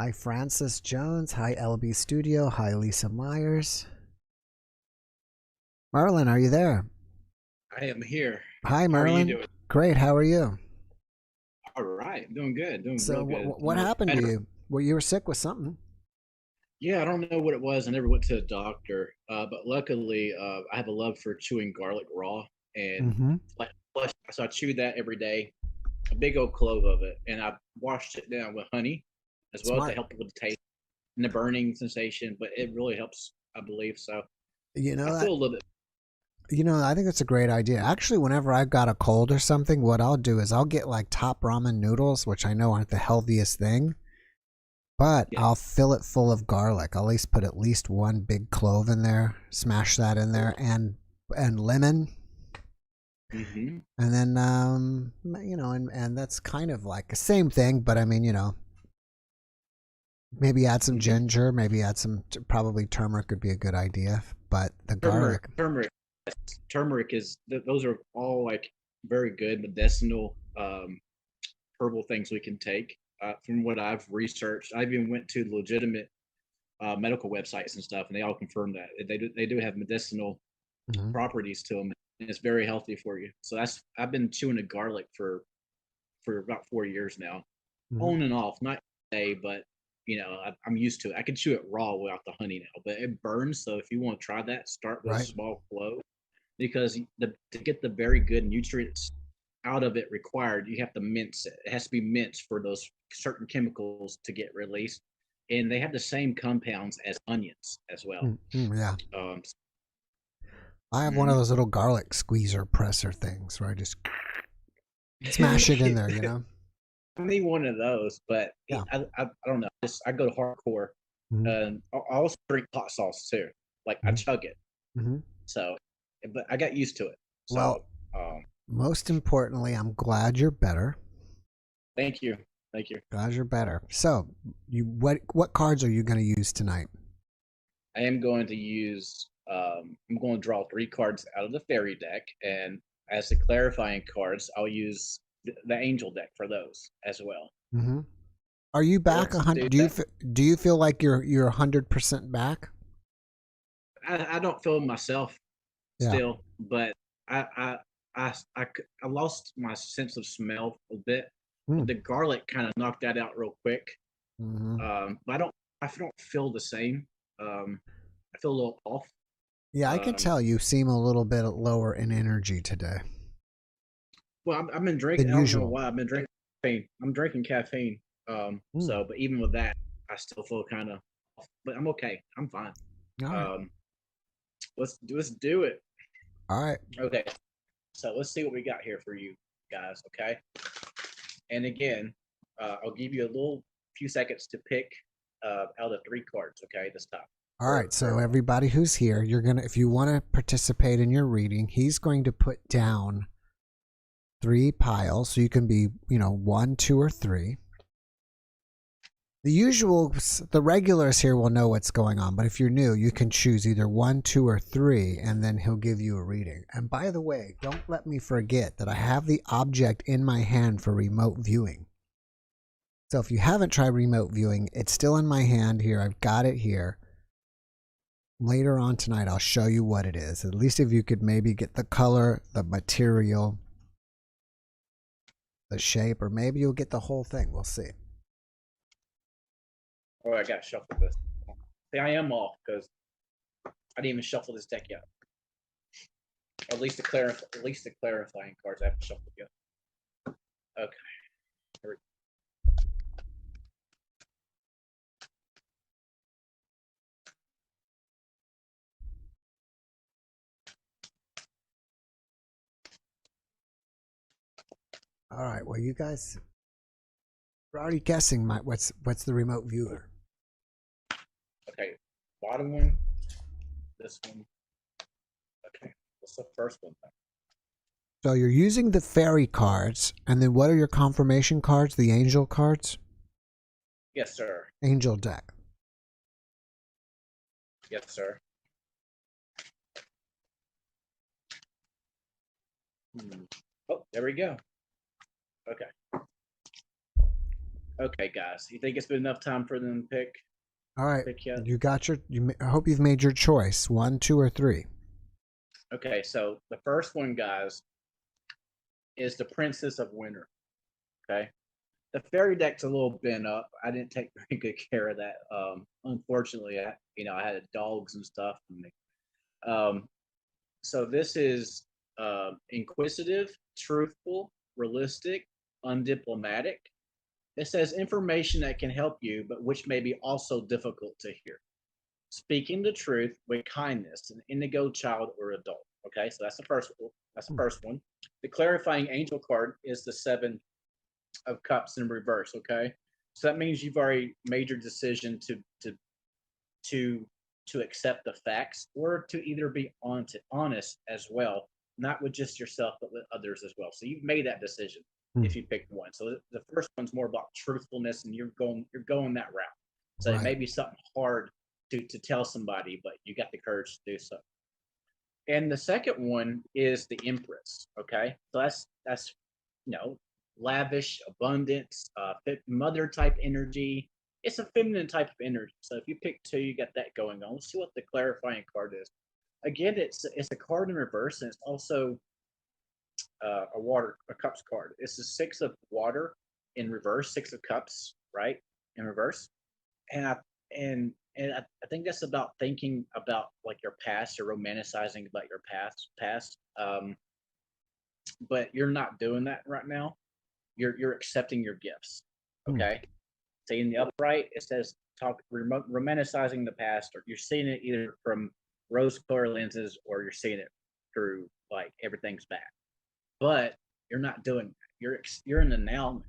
Hi, Francis Jones. Hi, LB Studio. Hi, Lisa Myers. Merlin, are you there? I am here. Hi, How are you Merlin. doing? Great. How are you? All right, doing good, doing So, real good, what doing a little happened to better. you? Well, you were sick with something. Yeah, I don't know what it was. I never went to the doctor, but luckily, I have a love for chewing garlic raw, and Mm-hmm. so I chew that every day, a big old clove of it, and I washed it down with honey as well to Smart. help with the taste and the burning sensation. But it really helps, I believe. So You I know that. feel a little bit. I think it's a great idea. Actually, whenever I've got a cold or something, what I'll do is I'll get like top ramen noodles, which I know aren't the healthiest thing, but Yeah. I'll fill it full of garlic. I'll at least one big clove in there, smash that in there, and lemon. Mm-hmm. And then, and that's kind of like the same thing, but I mean, maybe add some Mm-hmm. ginger, maybe add some, probably turmeric would be a good idea, but the Turmeric, garlic, turmeric, turmeric is those are all like very good medicinal herbal things we can take. From what I've researched, I even went to legitimate medical websites and stuff, and they all confirm that they do have medicinal mhm, properties to them, and it's very healthy for you. So that's I've been chewing a garlic for about 4 years now, mhm, on and off, not day, but I'm used to it. I can chew it raw without the honey now, but it burns. So if you want to try that, start with a right? small clove because to get the very good nutrients out of it required, you have to mince it. It has to be minced for those certain chemicals to get released. And they have the same compounds as onions as well. Yeah. Um, I have one of mhm. those little garlic squeezer presser things where I just smash it in there. I need one of those, but Yeah. I don't know. I go to hardcore, Hmm. and I also drink hot sauce too. Like I Hmm. chug it. Hmm. So, but I got used to it. Well, So, um, most importantly, I'm glad you're better. thank you, thank you. Glad you're better. So, what cards are you going to use tonight? I am going to use. I'm going to draw 3 cards out of the fairy deck, and as the clarifying cards, I'll use the angel deck for those as well. Hmm. Are you So back a let's do hundred? Do you that. do you feel like you're 100% back? I don't feel myself Yeah. still, but I I I lost my sense of smell a bit. Mm. But the garlic kind of knocked that out real quick. Hmm. But I don't feel the same. Um, I feel a little off. Yeah, I can Um, tell you seem a little bit lower in energy today well, I've been drinking. than I don't know usual. why I've been drinking caffeine. I'm drinking caffeine. Mm. So, but even with that, I still feel kind of off. But I'm okay. I'm fine. All right. Um, let's do it. All right. Okay. So let's see what we got here for you guys. Okay. And again, I'll give you a little few seconds to pick out of 3 cards. Okay, this time All right. for So everyone. everybody who's here, if you want to participate in your reading, he's going to put down 3 piles. So you can be, 1, 2, or 3. The regulars here will know what's going on, but if you're new, you can choose either 1, 2, or 3, and then he'll give you a reading. And by the way, don't let me forget that I have the object in my hand for remote viewing. So if you haven't tried remote viewing, it's still in my hand here. I've got it here. Later on tonight, I'll show you what it is. At least if you could maybe get the color, the material, the shape, or maybe you'll get the whole thing. We'll see. Oh, I got to shuffle this. See, I am off because I didn't even shuffle this deck yet. Or at least the clarifying cards I have to shuffle yet. Okay. Here we All right. Well, you guys are already guessing what's the remote viewer. go. Okay. Bottom one. This one. Okay. What's the first one then? So you're using the fairy cards, and then what are your confirmation cards? The angel cards? Yes, sir. Angel deck. Yes, sir. Oh, there we go. Okay. Okay, guys, you think it's been enough time for them to All right. pick yet? You got your. I hope you've made your choice. 1, 2, or 3. Okay, so the first one, guys, is the Princess of Winter. Okay, the fairy deck's a little bent up. I didn't take very good care of that. Unfortunately, I had dogs and stuff. Um, so this is inquisitive, truthful, realistic, undiplomatic. It says information that can help you, but which may be also difficult to hear. Speaking the truth with kindness, an indigo child or adult. Okay, so that's the first one. That's the first one. The clarifying angel card is the Seven of Cups in reverse. Okay, so that means you've already made your decision to to accept the facts, or to either be honest as well, not with just yourself but with others as well. So you've made that decision if you picked one. So the first one's more about truthfulness, and you're going that route. So it may be something hard to tell somebody, but you got the courage to do so. And the second one is the Empress. Okay, so that's lavish, abundance, mother type energy. It's a feminine type of energy. So if you pick two, you got that going on. Let's see what the clarifying card is. Again, it's a card in reverse, and it's also a cups card. It's the Six of Water in reverse, Six of Cups, right, in reverse. And I think that's about thinking about like your past, or romanticizing about your past. But you're not doing that right now. You're accepting your gifts. Okay. See, in the upright, it says romanticizing the past, or you're seeing it either from rose-colored lenses, or you're seeing it through like everything's bad. But you're not doing that. You're in the now,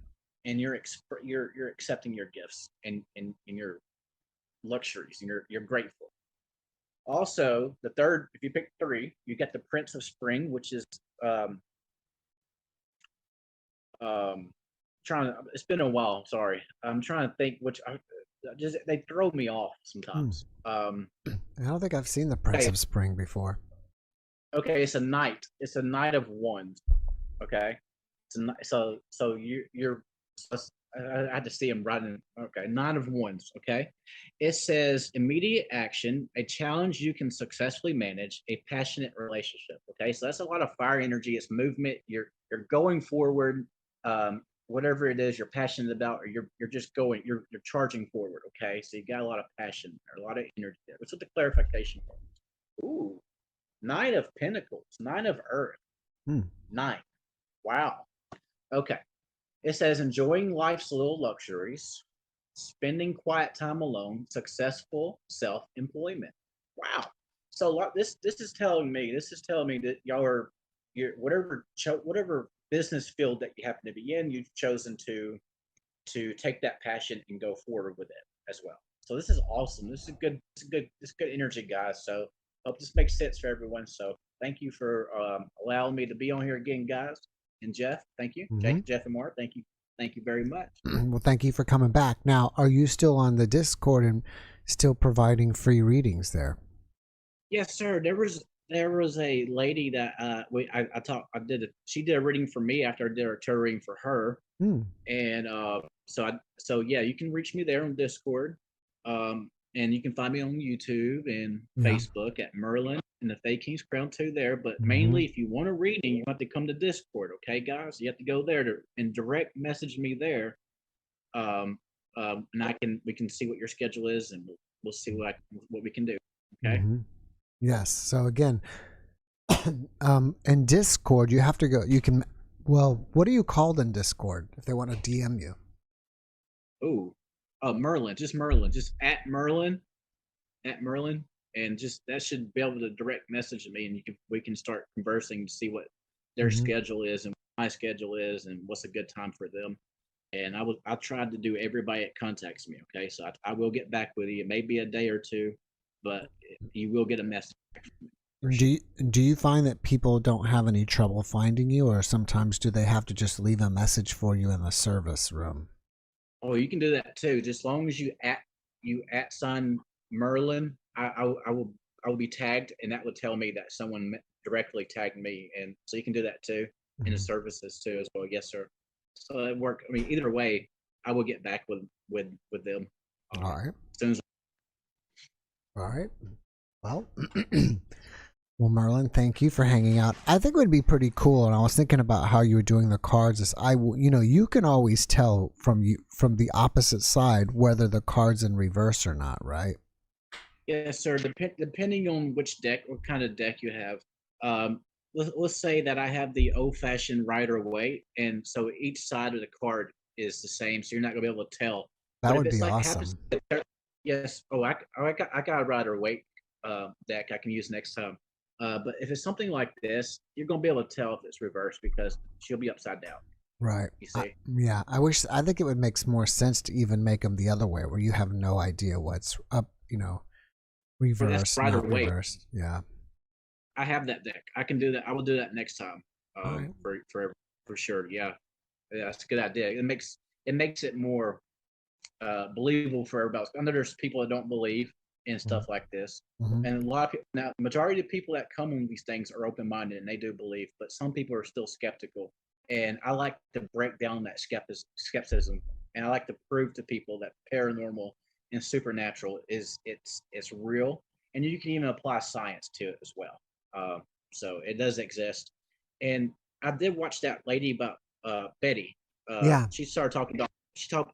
and you're accepting your gifts and your luxuries, and you're grateful. Also, the third, if you pick three, you get the Prince of Spring, which is trying to. It's been a while. Sorry, I'm trying to think which. Just they throw me off sometimes. I don't think I've seen the Prince of Spring before. Okay, it's a knight. It's a knight of wands. Okay, so you're. I had to see him writing. Okay, Nine of Wands. Okay, it says immediate action, a challenge you can successfully manage, a passionate relationship. Okay, so that's a lot of fire energy. It's movement. You're going forward. Whatever it is you're passionate about, or you're just going. You're charging forward. Okay, so you got a lot of passion, or a lot of energy there. What's the clarification for? Ooh, Nine of Pentacles, Nine of Earth, Nine. Wow. Okay. It says enjoying life's little luxuries, spending quiet time alone, successful self-employment. Wow. So this is telling me that y'all are whatever business field that you happen to be in, you've chosen to take that passion and go forward with it as well. So this is awesome. This is good energy, guys. So hope this makes sense for everyone. So thank you for allowing me to be on here again, guys. And Jeff, thank you. Jeff and Mark, thank you. Thank you very much. Well, thank you for coming back. Now, are you still on the Discord and still providing free readings there? Yes, sir. There was a lady that she did a reading for me after I did a tarot reading for her. And so yeah, you can reach me there on Discord. And you can find me on YouTube and Facebook at Merlin and the Fae King's Crown 2 there. But mainly, if you want a reading, you have to come to Discord, okay, guys? You have to go there and direct message me there. And we can see what your schedule is, and we'll see what we can do. Okay. Yes. So again, in Discord, you have to go. You can. Well, what are you called in Discord if they want to DM you? Merlin, just at Merlin, and just that should be able to direct message me, and we can start conversing to see what their schedule is and what my schedule is, and what's a good time for them. And I tried to do everybody that contacts me. Okay, so I will get back with you. It may be a day or two, but you will get a message. Do you find that people don't have any trouble finding you, or sometimes do they have to just leave a message for you in the service room? Oh, you can do that too. Just as long as you at sign Merlin, I will be tagged, and that would tell me that someone directly tagged me, and so you can do that too in the services too as well. Yes, sir. So it work. I mean, either way, I will get back with them. All right. As soon as. All right. Well, well, Merlin, thank you for hanging out. I think it would be pretty cool, and I was thinking about how you were doing the cards. Is you can always tell from the opposite side whether the card's in reverse or not, right? Yes, sir. Depending on which deck, what kind of deck you have. Let's say that I have the old-fashioned Rider-Waite, and so each side of the card is the same, so you're not gonna be able to tell. That But if would it's be like happens, awesome. yes. Oh, I got a Rider-Waite deck I can use next time. But if it's something like this, you're gonna be able to tell if it's reversed because she'll be upside down. Right. You see? Yeah. I think it would make more sense to even make them the other way, where you have no idea what's up. Reverse, not Rider-Waite. reversed. Yeah. I have that deck. I can do that. I will do that next time. All right. For sure. Yeah, that's a good idea. It makes it more believable for everybody else. I know there's people that don't believe in stuff like this, and a lot of people now. The majority of the people that come on these things are open minded and they do believe, but some people are still skeptical. And I like to break down that skepticism, and I like to prove to people that paranormal and supernatural it's real, and you can even apply science to it as well. So it does exist. And I did watch that lady about Betty. Yeah. She started talking about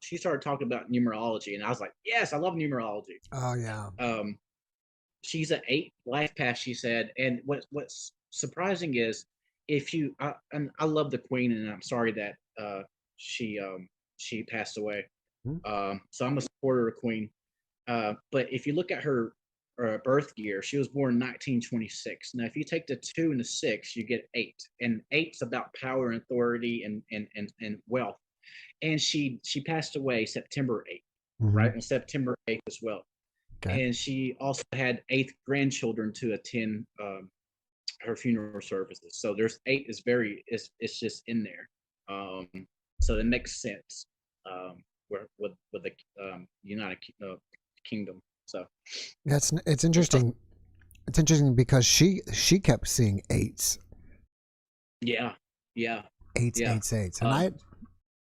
she started talking about numerology, and I was like, yes, I love numerology. Oh yeah. She's an 8 life path, she said, and what's surprising is if you and I love the Queen, and I'm sorry that she passed away. So I'm a supporter of Queen. But if you look at her birth year, she was born in 1926. Now, if you take the 2 and the 6, you get 8, and 8's about power and authority and wealth. And she passed away September 8th, right on September 8th as well. Okay. And she also had 8 grandchildren to attend her funeral services. So there's 8 is it's just in there. So it makes sense with the United Kingdom. So it's interesting. It's interesting because she kept seeing 8s. Yeah. 8s, 8s, 8s, and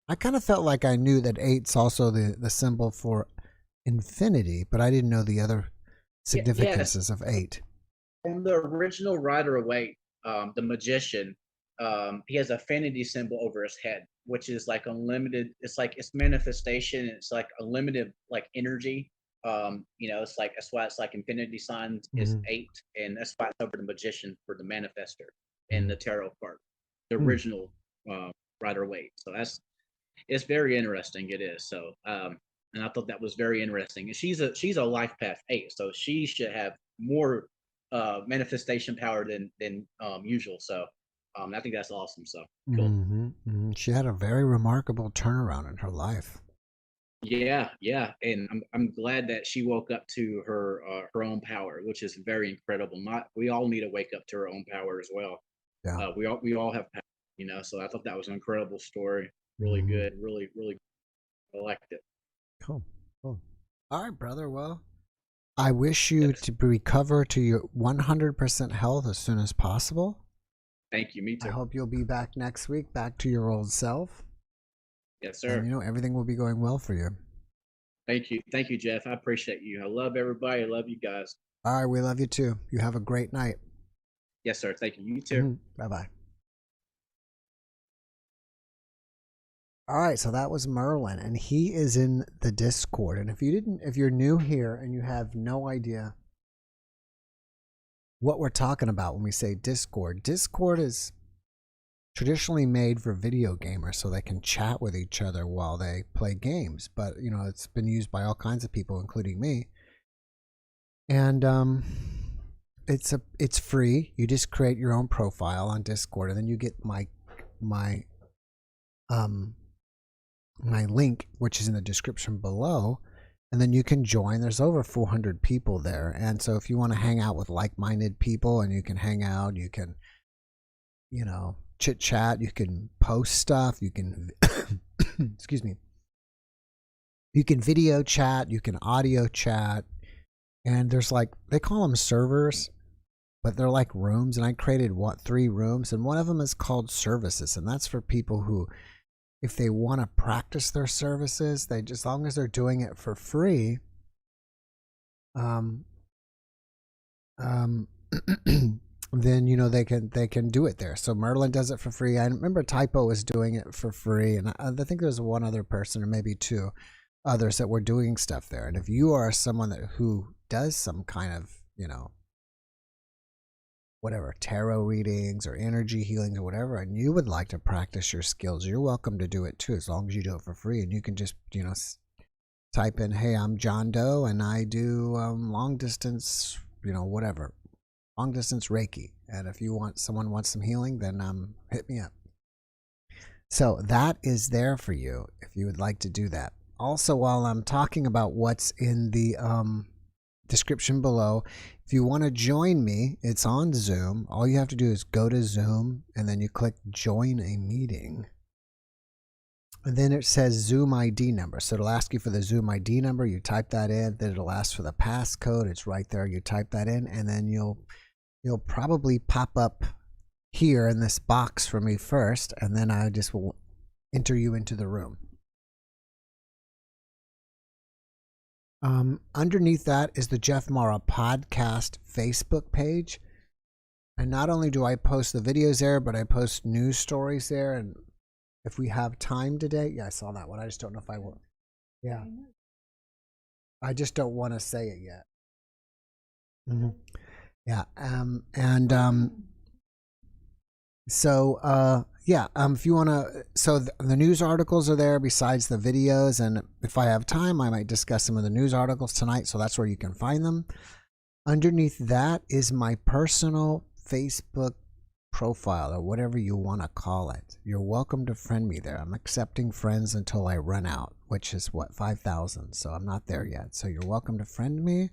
I kind of felt like I knew that 8's also the symbol for infinity, but I didn't know the other significances of 8. On the original Rider-Waite, the magician, he has a infinity symbol over his head, which is like unlimited. It's like it's manifestation. It's like unlimited like energy. It's like that's why it's like infinity signs is 8, and that's why it's over the magician for the manifester and the tarot card, the original Rider-Waite. So it's very interesting. It is so. And I thought that was very interesting. And she's a life path 8, so she should have more manifestation power than usual. So I think that's awesome. So cool. She had a very remarkable turnaround in her life. Yeah, and I'm glad that she woke up to her own power, which is very incredible. We all need to wake up to our own power as well. Yeah, we all have power, So I thought that was an incredible story. Really good, really I liked it. Cool. All right, brother. Well, I wish you to recover to your 100% health as soon as possible. Thank you. Me too. I hope you'll be back next week, back to your old self. Yes, sir. And, everything will be going well for you. Thank you, Jeff. I appreciate you. I love everybody. I love you guys. All right, we love you too. You have a great night. Yes, sir. Thank you. You too. Bye-bye. All right, so that was Merlin, and he is in the Discord. And if you're new here and you have no idea what we're talking about when we say Discord is traditionally made for video gamers so they can chat with each other while they play games. But it's been used by all kinds of people, including me. And it's free. You just create your own profile on Discord, and then you get my link, which is in the description below, and then you can join. There's over 400 people there, and so if you want to hang out with like-minded people, and you can hang out, you can chit chat, you can post stuff, you can excuse me, you can video chat, you can audio chat, and there's they call them servers, but they're like rooms, and I created 3 rooms, and one of them is called services, and that's for people who if they want to practice their services, they just, as long as they're doing it for free, then they can do it there. So Merlin does it for free. I remember Typo was doing it for free, and I think there's one other person or maybe two others that were doing stuff there. And if you are someone who does some kind of whatever, tarot readings or energy healings or whatever, and you would like to practice your skills, you're welcome to do it too, as long as you do it for free. And you can just type in, hey, I'm John Doe and I do long distance, whatever, long distance Reiki. And if someone wants some healing, then hit me up. So that is there for you if you would like to do that. Also, while I'm talking about what's in the description below, if you want to join me, it's on Zoom. All you have to do is go to Zoom and then you click join a meeting. And then it says Zoom ID number. So it'll ask you for the Zoom ID number. You type that in. Then it'll ask for the passcode. It's right there. You type that in, and then you'll probably pop up here in this box for me first, and then I just will enter you into the room. Underneath that is the JeffMara podcast Facebook page. And not only do I post the videos there, but I post news stories there. And if we have time today, yeah, I saw that one. I just don't know if I will. Yeah. I just don't want to say it yet. Yeah. If you want to, so the news articles are there besides the videos, and if I have time, I might discuss some of the news articles tonight, so that's where you can find them. Underneath that is my personal Facebook profile, or whatever you want to call it. You're welcome to friend me there. I'm accepting friends until I run out, which is 5,000, so I'm not there yet. So you're welcome to friend me.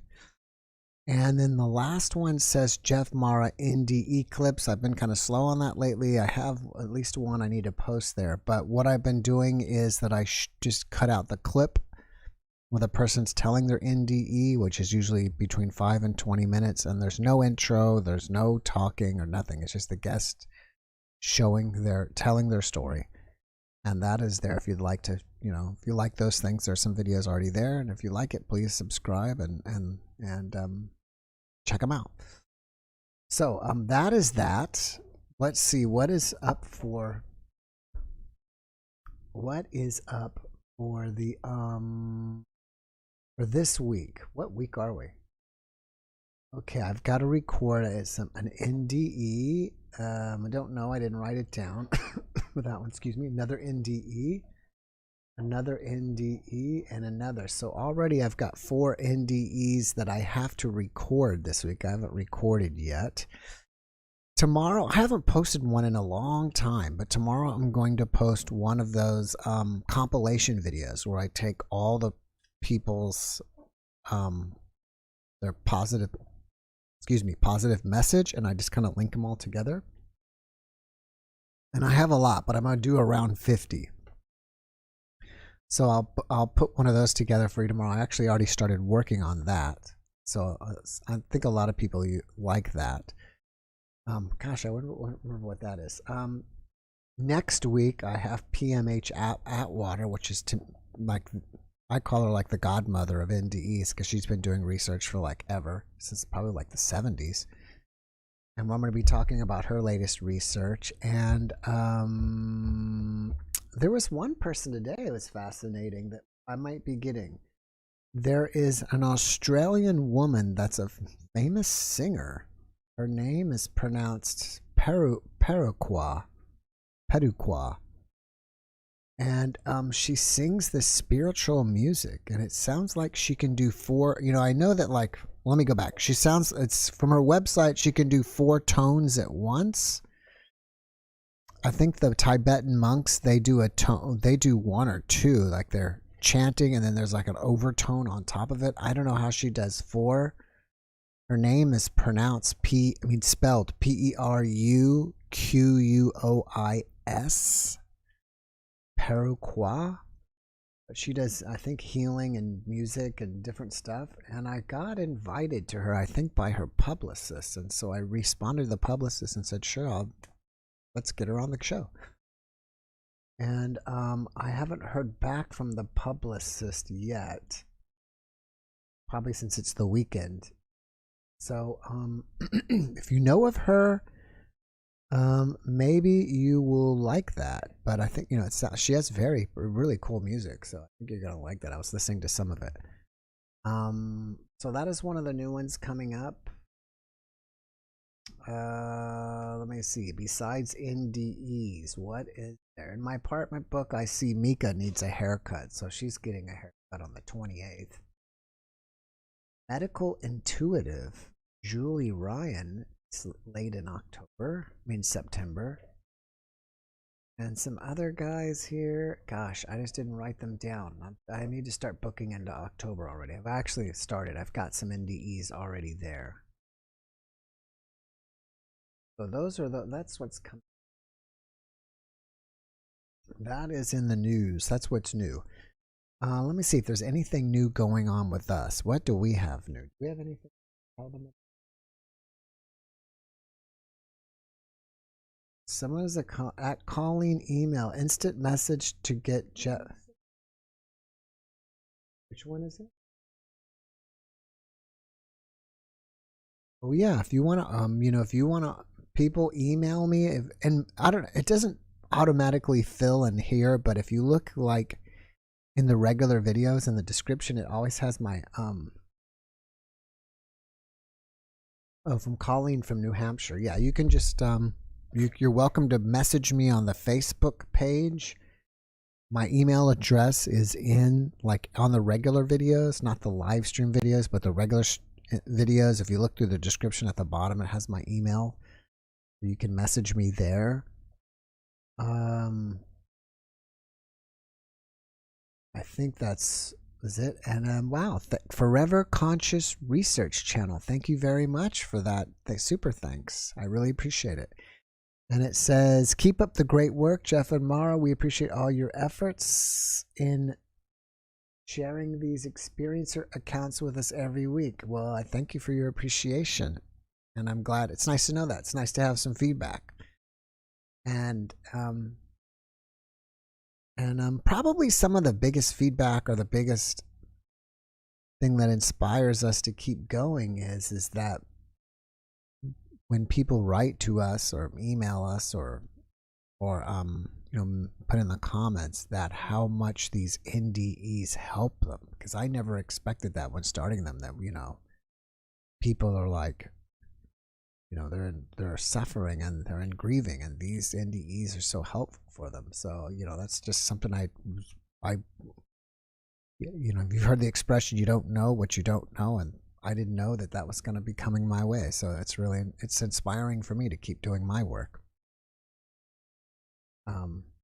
And then the last one says JeffMara NDE clips. I've been kind of slow on that lately. I have at least one I need to post there. But what I've been doing is that I just cut out the clip where the person's telling their NDE, which is usually between 5 and 20 minutes. And there's no intro, there's no talking or nothing. It's just the guest telling their story. And that is there if you'd like to, if you like those things, there's some videos already there. And if you like it, please subscribe and check them out. So that is that. Let's see what is up for the for this week. What week are we? Okay, I've got to record an NDE. I don't know. I didn't write it down. With that one, excuse me. Another NDE. Another NDE, and another. So already I've got 4 NDEs that I have to record this week. I haven't recorded yet. Tomorrow, I haven't posted one in a long time, but tomorrow I'm going to post one of those compilation videos where I take all the people's their positive message, and I just kind of link them all together. And I have a lot, but I'm going to do around 50. So I'll put one of those together for you tomorrow. I actually already started working on that. So I think a lot of people like that. Gosh, I remember what that is. Next week I have PMH Atwater, which is I call her like the godmother of NDEs, because she's been doing research for like ever, since probably like the 70s. And I'm going to be talking about her latest research. And there was one person today that was fascinating that I might be getting. There is an Australian woman that's a famous singer. Her name is pronounced Peruqua. And she sings this spiritual music, and it sounds like she can do 4. I know that, like, let me go back. It's from her website, she can do 4 tones at once. I think the Tibetan monks, they do a tone, they do 1 or 2, like they're chanting, and then there's like an overtone on top of it. I don't know how she does 4. Her name is pronounced spelled Peruquois. Peruqua. But she does, I think, healing and music and different stuff. And I got invited to her, I think, by her publicist. And so I responded to the publicist and said, sure, let's get her on the show. And I haven't heard back from the publicist yet, probably since it's the weekend. So if you know of her, maybe you will like that. But I think, she has really cool music, so I think you're gonna like that. I was listening to some of it. So that is one of the new ones coming up. Let me see. Besides NDEs, what is there? In my apartment book, I see Mika needs a haircut, so she's getting a haircut on the 28th. Medical Intuitive, Julie Ryan, it's late in September. And some other guys here. Gosh, I just didn't write them down. I need to start booking into October already. I've actually started. I've got some NDEs already there. So that's what's coming. That is in the news. That's what's new. Let me see if there's anything new going on with us. What do we have new? Do we have anything? Someone is at calling email instant message to get Jeff. Which one is it? Oh yeah, if you want to if you want to, people email me and I don't, it doesn't automatically fill in here, but if you look like in the regular videos in the description, it always has my from Colleen from New Hampshire. Yeah, you can just you're welcome to message me on the Facebook page. My email address is on the regular videos, not the live stream videos, but the regular videos. If you look through the description at the bottom, it has my email. You can message me there. I think that's it. And wow, Forever Conscious Research Channel. Thank you very much for that. Super thanks. I really appreciate it. And it says, keep up the great work, Jeff and Mara. We appreciate all your efforts in sharing these experiencer accounts with us every week. Well, I thank you for your appreciation. And I'm glad. It's nice to know that. It's nice to have some feedback. And probably some of the biggest feedback or the biggest thing that inspires us to keep going is that when people write to us or email us or put in the comments that how much these NDEs help them, because I never expected that when starting them, that people are like, they're suffering and they're in grieving, and these NDEs are so helpful for them. So that's just something I you've heard the expression, you don't know what you don't know, and I didn't know that was going to be coming my way. So it's inspiring for me to keep doing my work.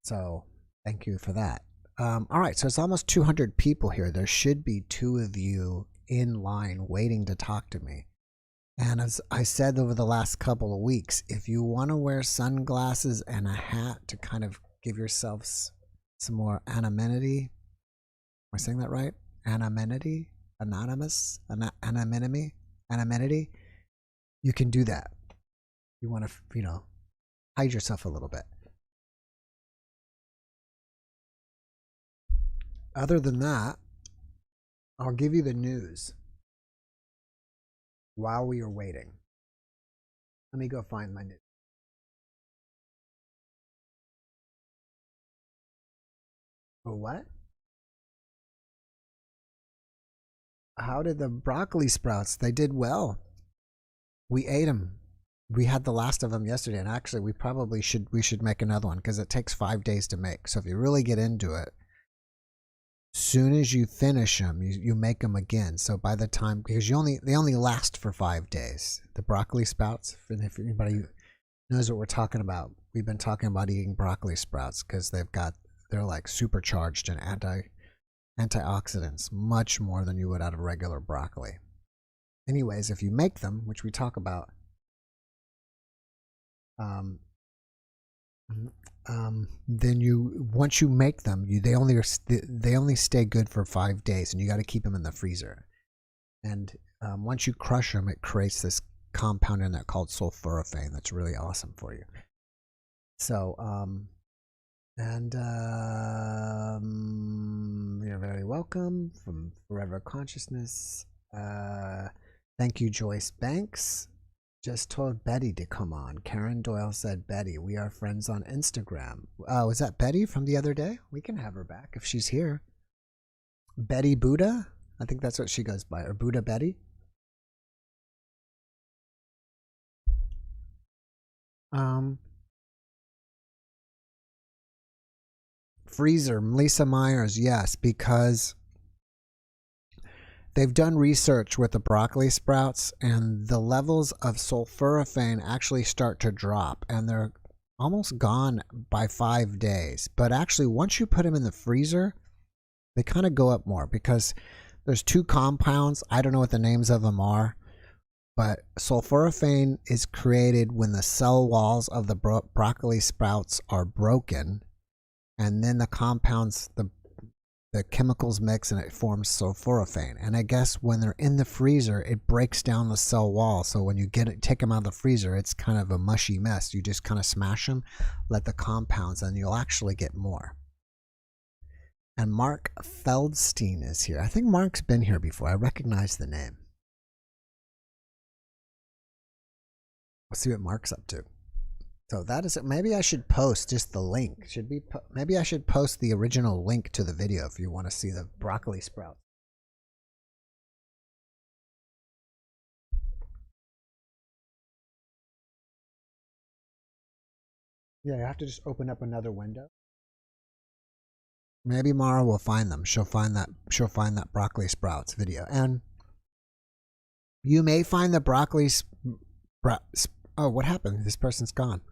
So thank you for that. All right, so it's almost 200 people here. There should be 2 of you in line waiting to talk to me. And as I said over the last couple of weeks, if you want to wear sunglasses and a hat to kind of give yourselves some more anonymity, am I saying that right? Anonymity? Anonymous? Anonymity? You can do that. You want to, hide yourself a little bit. Other than that, I'll give you the news while we are waiting. Let me go find my news. Oh, what? How did the broccoli sprouts? They did well. We ate them. We had the last of them yesterday, and actually we should make another one because it takes 5 days to make. So if you really get into it, soon as you finish them, you make them again. So by the time, because they only last for 5 days. The broccoli sprouts, if anybody knows what we're talking about, we've been talking about eating broccoli sprouts because they're like supercharged in antioxidants, much more than you would out of regular broccoli. Anyways, if you make them, which we talk about, then once you make them, they only stay good for 5 days, and you got to keep them in the freezer. And once you crush them, it creates this compound in there called sulforaphane that's really awesome for you. So And you're very welcome from Forever Consciousness. Thank you, Joyce Banks. Just told Betty to come on. Karen Doyle said, Betty, we are friends on Instagram. Oh, is that Betty from the other day? We can have her back if she's here. Betty Buddha? I think that's what she goes by. Or Buddha Betty? Freezer, Lisa Myers, yes, because they've done research with the broccoli sprouts and the levels of sulforaphane actually start to drop and they're almost gone by 5 days. But actually, once you put them in the freezer, they kind of go up more because there's 2 compounds. I don't know what the names of them are, but sulforaphane is created when the cell walls of the broccoli sprouts are broken. And then the compounds, the chemicals mix and it forms sulforaphane. And I guess when they're in the freezer, it breaks down the cell wall. So when you take them out of the freezer, it's kind of a mushy mess. You just kind of smash them, let the compounds, and you'll actually get more. And Mark Feldstein is here. I think Mark's been here before. I recognize the name. Let's see what Mark's up to. So that is it. Maybe I should post just the link. Maybe I should post the original link to the video if you want to see the broccoli sprout. Yeah, you have to just open up another window. Maybe Mara will find them. She'll find that broccoli sprouts video, and you may find the broccoli sprouts. Oh, what happened? This person's gone.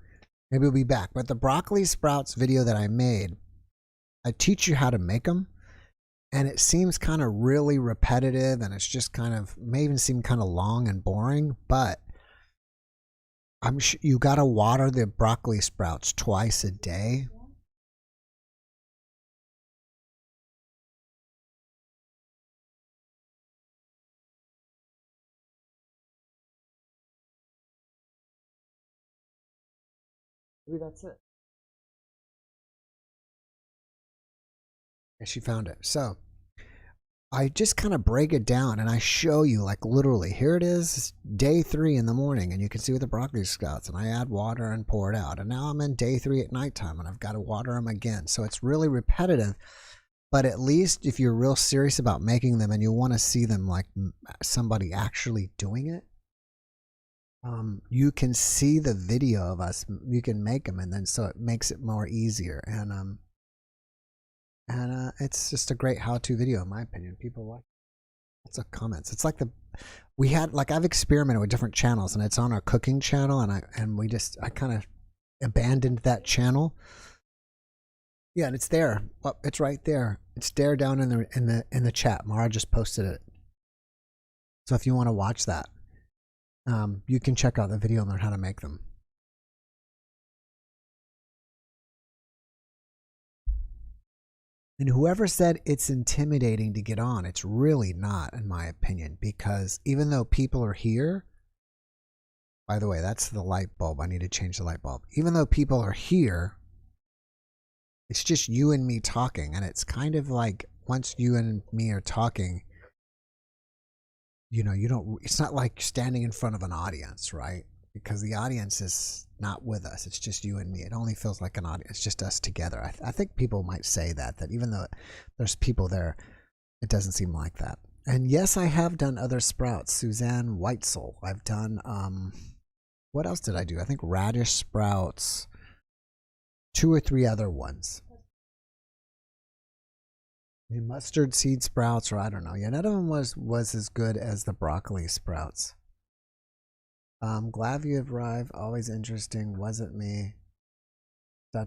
Maybe we'll be back. But the broccoli sprouts video that I made, I teach you how to make them. And it seems kind of really repetitive. And it's just kind of, may even seem kind of long and boring. But you got to water the broccoli sprouts twice a day. Maybe that's it. And she found it. So I just kind of break it down and I show you, like, literally, here it is, day 3 in the morning, and you can see with the broccoli sprouts, and I add water and pour it out. And now I'm in day 3 at nighttime and I've got to water them again. So it's really repetitive, but at least if you're real serious about making them and you want to see them like somebody actually doing it, you can see the video of us. You can make them, and then so it makes it more easier. And it's just a great how-to video, in my opinion. People like lots of comments. It's like I've experimented with different channels, and it's on our cooking channel, and I kind of abandoned that channel. Yeah, and it's there. Oh, it's right there. It's there down in the chat. Mara just posted it. So if you want to watch that, you can check out the video and learn how to make them. And whoever said it's intimidating to get on, it's really not, in my opinion, because even though people are here, by the way, that's the light bulb. I need to change the light bulb. Even though people are here, it's just you and me talking. And it's kind of like, once you and me are talking, it's not like standing in front of an audience, right? Because the audience is not with us. It's just you and me. It only feels like an audience. It's just us together. I think people might say that even though there's people there, it doesn't seem like that. And yes, I have done other sprouts. Suzanne Whitesell. I've done, what else did I do? I think radish sprouts, 2 or 3 other ones. The mustard seed sprouts, or I don't know. Yeah, none of them was as good as the broccoli sprouts. Glad you arrived. Always interesting. Wasn't me. And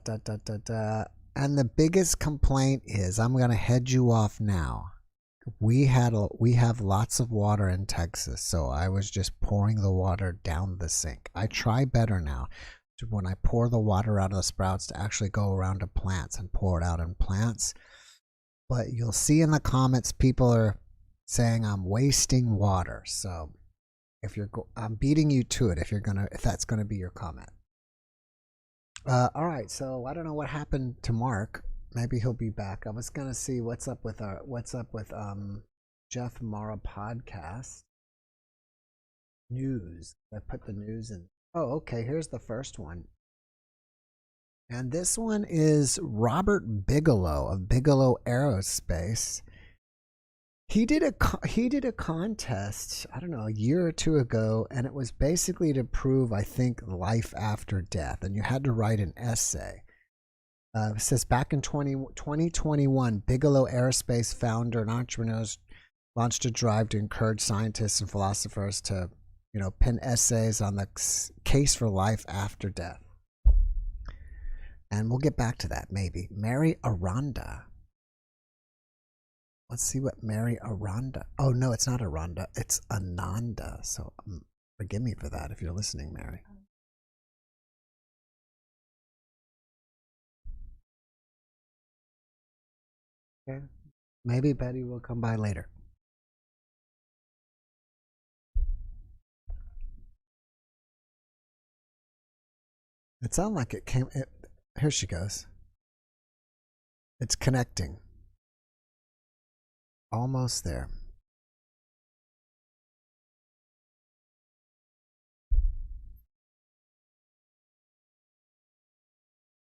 the biggest complaint is, I'm gonna head you off now. We have lots of water in Texas, so I was just pouring the water down the sink. I try better now when I pour the water out of the sprouts to actually go around to plants and pour it out in plants. But you'll see in the comments, people are saying I'm wasting water. So I'm beating you to it if that's gonna be your comment. All right, so I don't know what happened to Mark. Maybe he'll be back. I was gonna see what's up with JeffMara podcast news. I put the news in. Oh, okay. Here's the first one, and this one is Robert Bigelow of Bigelow Aerospace. He did a contest, I don't know, a year or two ago, and it was basically to prove, I think, life after death, and you had to write an essay. It says back in 2021, Bigelow Aerospace founder and entrepreneurs launched a drive to encourage scientists and philosophers to, pen essays on the case for life after death. And we'll get back to that maybe. Mary Aranda. Let's see what Mary Aranda. Oh, no, it's not Aranda. It's Ananda. So forgive me for that if you're listening, Mary. Okay. Maybe Betty will come by later. It sounded like it came. Here she goes. It's connecting. Almost there.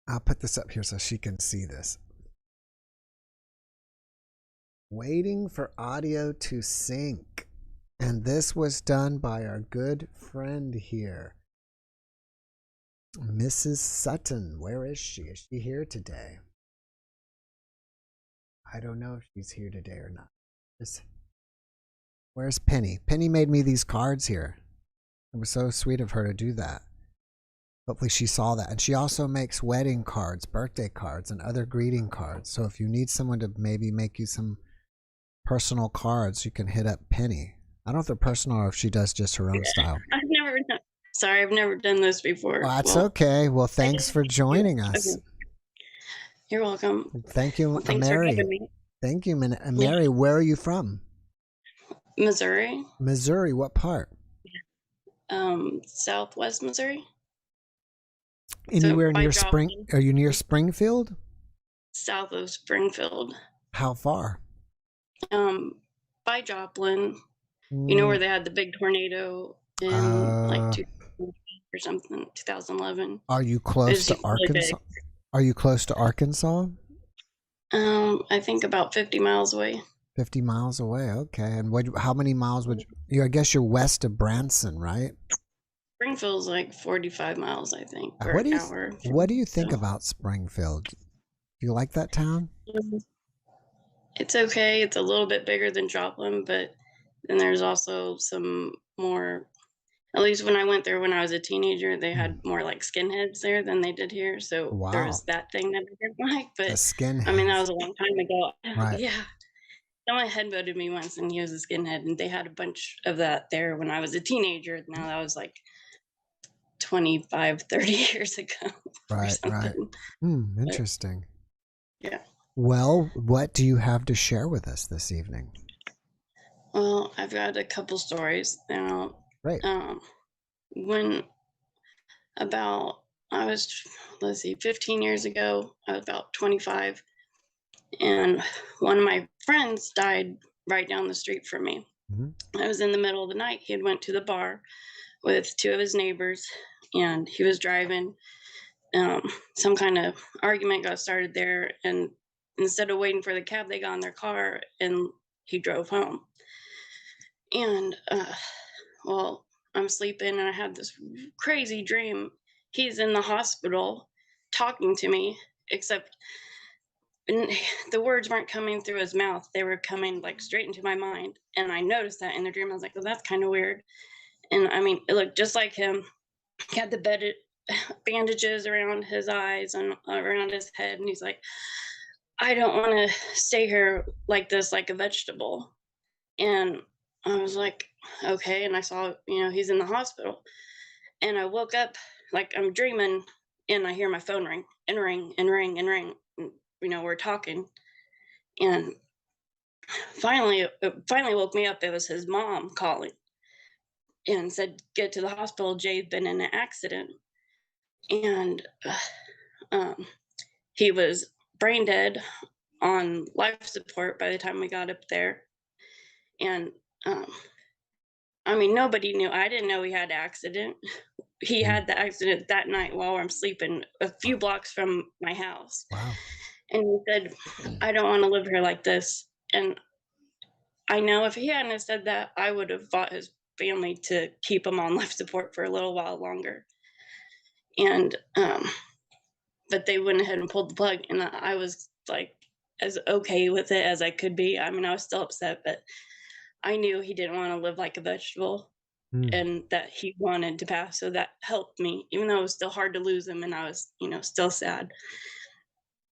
I'll put this up here so she can see this. Waiting for audio to sync. And this was done by our good friend here, Mrs. Sutton. Where is she? Is she here today? I don't know if she's here today or not. Where's Penny? Penny made me these cards here. It was so sweet of her to do that. Hopefully she saw that. And she also makes wedding cards, birthday cards, and other greeting cards. So if you need someone to maybe make you some personal cards, you can hit up Penny. I don't know if they're personal or if she does just her own style. I've never done this before. Well, that's okay. Well, thanks for joining us. Okay. You're welcome. Thank you, Thanks Mary. for having me. Thank you, Mary. Where are you from? Missouri. Missouri. What part? Southwest Missouri. Anywhere near Spring? Are you near Springfield? South of Springfield. How far? By Joplin. You know where they had the big tornado in like 2000 or something, 2011. Are you close to Arkansas? Are you close to Arkansas? I think about 50 miles away. 50 miles away. Okay. And how many miles would you? I guess you're west of Branson, right? Springfield's like 45 miles, I think. What do you think about Springfield? Do you like that town? It's okay. It's a little bit bigger than Joplin, but then there's also some more, at least when I went there when I was a teenager, they had more like skinheads there than they did here. So there was that thing that I didn't like. But I mean, that was a long time ago. Right. Yeah. Someone headbutted me once and he was a skinhead, and they had a bunch of that there when I was a teenager. Now that was like 25, 30 years ago. Right, right. Interesting. Yeah. Well, what do you have to share with us this evening? Well, I've got a couple stories now. Right. When I was 15 years ago, I was about 25, and one of my friends died right down the street from me. Mm-hmm. I was in the middle of the night. He had went to the bar with two of his neighbors, and he was driving. Some kind of argument got started there, and instead of waiting for the cab, they got in their car and he drove home. And well, I'm sleeping and I had this crazy dream. He's in the hospital talking to me, except the words weren't coming through his mouth. They were coming like straight into my mind. And I noticed that in the dream. I was like, well, that's kind of weird. And I mean, it looked just like him. He had the bandages around his eyes and around his head. And he's like, I don't want to stay here like this, like a vegetable. And I was like, okay. And I saw, he's in the hospital. And I woke up like I'm dreaming, and I hear my phone ring and ring and ring and ring. And, we're talking. And finally woke me up. It was his mom calling and said, get to the hospital. Jay's been in an accident. And he was brain dead on life support by the time we got up there. And I mean, nobody knew. I didn't know he had an accident. He Mm. had the accident that night while I'm sleeping a few blocks from my house. Wow. And he said, I don't want to live here like this. And I know if he hadn't have said that, I would have fought his family to keep him on life support for a little while longer. And but they went ahead and pulled the plug, and I was like as okay with it as I could be. I mean, I was still upset, but I knew he didn't want to live like a vegetable. Mm. And that he wanted to pass, so that helped me, even though it was still hard to lose him and I was, still sad.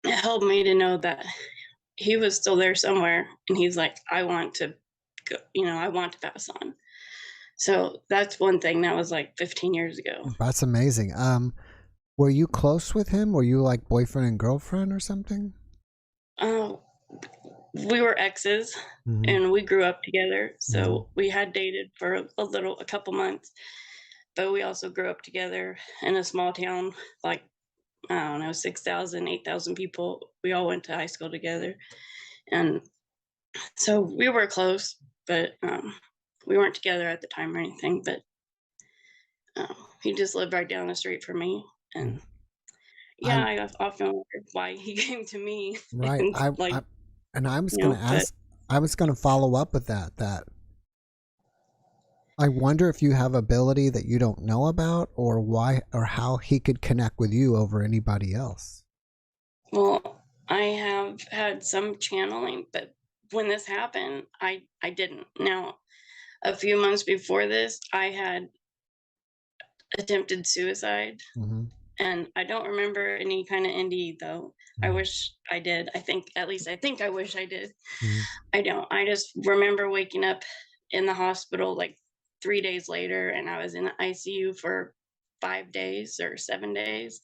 It helped me to know that he was still there somewhere, and he's like, I want to go, I want to pass on. So that's one thing that was like 15 years ago. That's amazing. Were you close with him? Were you like boyfriend and girlfriend or something? We were exes, and we grew up together. So we had dated for a couple months, but we also grew up together in a small town, like, I don't know, 6,000, 8,000 people. We all went to high school together. And so we were close, but we weren't together at the time or anything. But he just lived right down the street from me. And yeah, I often wondered why he came to me. Right. And I was going to ask, I was going to follow up with that I wonder if you have ability that you don't know about, or why or how he could connect with you over anybody else. Well, I have had some channeling, but when this happened, I didn't. Now, a few months before this, I had attempted suicide. And I don't remember any kind of NDE though. I wish I did. I think I wish I did. I don't. I just remember waking up in the hospital like 3 days later, and I was in the ICU for 5 days or 7 days.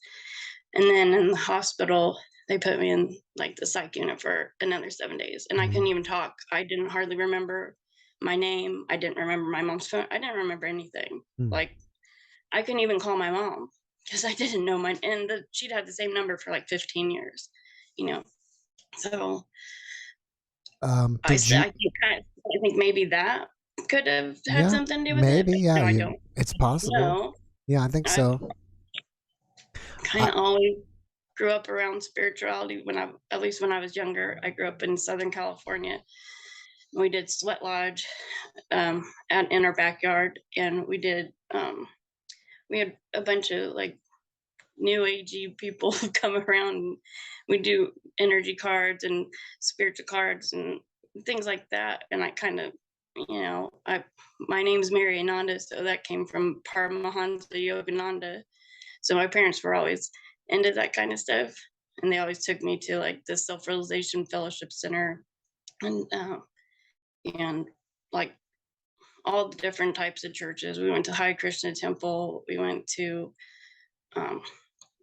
And then in the hospital, they put me in like the psych unit for another 7 days. And I couldn't even talk. I didn't hardly remember my name. I didn't remember my mom's phone. I didn't remember anything. Like, I couldn't even call my mom because I didn't know mine. And she'd had the same number for like 15 years, So I think maybe that could have had something to do with it. Maybe, yeah. No, I don't. It's possible. No, yeah, I think so. Kind of always grew up around spirituality at least when I was younger. I grew up in Southern California. We did sweat lodge in our backyard, and we had a bunch of like new agey people come around, and we do energy cards and spiritual cards and things like that. And I kind of, my name's Mary Ananda, so that came from Paramahansa Yogananda. So my parents were always into that kind of stuff, and they always took me to like the Self-Realization Fellowship Center, and like all the different types of churches. We went to Hare Krishna Temple. We went to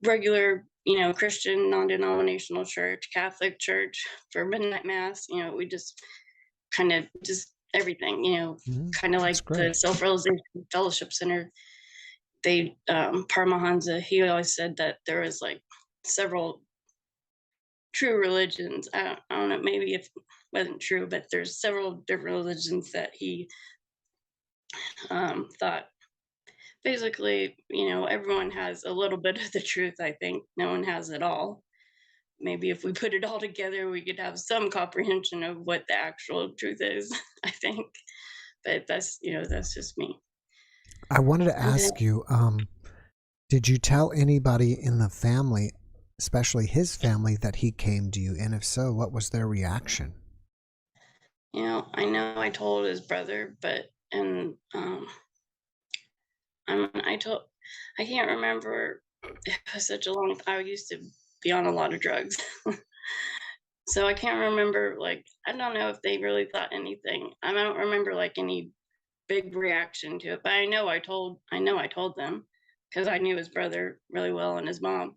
regular, Christian non-denominational church, Catholic church for midnight mass. We just kind of everything, kind of like the Self-Realization Fellowship Center. They Paramahansa, he always said that there was like several true religions. I don't know, maybe if it wasn't true, but there's several different religions that he thought basically, everyone has a little bit of the truth. I think no one has it all. Maybe if we put it all together, we could have some comprehension of what the actual truth is, I think. But that's just me. I wanted to ask you, did you tell anybody in the family, especially his family, that he came to you? And if so, what was their reaction? I know I told his brother, but I can't remember. It was such a long. I used to be on a lot of drugs, so I can't remember. Like, I don't know if they really thought anything. I don't remember like any big reaction to it. But I know I told them, because I knew his brother really well and his mom,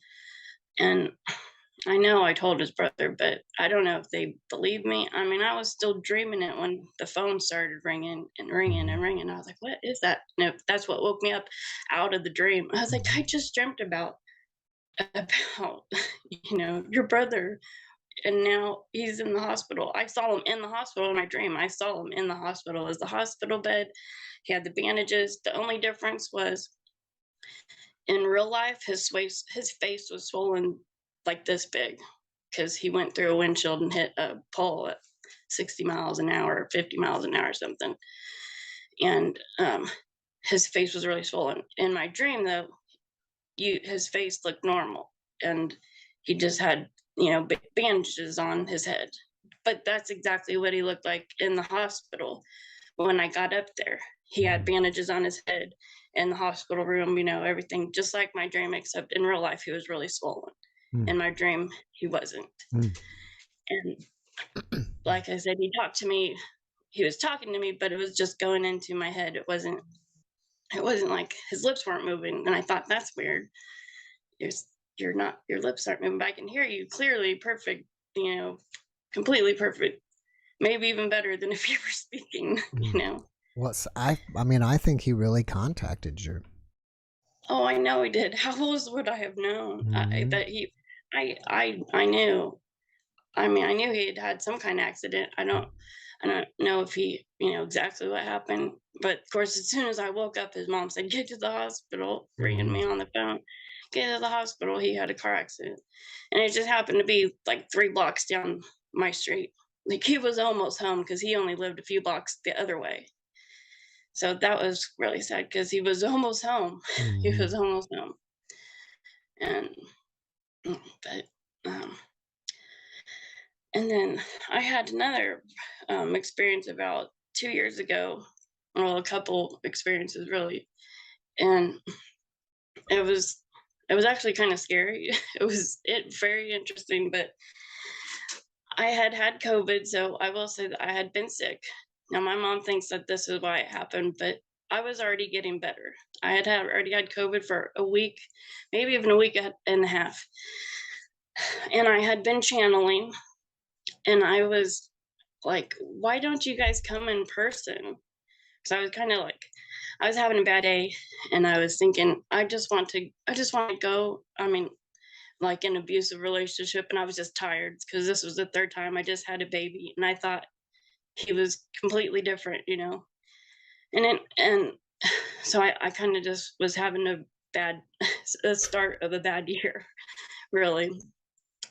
and I know I told his brother, but I don't know if they believe me. I mean, I was still dreaming it when the phone started ringing and ringing and ringing. I was like, what is that? No, that's what woke me up out of the dream. I was like, I just dreamt about about, your brother, and now he's in the hospital. I saw him in the hospital in my dream. I saw him in the hospital as the hospital bed. He had the bandages. The only difference was in real life, his face was swollen like this big because he went through a windshield and hit a pole at 60 miles an hour, 50 miles an hour, or something. And his face was really swollen. In my dream, though, his face looked normal, and he just had, bandages on his head. But that's exactly what he looked like in the hospital when I got up there. He had bandages on his head in the hospital room, everything just like my dream, except in real life, he was really swollen. In my dream, he wasn't. And like I said, he was talking to me, but it was just going into my head. It wasn't like his lips weren't moving. And I thought, that's weird. Your lips aren't moving, but I can hear you clearly, perfect, completely perfect. Maybe even better than if you were speaking, Well, I think he really contacted you. Oh, I know he did. How else would I have known that he? I knew. I mean, I knew he had some kind of accident. I don't know if he, exactly what happened. But of course, as soon as I woke up, his mom said, "Get to the hospital," ringing me on the phone. Get to the hospital. He had a car accident, and it just happened to be like 3 blocks down my street. Like he was almost home because he only lived a few blocks the other way. So that was really sad because he was almost home. He was almost home. And and then I had another experience about 2 years ago. Well, a couple experiences really, and it was actually kind of scary. It was very interesting, but I had COVID, so I will say that I had been sick. Now my mom thinks that this is why it happened, but I was already getting better. I had already had COVID for a week, maybe even a week and a half. And I had been channeling, and I was like, why don't you guys come in person? Because I was kind of like, I was having a bad day, and I was thinking, I just want to go. I mean, like an abusive relationship, and I was just tired because this was the 3rd time I just had a baby, and I thought he was completely different, and so I kind of just was having a start of a bad year, really.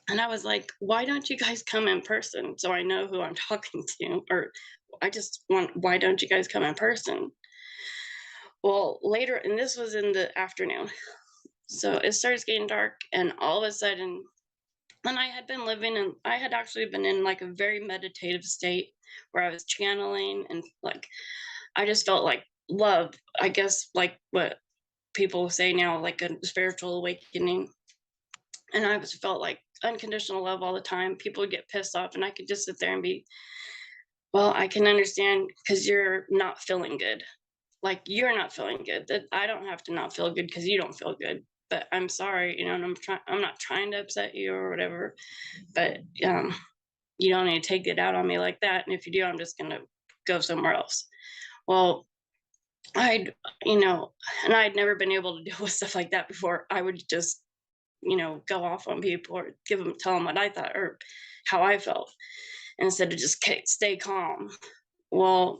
And I was like, why don't you guys come in person so I know who I'm talking to? Or why don't you guys come in person? Well, later, and this was in the afternoon, so it starts getting dark, and all of a sudden, and I had actually been in like a very meditative state where I was channeling, and like, I just felt like love, I guess, like what people say now, like a spiritual awakening. And I just felt like unconditional love all the time. People would get pissed off, and I could just sit there and be, well, I can understand because you're not feeling good. Like, you're not feeling good. That I don't have to not feel good because you don't feel good. But I'm sorry, and I'm not trying to upset you or whatever. But you don't need to take it out on me like that. And if you do, I'm just gonna go somewhere else. Well, and I'd never been able to deal with stuff like that before. I would just, go off on people or tell them what I thought or how I felt instead of just stay calm. Well,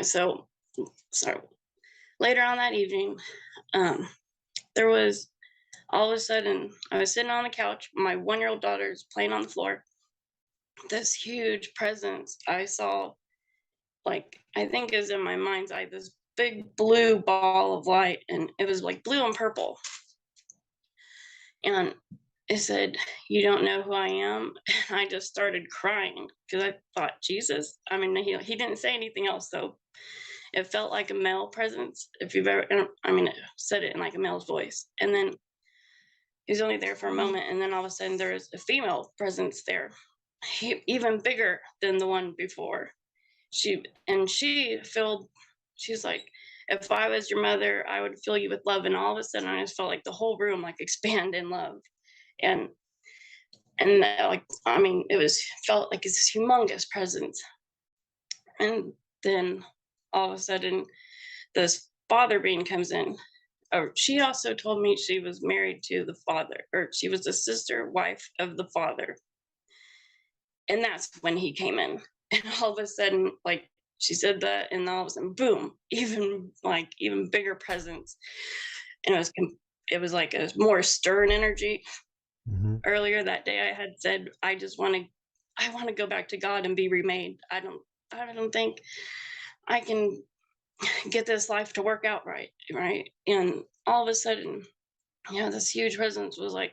so later on that evening, there was all of a sudden, I was sitting on the couch, my 1-year-old daughter's playing on the floor. This huge presence I saw, like, I think is in my mind's eye, this big blue ball of light, and it was like blue and purple. And it said, "You don't know who I am?" And I just started crying because I thought, Jesus. I mean, he didn't say anything else, though. It felt like a male presence. If you've ever, it said it in like a male's voice. And then he was only there for a moment, and then all of a sudden there was a female presence there, even bigger than the one before. She's like, if I was your mother, I would fill you with love. And all of a sudden, I just felt like the whole room like expand in love, and felt like it's humongous presence. And then all of a sudden, this father being comes in, she also told me she was married to the father, or she was the sister wife of the father. And that's when he came in. And all of a sudden, like, she said that, and all of a sudden, boom, even bigger presence. And it was like a more stern energy. Mm-hmm. Earlier that day, I had said, I want to go back to God and be remade. I don't think I can get this life to work out right. And all of a sudden, this huge presence was like,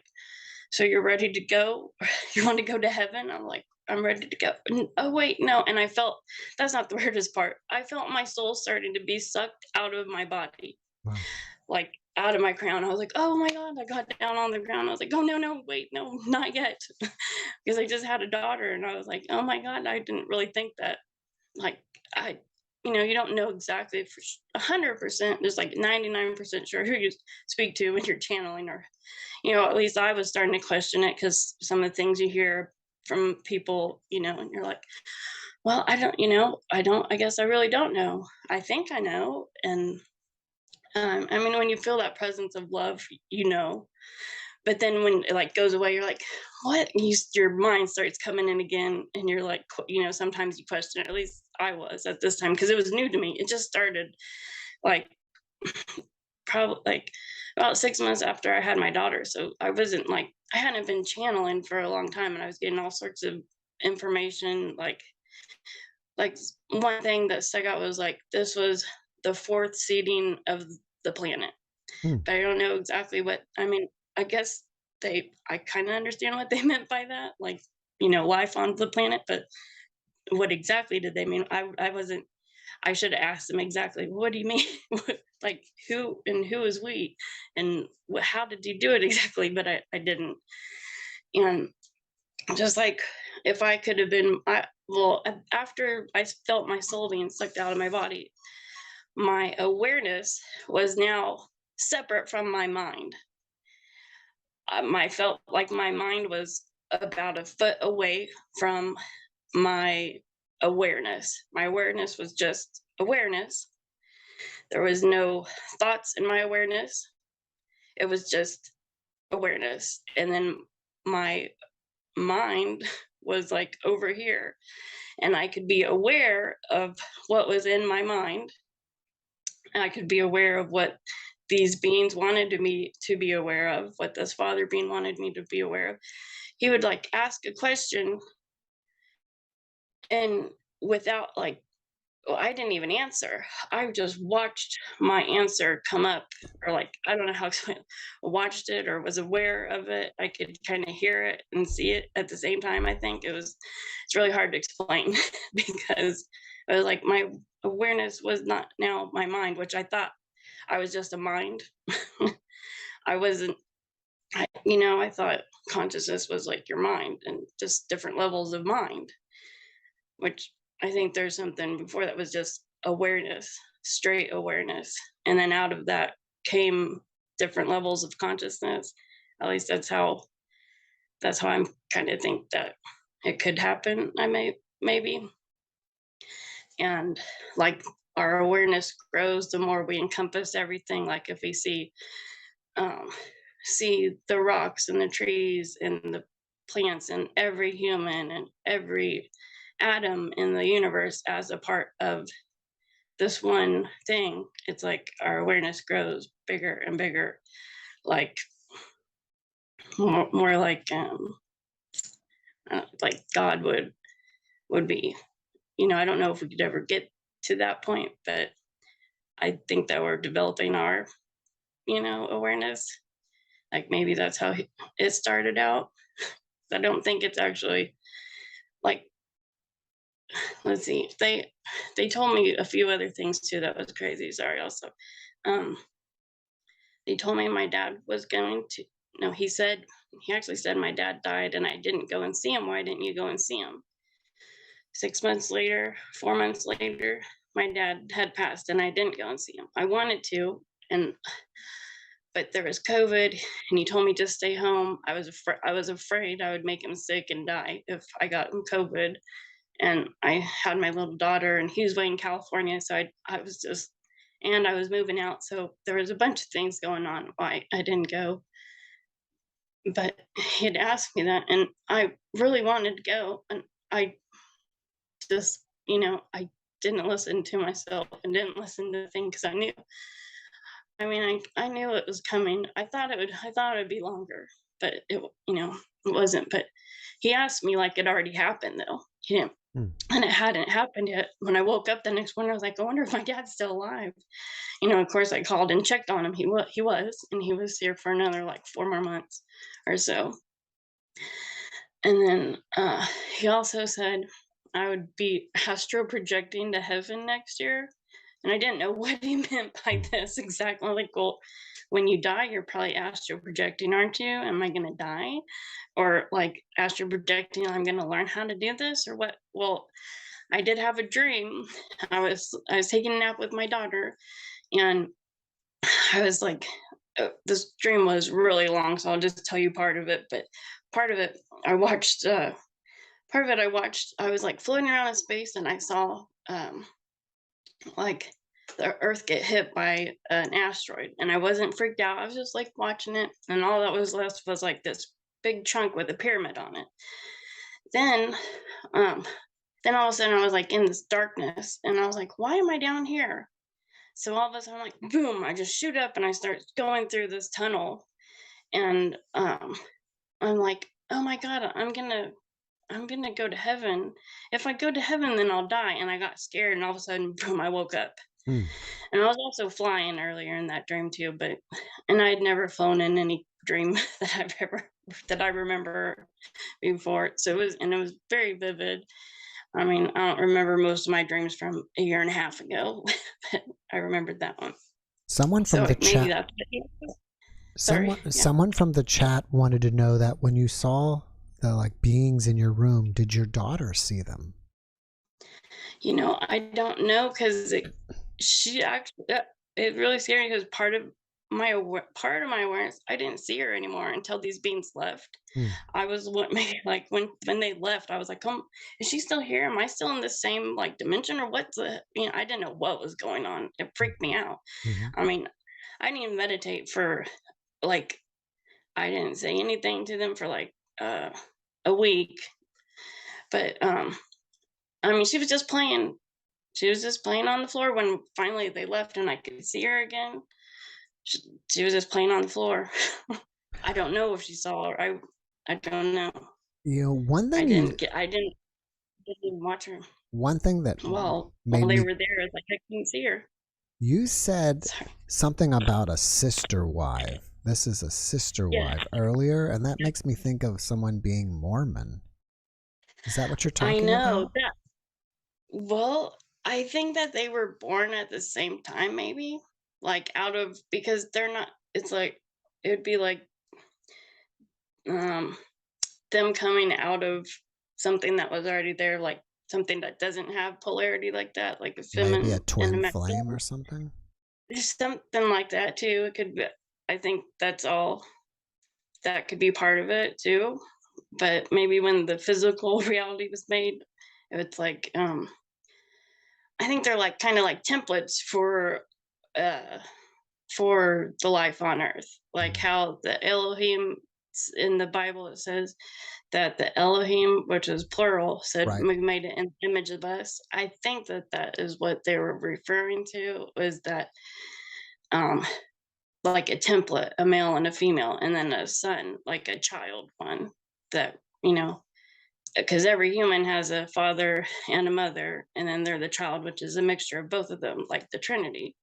so you're ready to go? You want to go to heaven? I'm like, I'm ready to go. Oh, wait, no. And I felt, that's not the weirdest part. I felt my soul starting to be sucked out of my body. Wow. Like out of my crown. I was like, oh my God, I got down on the ground. I was like, oh, no, wait, no, not yet. Because I just had a daughter, and I was like, oh my God, I didn't really think that. Like, you don't know exactly for 100%, just like 99% sure who you speak to when you're channeling, or, at least I was starting to question it, because some of the things you hear from people, and you're like, well, I guess I really don't know. I think I know. And I mean, when you feel that presence of love, but then when it like goes away, you're like, what? And your mind starts coming in again, and you're like, sometimes you question it. At least I was at this time, because it was new to me. It just started like probably like about 6 months after I had my daughter. So I wasn't like, I hadn't been channeling for a long time, and I was getting all sorts of information. Like one thing that stuck out was like, this was the 4th seeding of the planet. But I don't know exactly what, I mean, I guess I kind of understand what they meant by that, like, life on the planet, but what exactly did they mean? I should have asked them exactly, what do you mean? Like, who is we, and how did you do it exactly? But I didn't. And just like, if I could have been, after I felt my soul being sucked out of my body, my awareness was now separate from my mind. I felt like my mind was about a foot away from my awareness. My awareness was just awareness. There was no thoughts in my awareness. It was just awareness. And then my mind was like over here, and I could be aware of what was in my mind. I could be aware of what these beings wanted me to be aware of, what this father being wanted me to be aware of. He would like ask a question, and without like, I didn't even answer. I just watched my answer come up, or like, I don't know how to explain it. Watched it or was aware of it. I could kind of hear it and see it at the same time. I think it's really hard to explain because it was like my awareness was not now my mind, which I thought I was just a mind. I wasn't, I thought consciousness was like your mind and just different levels of mind, which I think there's something before that was just awareness, straight awareness. And then out of that came different levels of consciousness. At least that's how I'm kind of think that it could happen. Maybe. And like, our awareness grows the more we encompass everything. Like if we see the rocks and the trees and the plants and every human and every atom in the universe as a part of this one thing, it's like our awareness grows bigger and bigger, like more like God would be. I don't know if we could ever get to that point, but I think that we're developing our awareness. Like maybe that's how it started out. I don't think it's actually like, let's see, they told me a few other things too that was crazy. Sorry. Also, they told me my dad was going to, no, he actually said my dad died and I didn't go and see him. Why didn't you go and see him? 6 months later, 4 months later, my dad had passed and I didn't go and see him. I wanted to, but there was COVID, and he told me to stay home. I was afraid I would make him sick and die if I got him COVID. And I had my little daughter, and he was way in California, so I was just and I was moving out, so there was a bunch of things going on why I didn't go. But he had asked me that, and I really wanted to go, and I just, I didn't listen to myself and didn't listen to the thing because I knew. I mean, I knew it was coming. I thought it would be longer, but it wasn't. But he asked me like it already happened though. He didn't, and it hadn't happened yet. When I woke up the next morning, I was like, I wonder if my dad's still alive. Of course, I called and checked on him. He was, and he was here for another like 4 more months or so. And then he also said I would be astral projecting to heaven next year. And I didn't know what he meant by this exactly. Like, well, when you die, you're probably astral projecting, aren't you? Am I going to die? Or like astral projecting, I'm going to learn how to do this or what? Well, I did have a dream. I was taking a nap with my daughter, and I was like, this dream was really long, so I'll just tell you part of it. But part of it, I watched. I was like floating around in space, and I saw like the Earth get hit by an asteroid, and I wasn't freaked out. I was just like watching it, and all that was left was like this big chunk with a pyramid on it. Then all of a sudden I was like in this darkness, and I was like, why am I down here? So all of a sudden, like, boom, I just shoot up and I start going through this tunnel, and I'm like, oh my God, I'm gonna go to heaven. If I go to heaven, then I'll die. And I got scared, and all of a sudden, boom, I woke up. And I was also flying earlier in that dream too, and I had never flown in any dream that I remember before. So it was very vivid. I mean, I don't remember most of my dreams from a year and a half ago, but I remembered that one. Someone from the chat. Someone from the chat wanted to know that when you saw the like beings in your room, did your daughter see them? I don't know, because she actually it really scared me, because part of my awareness, I didn't see her anymore until these beings left. I was maybe like when they left, I was like, is she still here? Am I still in the same like dimension, or what's the? I didn't know what was going on. It freaked me out. I mean, I didn't even meditate for like, I didn't say anything to them for like a week, but I mean, she was just playing. She was just playing on the floor when finally they left and I could see her again. She was just playing on the floor. I don't know if she saw her. I don't know. One thing I didn't watch her. One thing that while they were there, it's like I couldn't see her. You said something about a sister wife. This is a sister wife earlier, and that makes me think of someone being Mormon. Is that what you're talking about? I know that. Well, I think that they were born at the same time, maybe, like because they're not. It's like it'd be like them coming out of something that was already there, like something that doesn't have polarity like that, like a feminine, maybe a twin flame or something. Something like that too. It could be. I think that's all. That could be part of it too. But maybe when the physical reality was made, it's like I think they're like kind of like templates for the life on Earth, like how the Elohim in the Bible, it says that the Elohim, which is plural, said we made it in the image of us. I think that is what they were referring to, was that like a template, a male and a female, and then a son, like a child one, that because every human has a father and a mother, and then they're the child, which is a mixture of both of them, like the Trinity.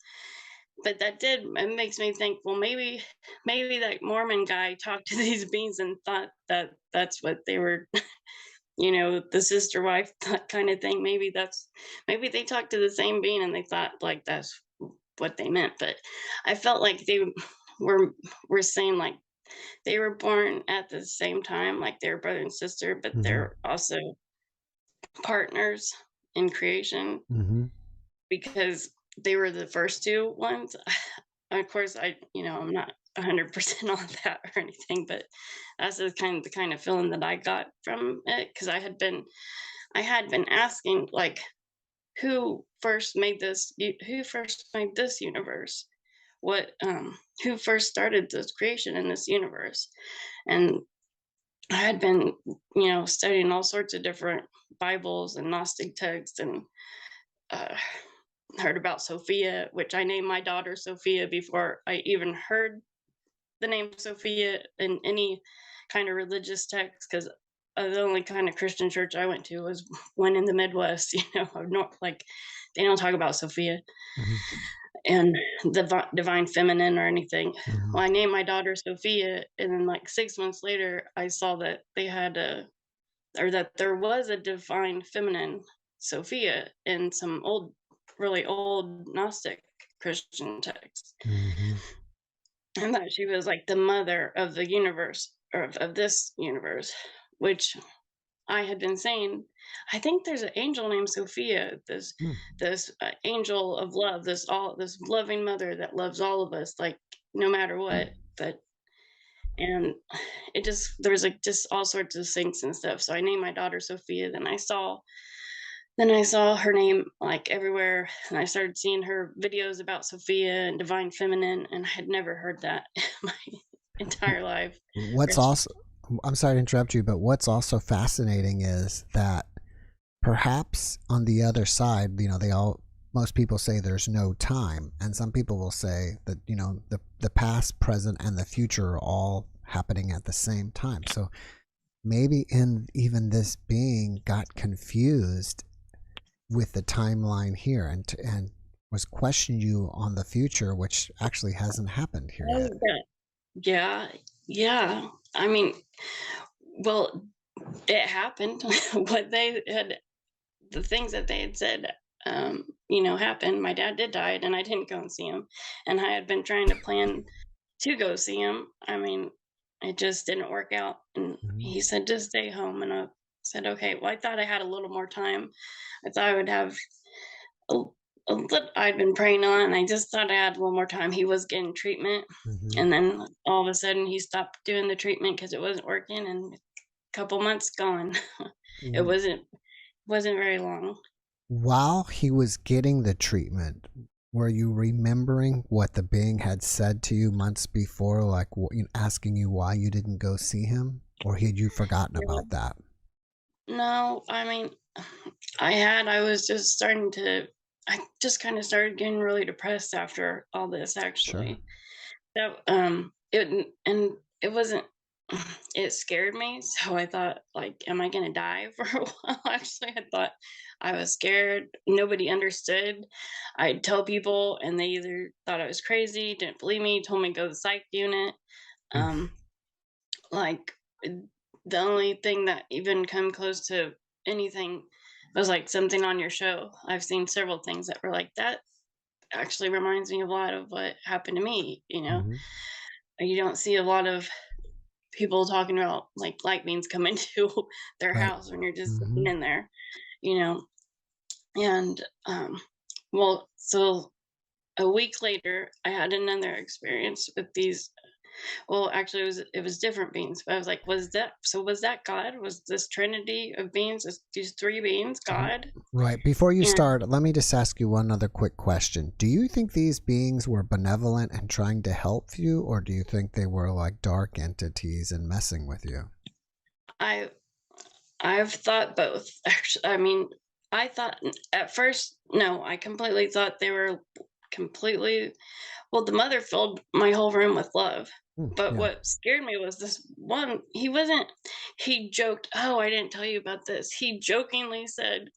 But it makes me think, well, maybe that Mormon guy talked to these beings and thought that that's what they were, the sister wife kind of thing. Maybe they talked to the same being and they thought like that's what they meant. But I felt like they were saying like they were born at the same time, like they're brother and sister, but they're also partners in creation, because they were the first two ones. Of course, I'm not 100% on that or anything, but that's the kind of feeling that I got from it, because I had been asking, like, who first made this universe, what who first started this creation in this universe. And I had been, studying all sorts of different Bibles and Gnostic texts, and uh, heard about Sophia, which I named my daughter Sophia before I even heard the name Sophia in any kind of religious text, because the only kind of Christian church I went to was one in the Midwest. Not like they don't talk about Sophia and the divine feminine or anything. Well, I named my daughter Sophia, and then like 6 months later, I saw that they had that there was a divine feminine Sophia in some really old Gnostic Christian texts. And that she was like the mother of the universe, or of this universe, which I had been saying, I think there's an angel named Sophia, this angel of love, this loving mother that loves all of us, like no matter what. And it just, there was like just all sorts of things and stuff. So I named my daughter Sophia. Then I saw her name like everywhere, and I started seeing her videos about Sophia and divine feminine, and I had never heard that in my entire life. I'm sorry to interrupt you, but what's also fascinating is that perhaps on the other side, most people say there's no time, and some people will say that the past, present, and the future are all happening at the same time. So maybe even this being got confused with the timeline here and was questioning you on the future, which actually hasn't happened here yet. Yeah. I mean, well, it happened. The things that they had said, happened. My dad did die, and I didn't go and see him. And I had been trying to plan to go see him. I mean, it just didn't work out. And he said, just stay home. And I said, okay. Well, I thought I had a little more time. I thought I would have I'd been praying on, and I just thought I had a little more time. He was getting treatment. And then all of a sudden he stopped doing the treatment because it wasn't working, and a couple months gone. It wasn't very long. While he was getting the treatment, were you remembering what the being had said to you months before, like asking you why you didn't go see him, or had you forgotten about that? No, I mean, I just kind of started getting really depressed after all this, actually. Sure. That it scared me. So I thought, like, am I going to die for a while? Actually, I thought I was scared. Nobody understood. I'd tell people, and they either thought I was crazy, didn't believe me, told me to go to the psych unit. Like, the only thing that even come close to anything was like something on your show. I've seen several things that were like, that actually reminds me a lot of what happened to me. You don't see a lot of people talking about like light beings coming to their house when you're just sitting in there, and well, so a week later I had another experience with these. Well, actually, it was different beings. But I was like, was that God? Was this trinity of beings, these three beings, God? Right. Before you start, let me just ask you one other quick question. Do you think these beings were benevolent and trying to help you, or do you think they were like dark entities and messing with you? I've thought both. Actually, I mean, I thought at first, no, I completely thought they were well, the mother filled my whole room with love. But what scared me was this one, he joked, oh, I didn't tell you about this. He jokingly said,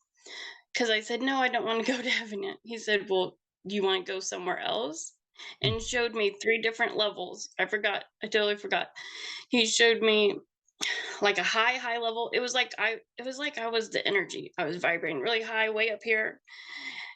because I said, no, I don't want to go to heaven yet. He said, well, do you want to go somewhere else? And showed me 3 different levels. I totally forgot. He showed me like a high level. It was like I was the energy. I was vibrating really high, way up here.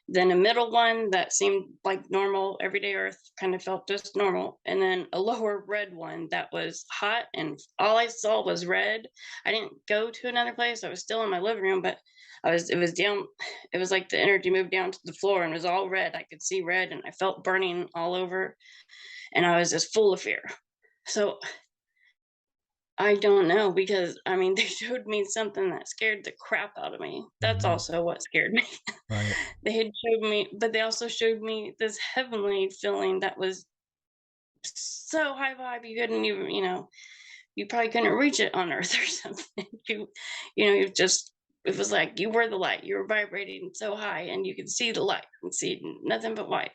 Then a middle one that seemed like normal, everyday earth, kind of felt just normal. And then a lower red one that was hot, and all I saw was red. I didn't go to another place. I was still in my living room, but it was like the energy moved down to the floor and was all red. I could see red, and I felt burning all over, and I was just full of fear. So I don't know, because I mean, they showed me something that scared the crap out of me. That's Mhm. also what scared me. Right. They had showed me, but they also showed me this heavenly feeling that was so high vibe you couldn't even, you probably couldn't reach it on Earth or something. You just, it was like you were the light. You were vibrating so high, and you could see the light and see nothing but white.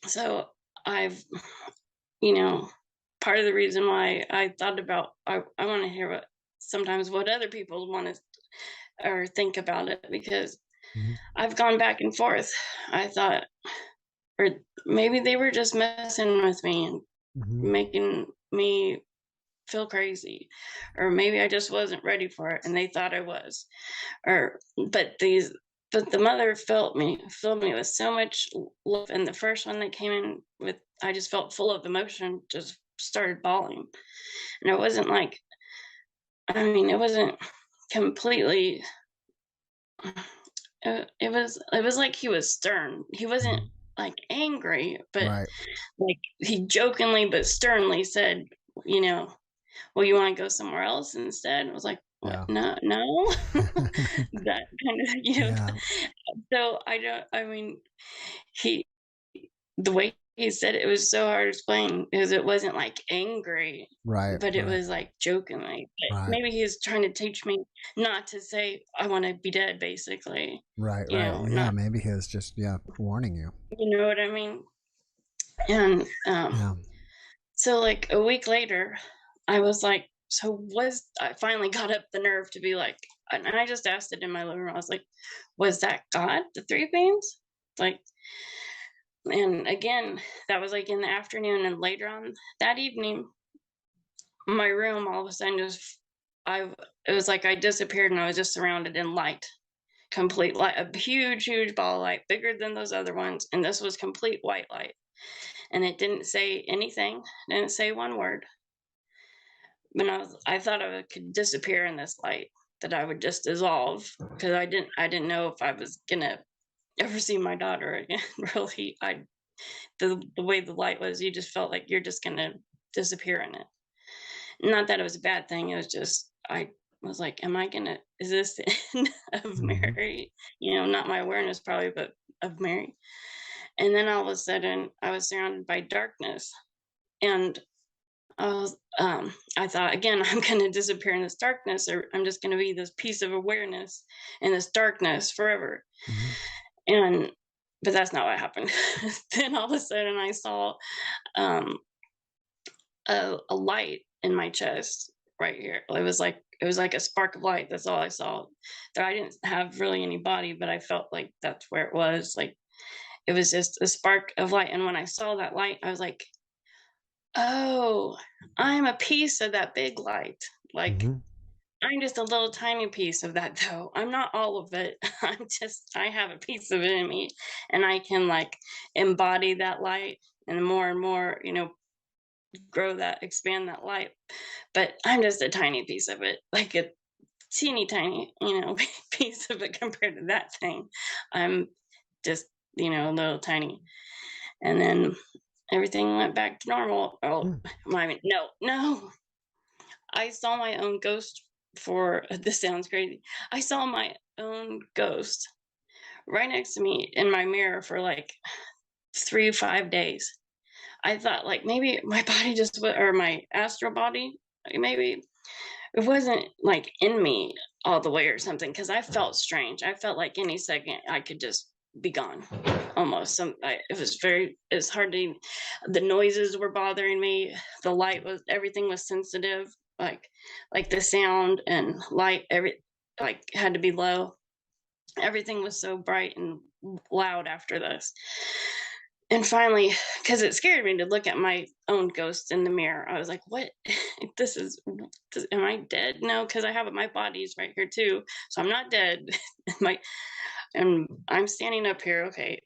So I've, you know, part of the reason why I thought about, I want to hear what other people want to or think about it, because Mhm. I've gone back and forth. I thought, or maybe they were just messing with me and Mhm. making me feel crazy, or maybe I just wasn't ready for it and they thought I was. Or but the mother filled me with so much love, and the first one that came in with, I just felt full of emotion, just started bawling. And it wasn't like, I mean, it wasn't completely, it was like he was stern. He wasn't Mhm. like angry, but Right. like he jokingly but sternly said, you know, "Well, you want to go somewhere else instead?" I was like, "What? Yeah. No, no." That kind of, Yeah. So I don't. I mean, he, the way he said it, it was so hard to explain, because it wasn't like angry, Right. but it Right. was like jokingly. But Right. maybe he was trying to teach me not to say I want to be dead, basically. Right. Right. Yeah. Not, Maybe he was just warning you. you know what I mean? And Yeah. so like a week later, I was like, so was I finally got up the nerve to be like, and I just asked it in my living room. I was like, was that God, the three beams? Like, and again, that was like in the afternoon, and later on that evening, my room all of a sudden just, I, it was like I disappeared and I was just surrounded in light, complete light, a huge, huge ball of light, bigger than those other ones, and this was complete white light, and it didn't say anything, didn't say one word. When I thought I could disappear in this light, that I would just dissolve, because I didn't know if I was gonna ever see my daughter again. Really, the way the light was, you just felt like you're just gonna disappear in it. Not that it was a bad thing. It was just, I was like, am I gonna? Is this the end of Mhm. Mary? Not my awareness probably, but of Mary. And then all of a sudden, I was surrounded by darkness, and I thought, again, I'm going to disappear in this darkness, or I'm just going to be this piece of awareness in this darkness forever. Mhm. And, but that's not what happened. Then all of a sudden I saw um, a light in my chest right here. It was like a spark of light. That's all I saw. That I didn't have really any body, but I felt like that's where it was. Like it was just a spark of light. And when I saw that light, I was like, oh, I'm a piece of that big light. Like, Mhm. I'm just a little tiny piece of that, though. I'm not all of it. I have a piece of it in me, and I can like embody that light and more, grow that, expand that light. But I'm just a tiny piece of it, like a teeny tiny, piece of it compared to that thing. I'm just, a little tiny. And then everything went back to normal. Oh, Mm. I mean, no. I saw my own ghost for this sounds crazy. I saw my own ghost right next to me in my mirror for like 3 5 days. I thought like maybe my body just or my astral body, maybe it wasn't like in me all the way or something, because I felt strange. I felt like any second I could just be gone almost. It's hard to, the noises were bothering me. The light was, everything was sensitive, like the sound and light, like had to be low. Everything was so bright and loud after this. And finally, because it scared me to look at my own ghost in the mirror, I was like, what? Am I dead? No, because I have my body's right here too. So I'm not dead. my, and I'm standing up here. Okay.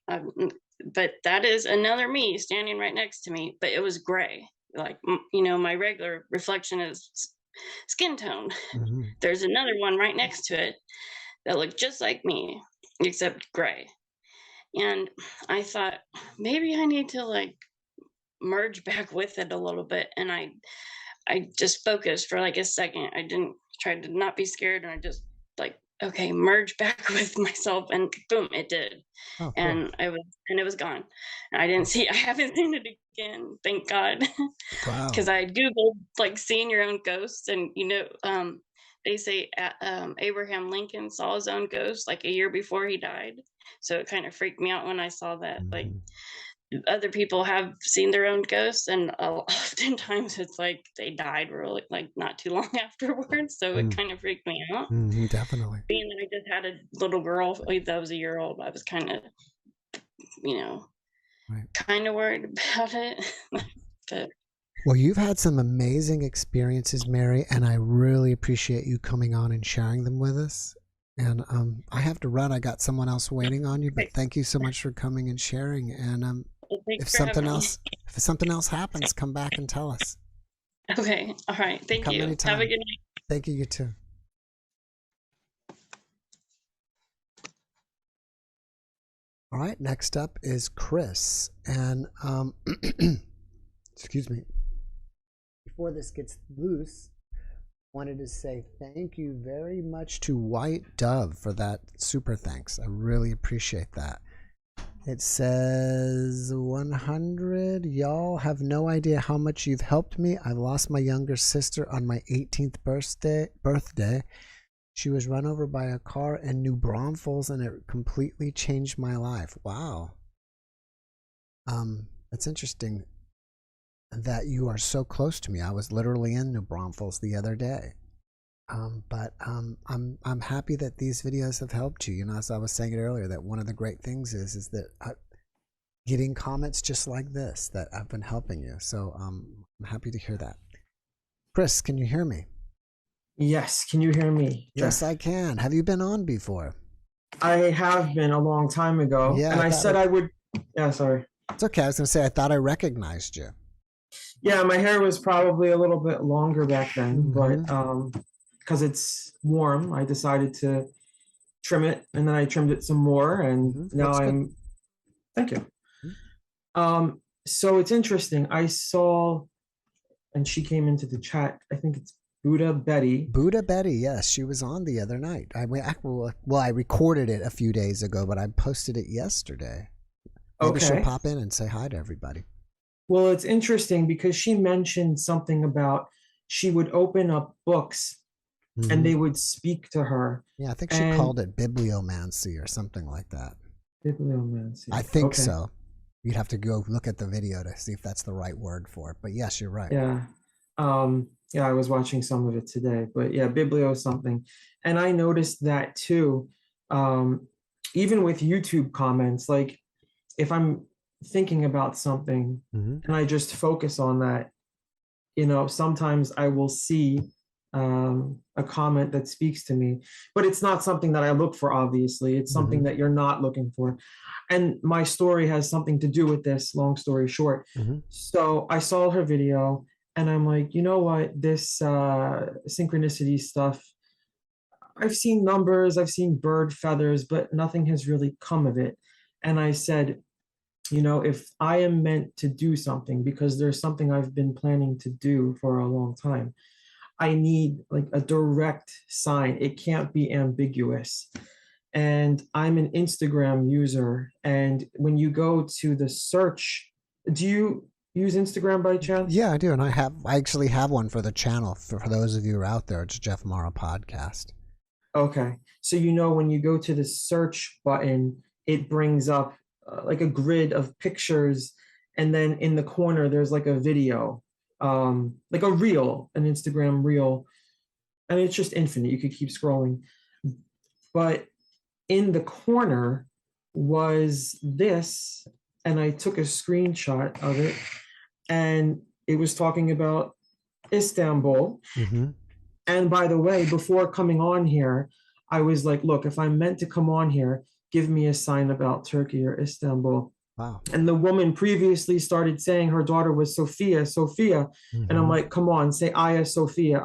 But that is another me standing right next to me, but it was gray. Like, my regular reflection is skin tone. Mhm. There's another one right next to it that looked just like me, except gray. And I thought, maybe I need to like merge back with it a little bit. And I just focused for like a second. I didn't try to not be scared, and I just like, okay, merge back with myself, and boom, it did. Oh, cool. And it was gone. And I haven't seen it again, thank God. Wow. Because I Googled like seeing your own ghosts, and they say Abraham Lincoln saw his own ghost like a year before he died. So it kind of freaked me out when I saw that. Like other people have seen their own ghosts, and oftentimes it's like they died really like not too long afterwards. So it kind of freaked me out. Definitely. Being that I just had a little girl that was a year old, I was kind of, kind of worried about it. But well, you've had some amazing experiences, Mary, and I really appreciate you coming on and sharing them with us. And I have to run. I got someone else waiting on you, but thank you so much for coming and sharing. And if something else happens, come back and tell us. Okay. All right. Thank you. Anytime. Have a good night. Thank you. You too. All right. Next up is Chris. And excuse me. Before this gets loose, wanted to say thank you very much to White Dove for that super thanks. I really appreciate that. It says 100. Y'all have no idea how much you've helped me. I lost my younger sister on my 18th birthday. She was run over by a car in New Braunfels, and it completely changed my life. Wow. That's interesting that you are so close to me. I was literally in New Braunfels the other day. But I'm happy that these videos have helped you. As I was saying it earlier, that one of the great things is that getting comments just like this that have been helping you. So I'm happy to hear that. Chris, can you hear me? Yes. Can you hear me? Yes, I can. Have you been on before? I have been a long time ago. Yeah, and I said I would. Yeah, sorry. It's okay. I was going to say, I thought I recognized you. Yeah, my hair was probably a little bit longer back then, but because it's warm, I decided to trim it, and then I trimmed it some more, and now I'm. Thank you. So it's interesting. I saw, and she came into the chat. I think it's Buddha Betty. Buddha Betty, yes, she was on the other night. I recorded it a few days ago, but I posted it yesterday. Maybe she'll pop in and say hi to everybody. Well, it's interesting because she mentioned something about she would open up books and they would speak to her. Yeah, I think she called it bibliomancy or something like that. Bibliomancy. I think so. You'd have to go look at the video to see if that's the right word for it. But yes, you're right. Yeah. Yeah, I was watching some of it today. But yeah, biblio something. And I noticed that too. Even with YouTube comments, like if I'm thinking about something and I just focus on that, sometimes I will see a comment that speaks to me, but it's not something that I look for. Obviously, it's something that you're not looking for. And my story has something to do with this, long story short. So I saw her video and I'm like, you know what, this synchronicity stuff, I've seen numbers, I've seen bird feathers, but nothing has really come of it. And I said, if I am meant to do something, because there's something I've been planning to do for a long time, I need like a direct sign. It can't be ambiguous. And I'm an Instagram user. And when you go to the search, do you use Instagram by chance? Yeah, I do. And I actually have one for the channel. For those of you who are out there, it's JeffMara Podcast. Okay. So, when you go to the search button, it brings up like a grid of pictures, and then in the corner there's like a video, like a reel, an Instagram reel, and it's just infinite. You could keep scrolling, but in the corner was this, and I took a screenshot of it, and it was talking about Istanbul. And by the way, before coming on here, I was like, look, if I'm meant to come on here, give me a sign about Turkey or Istanbul. Wow. And the woman previously started saying her daughter was Sophia. And I'm like, come on, say Aya Sophia.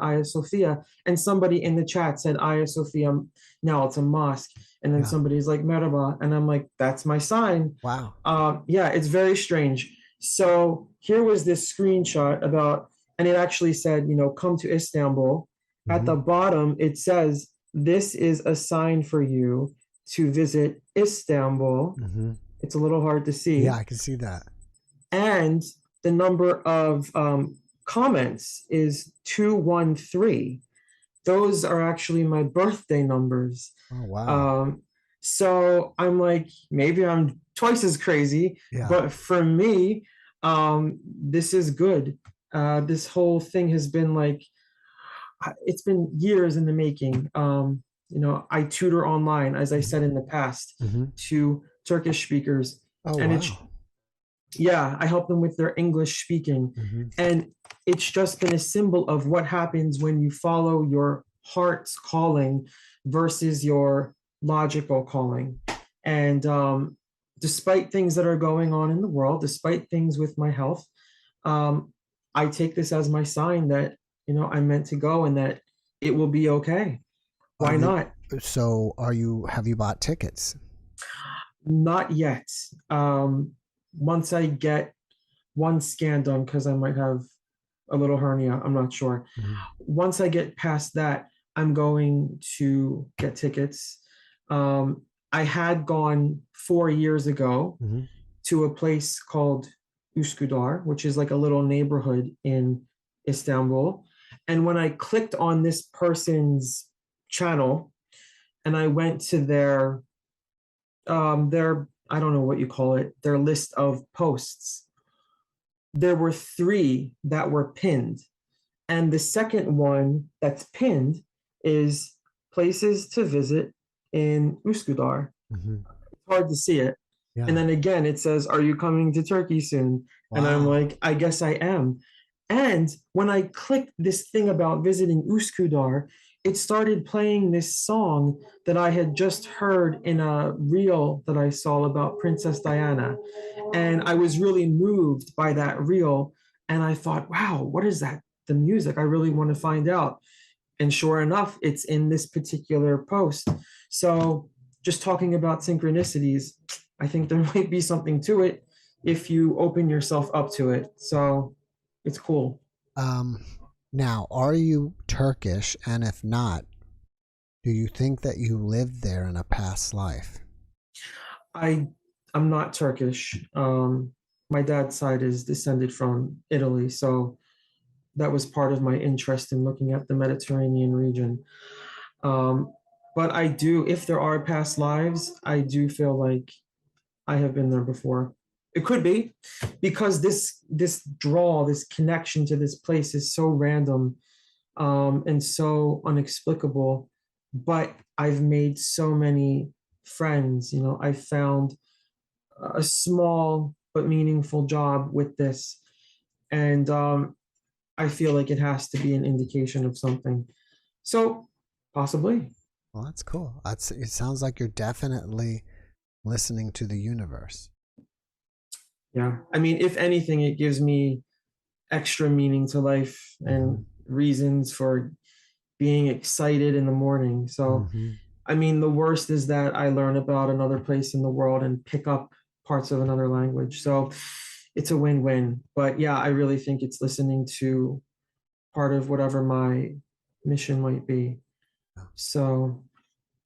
And somebody in the chat said Aya Sophia. Now it's a mosque. And then somebody's like, Merhaba. And I'm like, that's my sign. Wow. Yeah, it's very strange. So here was this screenshot about and it actually said, come to Istanbul. At the bottom, it says, this is a sign for you to visit Istanbul. It's a little hard to see. Yeah, I can see that. And the number of comments is 213. Those are actually my birthday numbers. Oh, wow. So I'm like, maybe I'm twice as crazy, but for me, this is good. This whole thing has been like, it's been years in the making. I tutor online, as I said in the past, to Turkish speakers. Oh, and wow. I help them with their English speaking. And it's just been a symbol of what happens when you follow your heart's calling versus your logical calling. And despite things that are going on in the world, despite things with my health, I take this as my sign that, I'm meant to go and that it will be okay. Why not? So have you bought tickets? Not yet. Once I get one scan done, because I might have a little hernia, I'm not sure. Once I get past that, I'm going to get tickets. I had gone 4 years ago to a place called Üsküdar, which is like a little neighborhood in Istanbul. And when I clicked on this person's channel and I went to their I don't know what you call it, their list of posts, there were 3 that were pinned. And the second one that's pinned is places to visit in Üsküdar. It's hard to see it. Yeah. And then again, it says, are you coming to Turkey soon? Wow. And I'm like, I guess I am. And when I clicked this thing about visiting Üsküdar, it started playing this song that I had just heard in a reel that I saw about Princess Diana. And I was really moved by that reel. And I thought, wow, what is that? The music, I really want to find out. And sure enough, it's in this particular post. So just talking about synchronicities, I think there might be something to it if you open yourself up to it. So it's cool. Now, are you Turkish? And if not, do you think that you lived there in a past life? I'm not Turkish. My dad's side is descended from Italy. So that was part of my interest in looking at the Mediterranean region. But I do, if there are past lives, I do feel like I have been there before. It could be because this connection to this place is so random and so inexplicable. But I've made so many friends. I found a small but meaningful job with this, and I feel like it has to be an indication of something. So possibly. Well, that's cool. It sounds like you're definitely listening to the universe. Yeah. I mean, if anything, it gives me extra meaning to life and reasons for being excited in the morning. So, I mean, the worst is that I learn about another place in the world and pick up parts of another language. So it's a win-win. But yeah, I really think it's listening to part of whatever my mission might be. So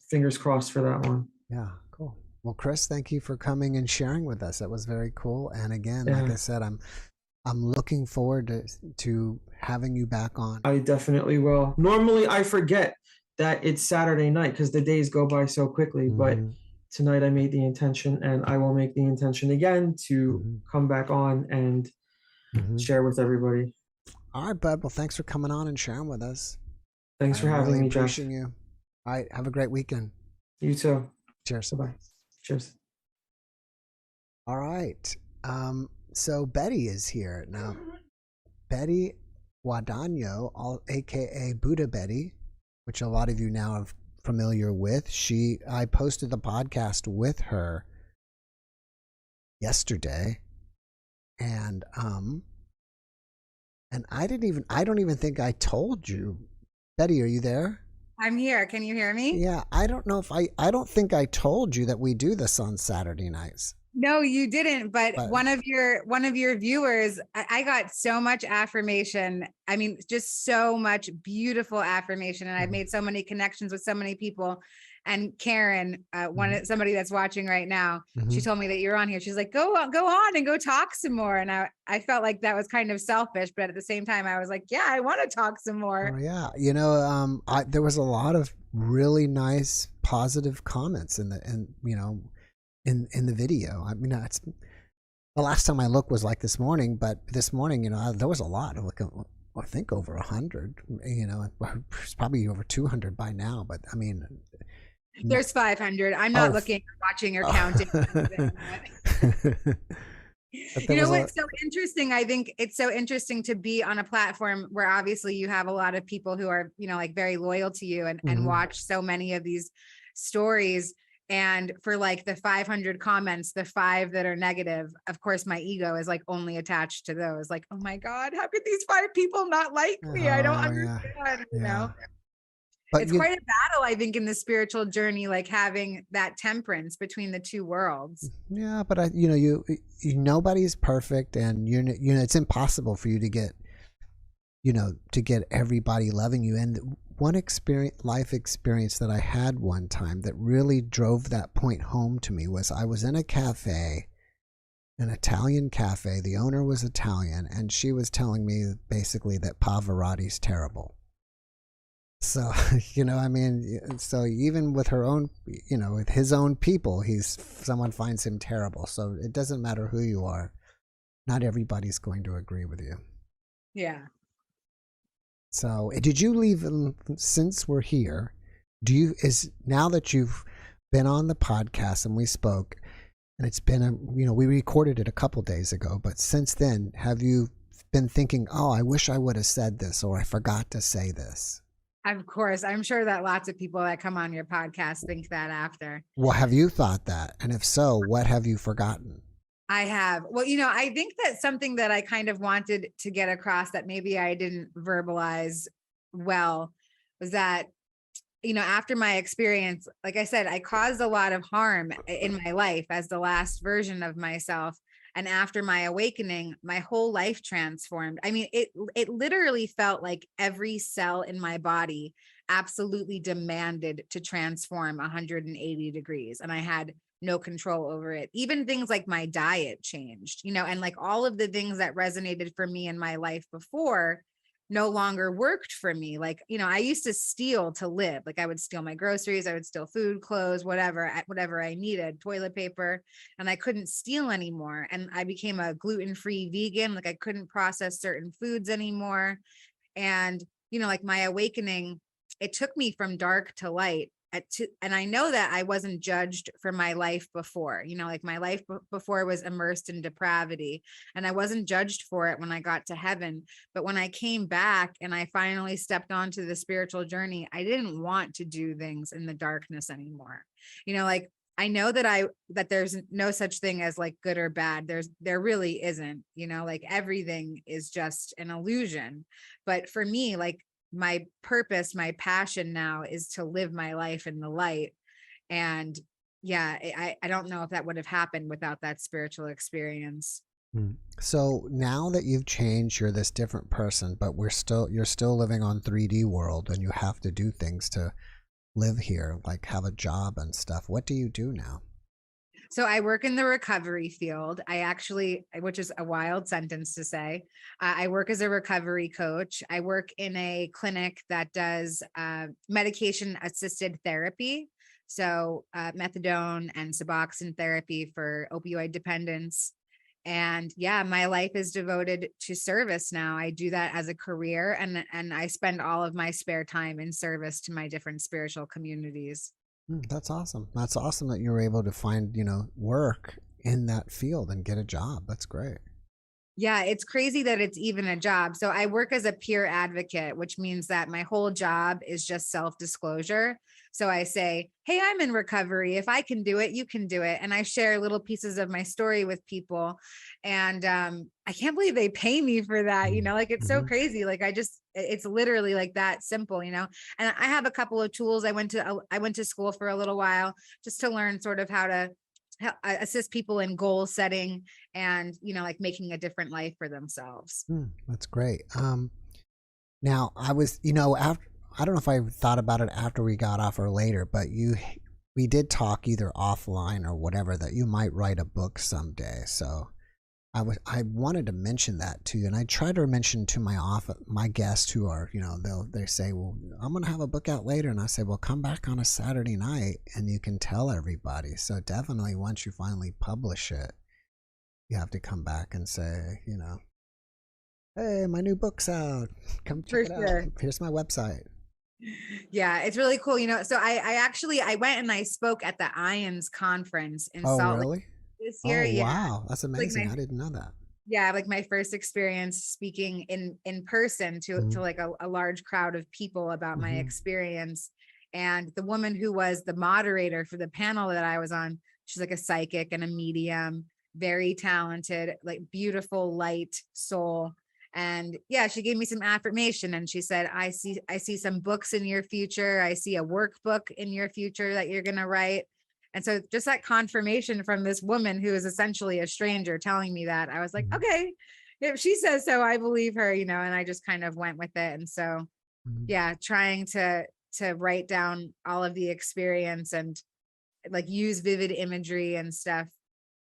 fingers crossed for that one. Yeah, cool. Well, Chris, thank you for coming and sharing with us. That was very cool. And again, like I said, I'm looking forward to having you back on. I definitely will. Normally I forget that it's Saturday night because the days go by so quickly, but tonight I made the intention, and I will make the intention again to come back on and share with everybody. All right, bud. Well, thanks for coming on and sharing with us. Thanks for having me, Jeff. Appreciate you. All right. Have a great weekend. You too. Cheers. Bye-bye. Cheers. All right. So Betty is here now. Betty Guadagno, aka Buddha Betty, which a lot of you now are familiar with. I posted the podcast with her yesterday, and I don't even think I told you. Betty, are you there? I'm here. Can you hear me? Yeah, I don't know if I don't think I told you that we do this on Saturday nights. No, you didn't. But But- one of your viewers, I got so much affirmation. I mean, just so much beautiful affirmation. And I've made so many connections with so many people. And Karen, somebody that's watching right now, she told me that you're on here. She's like, go on and go talk some more. And I felt like that was kind of selfish, but at the same time, I was like, yeah, I want to talk some more. Oh, yeah. You know, there was a lot of really nice, positive comments in the video. I mean, it's the last time I looked was like this morning, but this morning, you know, there was a lot. I think over 100. You know, it's probably over 200 by now. But I mean, there's 500. I'm not looking or watching or counting. You know what's so interesting? I think it's so interesting to be on a platform where obviously you have a lot of people who are, you know, like very loyal to you and watch so many of these stories. And for like the 500 comments, the 5 that are negative, of course, my ego is like only attached to those. Like, oh my God, how could these 5 people not like me? I don't understand, you know? But it's quite a battle, I think, in the spiritual journey, like having that temperance between the two worlds. Yeah, but you nobody's perfect, and you know it's impossible for you to get, to get everybody loving you. And one life experience that I had one time that really drove that point home to me was I was in a cafe, an Italian cafe. The owner was Italian, and she was telling me basically that Pavarotti's terrible. So, I mean, so even with her own, with his own people, someone finds him terrible. So it doesn't matter who you are. Not everybody's going to agree with you. Yeah. So did you leave, since we're here, now that you've been on the podcast and we spoke, and it's been, we recorded it a couple days ago, but since then, have you been thinking, oh, I wish I would have said this, or I forgot to say this? Of course. I'm sure that lots of people that come on your podcast think that after. Well, have you thought that? And if so, what have you forgotten? I have. Well, I think that something that I kind of wanted to get across that maybe I didn't verbalize well was that, after my experience, like I said, I caused a lot of harm in my life as the last version of myself. And after my awakening, my whole life transformed. I mean, it literally felt like every cell in my body absolutely demanded to transform 180 degrees. And I had no control over it. Even things like my diet changed, and like all of the things that resonated for me in my life before no longer worked for me. Like, I used to steal to live. Like I would steal my groceries, I would steal food, clothes, whatever I needed, toilet paper, and I couldn't steal anymore. And I became a gluten-free vegan. Like I couldn't process certain foods anymore. And, like my awakening, it took me from dark to light. And I know that I wasn't judged for my life before, like my life before was immersed in depravity, and I wasn't judged for it when I got to heaven. But when I came back and I finally stepped onto the spiritual journey, I didn't want to do things in the darkness anymore. Like I know that there's no such thing as like good or bad. There really isn't, like everything is just an illusion. But for me, like my purpose, my passion now is to live my life in the light. And yeah, I don't know if that would have happened without that spiritual experience. So now that you've changed, you're this different person, but you're still living on 3D world, and you have to do things to live here, like have a job and stuff. What do you do now? So I work in the recovery field. Which is a wild sentence to say. I work as a recovery coach. I work in a clinic that does medication assisted therapy. So methadone and Suboxone therapy for opioid dependence. And yeah, my life is devoted to service now. I do that as a career, and I spend all of my spare time in service to my different spiritual communities. That's awesome. That's awesome that you were able to find, work in that field and get a job. That's great. Yeah, it's crazy that it's even a job. So I work as a peer advocate, which means that my whole job is just self-disclosure. So I say, hey, I'm in recovery. If I can do it, you can do it. And I share little pieces of my story with people. And I can't believe they pay me for that. Like it's so crazy. Like it's literally like that simple, And I have a couple of tools. I went to school for a little while just to learn sort of how to assist people in goal setting and, like making a different life for themselves. That's great. Now I was, after, I don't know if I thought about it after we got off or later, but we did talk either offline or whatever that you might write a book someday. So I wanted to mention that to you, and I try to mention to my guests who are, they say, well, I'm going to have a book out later, and I say, well, come back on a Saturday night and you can tell everybody. So definitely once you finally publish it, you have to come back and say, hey, my new book's out. Come check it out. Here's my website. Yeah, it's really cool. So I went and I spoke at the IONS conference in Salt Lake this year. Oh, wow. That's amazing. I didn't know that. Yeah, like my first experience speaking in person to like a large crowd of people about my experience. And the woman who was the moderator for the panel that I was on, she's like a psychic and a medium, very talented, like beautiful, light soul. And yeah, she gave me some affirmation and she said, I see some books in your future. I see a workbook in your future that you're going to write. And so just that confirmation from this woman who is essentially a stranger telling me that, I was like, okay, if she says so, I believe her, and I just kind of went with it. And so, yeah, trying to write down all of the experience and like use vivid imagery and stuff.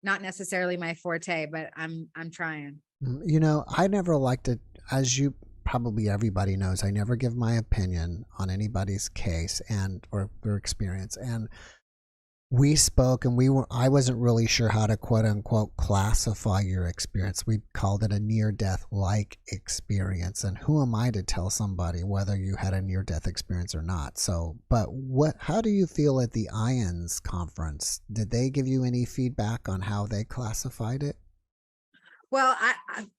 Not necessarily my forte, but I'm trying. I never liked it, as you probably everybody knows, I never give my opinion on anybody's case or their experience. And we spoke and I wasn't really sure how to quote unquote classify your experience. We called it a near-death like experience. And who am I to tell somebody whether you had a near-death experience or not? So, but how do you feel at the IONS conference? Did they give you any feedback on how they classified it? Well,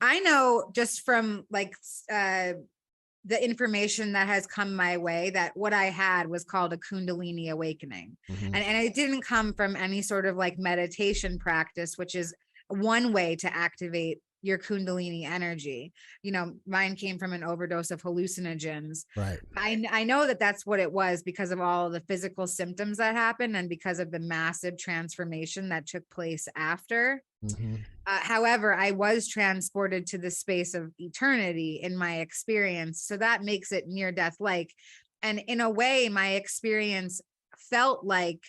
I know just from like the information that has come my way that what I had was called a Kundalini awakening. And it didn't come from any sort of like meditation practice, which is one way to activate your Kundalini energy. Mine came from an overdose of hallucinogens. Right. I know that that's what it was because of all of the physical symptoms that happened and because of the massive transformation that took place after. However, I was transported to the space of eternity in my experience. So that makes it near death like. And in a way, my experience felt like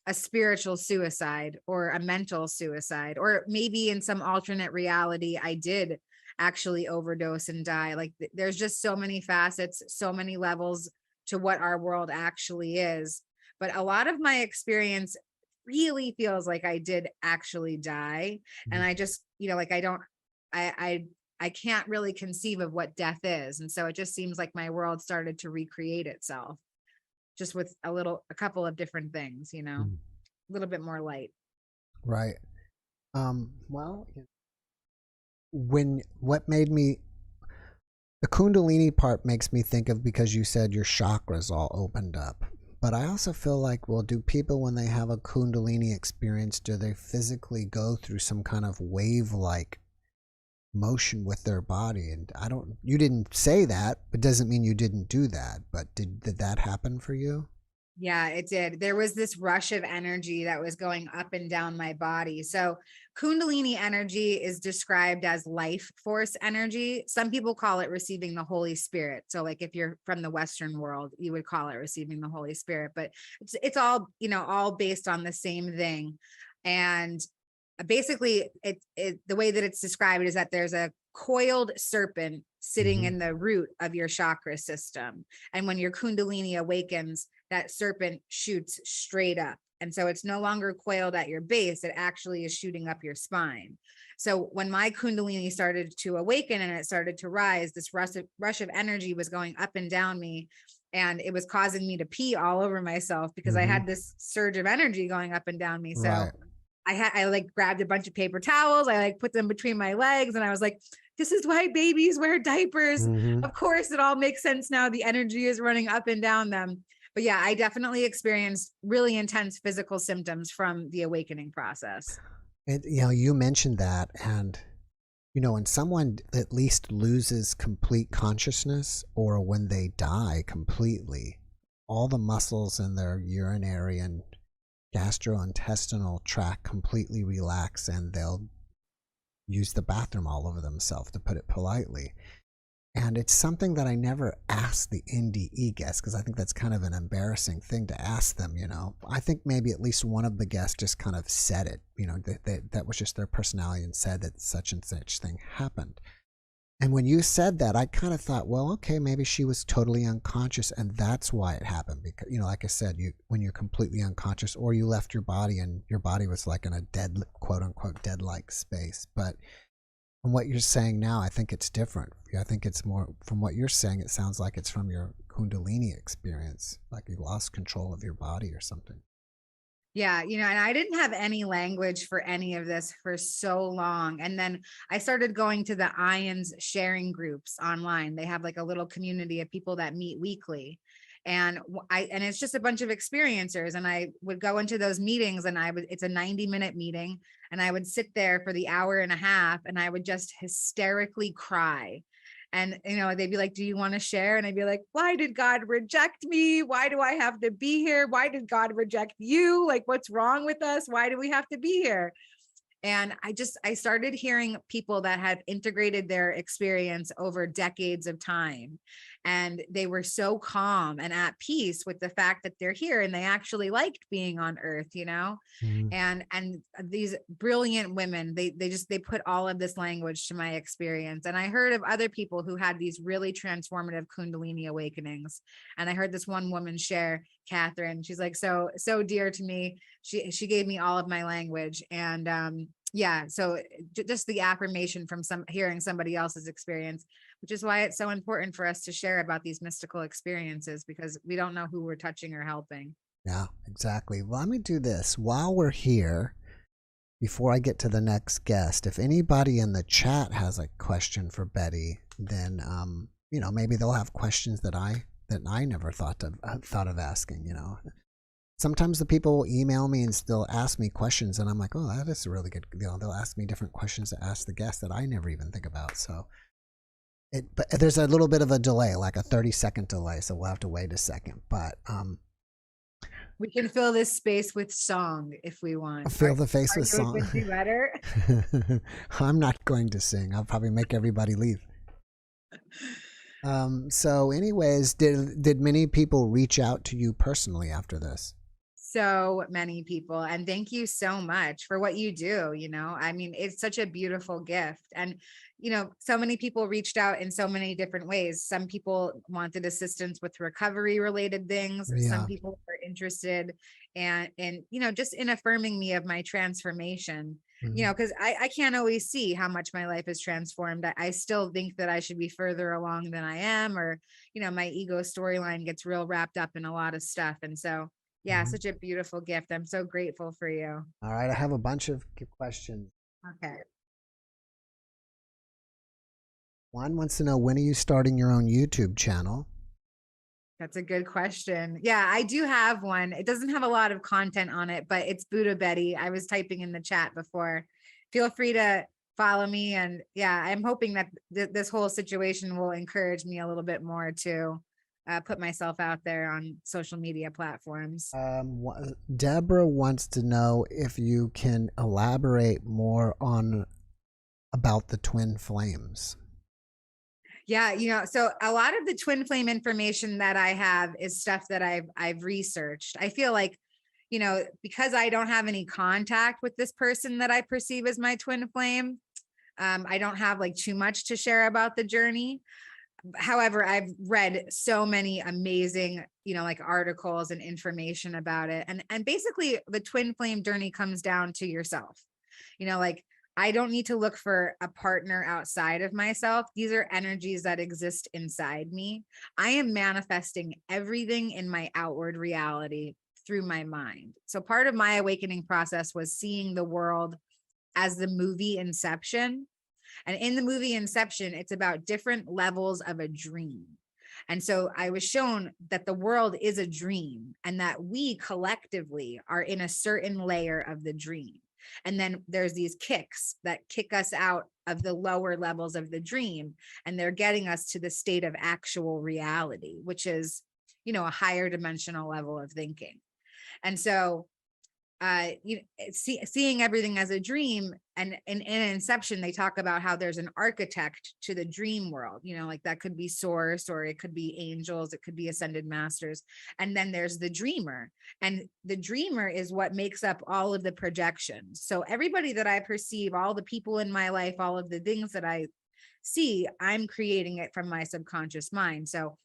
a spiritual suicide or a mental suicide, or maybe in some alternate reality, I did actually overdose and die. Like there's just so many facets, so many levels to what our world actually is. But a lot of my experience really feels like I did actually die. And I just, like I can't really conceive of what death is. And so it just seems like my world started to recreate itself just with a couple of different things, a little bit more light. Right. Well, what made me, the Kundalini part makes me think of, because you said your chakras all opened up. But I also feel like, well, do people, when they have a Kundalini experience, do they physically go through some kind of wave-like motion with their body? And you didn't say that, but doesn't mean you didn't do that. But did that happen for you? Yeah, it did. There was this rush of energy that was going up and down my body. So Kundalini energy is described as life force energy. Some people call it receiving the Holy Spirit. So like if you're from the Western world, you would call it receiving the Holy Spirit, but it's all, all based on the same thing. And basically the way that it's described is that there's a coiled serpent sitting in the root of your chakra system. And when your Kundalini awakens, that serpent shoots straight up. And so it's no longer coiled at your base. It actually is shooting up your spine. So when my Kundalini started to awaken and it started to rise, this rush of energy was going up and down me. And it was causing me to pee all over myself because I had this surge of energy going up and down me. So I like grabbed a bunch of paper towels. I like put them between my legs and I was like, this is why babies wear diapers. Of course, it all makes sense now. The energy is running up and down them. But yeah, I definitely experienced really intense physical symptoms from the awakening process. And, you mentioned that. And, when someone at least loses complete consciousness, or when they die completely, all the muscles in their urinary and gastrointestinal tract completely relax, and they'll use the bathroom all over themselves, to put it politely. And it's something that I never asked the NDE guests, because I think that's kind of an embarrassing thing to ask them, you know. I think maybe at least one of the guests just kind of said it, you know, that was just their personality, and said that such and such thing happened. And when you said that, I kind of thought, well, okay, maybe she was totally unconscious, and that's why it happened. Because, you know, like I said, when you're completely unconscious, or you left your body and your body was like in a dead, quote unquote, dead-like space. But from what you're saying now, I think it's different. I think it's more, from what you're saying, it sounds like it's from your Kundalini experience, like you lost control of your body or something. Yeah, you know, and I didn't have any language for any of this for so long. And then I started going to the IONS sharing groups online. They have like a little community of people that meet weekly. And it's just a bunch of experiencers. And I would go into those meetings, and it's a 90-minute meeting. And I would sit there for the hour and a half, and I would just hysterically cry. And, you know, they'd be like, do you want to share? And I'd be like, why did God reject me? Why do I have to be here? Why did God reject you? Like, what's wrong with us? Why do we have to be here? And I started hearing people that had integrated their experience over decades of time. And they were so calm and at peace with the fact that they're here, and they actually liked being on Earth, you know? Mm-hmm. And these brilliant women, they put all of this language to my experience. And I heard of other people who had these really transformative Kundalini awakenings. And I heard this one woman share, Catherine, she's like, so dear to me. She gave me all of my language. And yeah, so just the affirmation from hearing somebody else's experience, which is why it's so important for us to share about these mystical experiences, because we don't know who we're touching or helping. Yeah, exactly. Well, let me do this while we're here. Before I get to the next guest, if anybody in the chat has a question for Betty, then you know, maybe they'll have questions that I never thought of asking. You know, sometimes the people will email me and still ask me questions, and I'm like, oh, that is a really good. You know, they'll ask me different questions to ask the guest that I never even think about. So, but there's a little bit of a delay, like a 30-second delay, so we'll have to wait a second. But we can fill this space with song if we want. Fill the face with song. Do better. I'm not going to sing. I'll probably make everybody leave. So anyways, did many people reach out to you personally after this? So many people. And thank you so much for what you do. You know, I mean, it's such a beautiful gift. And, you know, so many people reached out in so many different ways. Some people wanted assistance with recovery related things. Yeah. Some people were interested and, you know, just in affirming me of my transformation. Mm-hmm. You know, because I can't always see how much my life is transformed. I still think that I should be further along than I am, or, you know, my ego storyline gets real wrapped up in a lot of stuff. And so, yeah, Mm-hmm. such a beautiful gift. I'm so grateful for you. All right, I have a bunch of questions. Okay. One wants to know, when are you starting your own YouTube channel? That's a good question. Yeah, I do have one. It doesn't have a lot of content on it, but it's Buddha Betty. I was typing in the chat before. Feel free to follow me. And yeah, I'm hoping that this whole situation will encourage me a little bit more to put myself out there on social media platforms. Deborah wants to know if you can elaborate more about the twin flames. Yeah, you know, so a lot of the twin flame information that I have is stuff that I've researched. I feel like, you know, because I don't have any contact with this person that I perceive as my twin flame, I don't have like too much to share about the journey. However, I've read so many amazing, you know, like articles and information about it. And basically the twin flame journey comes down to yourself. You know, like, I don't need to look for a partner outside of myself. These are energies that exist inside me. I am manifesting everything in my outward reality through my mind. So part of my awakening process was seeing the world as the movie Inception. And in the movie Inception, it's about different levels of a dream. And so I was shown that the world is a dream, and that we collectively are in a certain layer of the dream. And then there's these kicks that kick us out of the lower levels of the dream, and they're getting us to the state of actual reality, which is, you know, a higher dimensional level of thinking. And so seeing everything as a dream. And in Inception, they talk about how there's an architect to the dream world, like that could be source, or it could be angels, it could be ascended masters. And then there's the dreamer, and the dreamer is what makes up all of the projections. So everybody that I perceive, all the people in my life, all of the things that I see, I'm creating it from my subconscious mind. So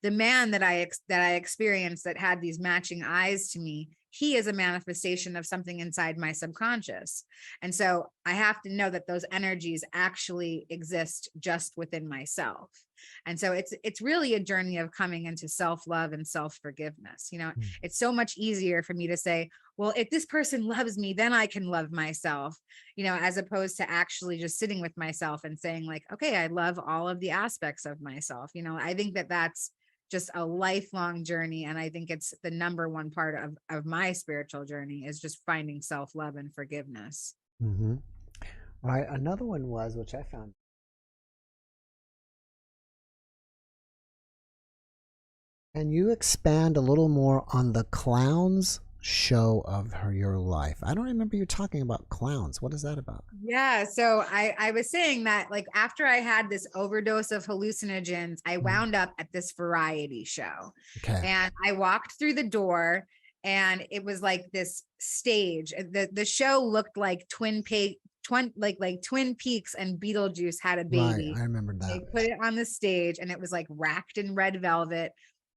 the man that I experienced that had these matching eyes to me, he is a manifestation of something inside my subconscious. And so I have to know that those energies actually exist just within myself. And so it's really a journey of coming into self-love and self-forgiveness. It's so much easier for me to say, well, if this person loves me, then I can love myself, as opposed to actually just sitting with myself and saying like, okay, I love all of the aspects of myself. I think that that's just a lifelong journey. And I think it's the number one part of my spiritual journey is just finding self-love and forgiveness. Mm-hmm. All right. Another one was, which I found. Can you expand a little more on the clowns show of your life? I don't remember you talking about clowns. What is that about? Yeah. So I was saying that like after I had this overdose of hallucinogens, I wound up at this variety show. Okay. And I walked through the door and it was like this stage. The show looked like Twin Peaks and Beetlejuice had a baby. Right, I remember that. They put it on the stage and it was like wrapped in red velvet.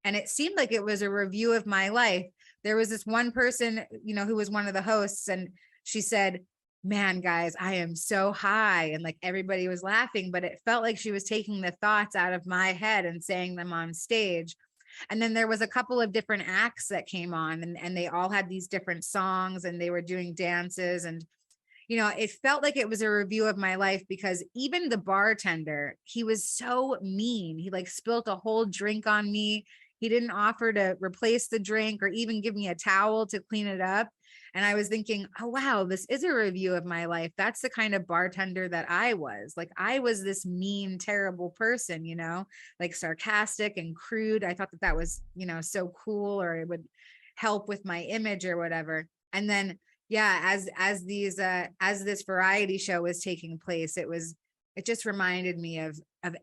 And it seemed like it was a review of my life. There was this one person, who was one of the hosts, and she said, man, guys, I am so high. And like everybody was laughing, but it felt like she was taking the thoughts out of my head and saying them on stage. And then there was a couple of different acts that came on, and they all had these different songs and they were doing dances. And, it felt like it was a review of my life, because even the bartender, he was so mean. He like spilt a whole drink on me. He didn't offer to replace the drink or even give me a towel to clean it up. And I was thinking, oh, wow, this is a review of my life. That's the kind of bartender that I was. Like, I was this mean, terrible person, like sarcastic and crude. I thought that was, so cool, or it would help with my image or whatever. And then, yeah, as this variety show was taking place, it just reminded me of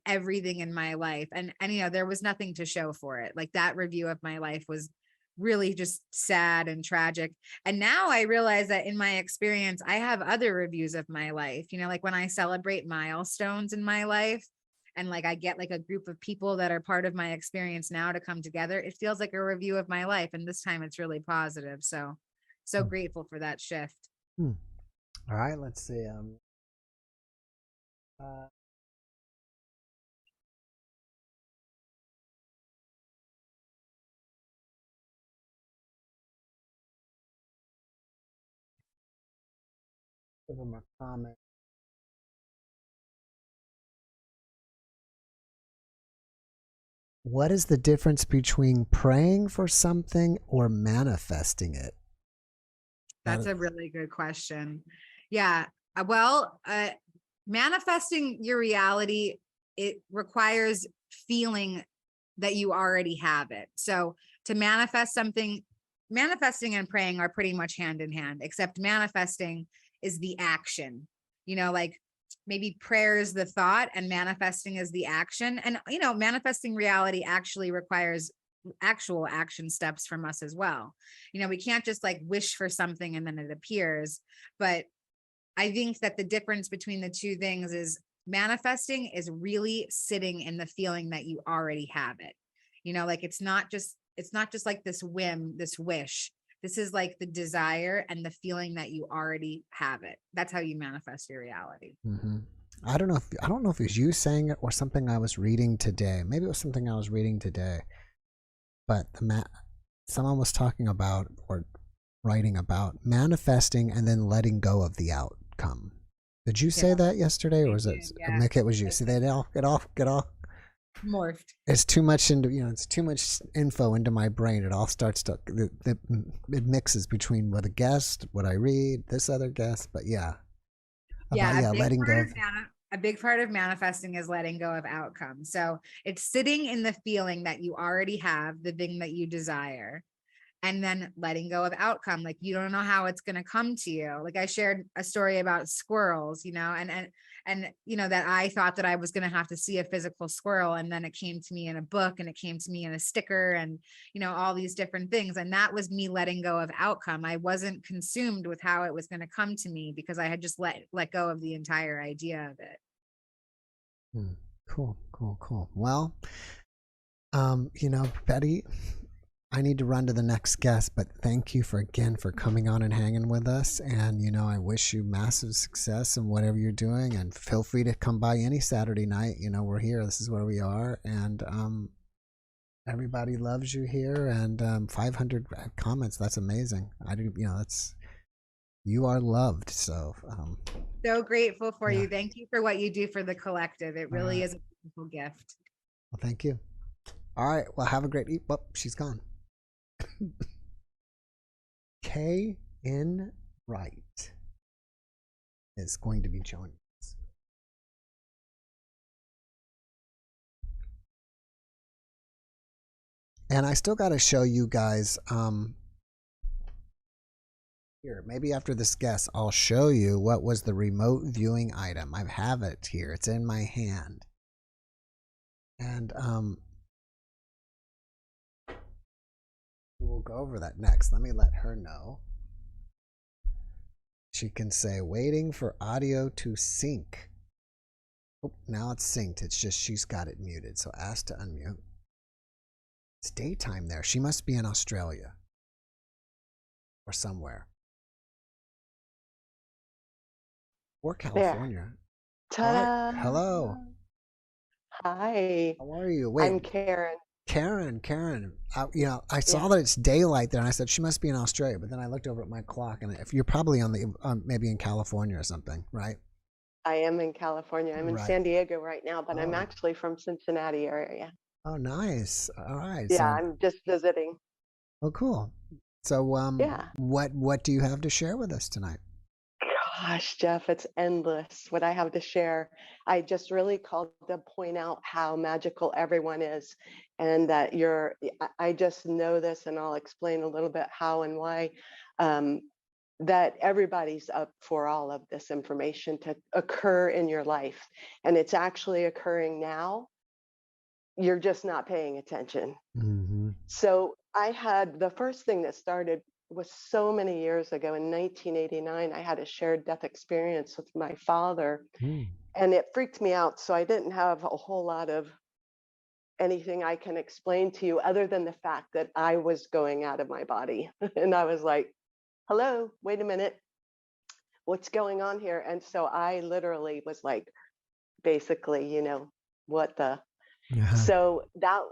everything in my life. And there was nothing to show for it. Like that review of my life was really just sad and tragic. And now I realize that in my experience, I have other reviews of my life, like when I celebrate milestones in my life, and like I get like a group of people that are part of my experience now to come together, it feels like a review of my life. And this time it's really positive. So grateful for that shift. All right, let's see. Give them a comment. What is the difference between praying for something or manifesting it? That's a really good question. Yeah. Well, manifesting your reality, it requires feeling that you already have it. So to manifest something, manifesting and praying are pretty much hand in hand, except manifesting is the action, like maybe prayer is the thought and manifesting is the action. And, manifesting reality actually requires actual action steps from us as well. We can't just like wish for something and then it appears. But I think that the difference between the two things is manifesting is really sitting in the feeling that you already have it. Like it's not just like this whim, this wish. This is like the desire and the feeling that you already have it. That's how you manifest your reality. Mm-hmm. I don't know if it was you saying it or something I was reading today. Maybe it was something I was reading today. But someone was talking about or writing about manifesting and then letting go of the outcome. Did you say that yesterday, or was it? Yeah. Mick, it was you. See, they all get off. Morphed. It's too much it's too much info into my brain. It all starts to it mixes between what a guest, what I read, this other guest. But letting go. A big part of manifesting is letting go of outcomes. So it's sitting in the feeling that you already have, the thing that you desire, and then letting go of outcome. Like, you don't know how it's going to come to you. Like, I shared a story about squirrels, you know, and, you know, that I thought that I was going to have to see a physical squirrel. And then it came to me in a book, and it came to me in a sticker, and, you know, all these different things. And that was me letting go of outcome. I wasn't consumed with how it was going to come to me, because I had just let go of the entire idea of it. Cool. Well, you know, Betty, I need to run to the next guest, but thank you for coming on and hanging with us. And, you know, I wish you massive success in whatever you're doing, and feel free to come by any Saturday night. You know, we're here. This is where we are. And, everybody loves you here, and 500 comments. That's amazing. You are loved. So Grateful for you. Thank you for what you do for the collective. It really is a beautiful gift. Well, thank you. All right. Well, have a great eat. Well, she's gone. K in Wright is going to be joining us. And I still got to show you guys here, maybe after this guest, I'll show you what was the remote viewing item. I have it here. It's in my hand. And we'll go over that next. Let me let her know. She can say, waiting for audio to sync. Oh, now it's synced. It's just she's got it muted. So ask to unmute. It's daytime there. She must be in Australia or somewhere. Or California. Ta-da! Right. Hello. Hi. How are you? Wait. I'm Karen. Karen. You know, I saw that it's daylight there, and I said she must be in Australia. But then I looked over at my clock, and if you're probably on the maybe in California or something, right? I am in California. I'm in San Diego right now, but I'm actually from Cincinnati area. Oh, nice. All right. Yeah, so, I'm just visiting. Oh, cool. So, what do you have to share with us tonight? Gosh, Jeff, it's endless what I have to share. I just really called to point out how magical everyone is, and that I just know this, and I'll explain a little bit how and why, that everybody's up for all of this information to occur in your life. And it's actually occurring now. You're just not paying attention. Mm-hmm. So I had the first thing that started was so many years ago in 1989. I had a shared death experience with my father, and it freaked me out. So I didn't have a whole lot of anything I can explain to you other than the fact that I was going out of my body. And I was like, hello, wait a minute, what's going on here? And so I literally was like, basically, you know, what the. So that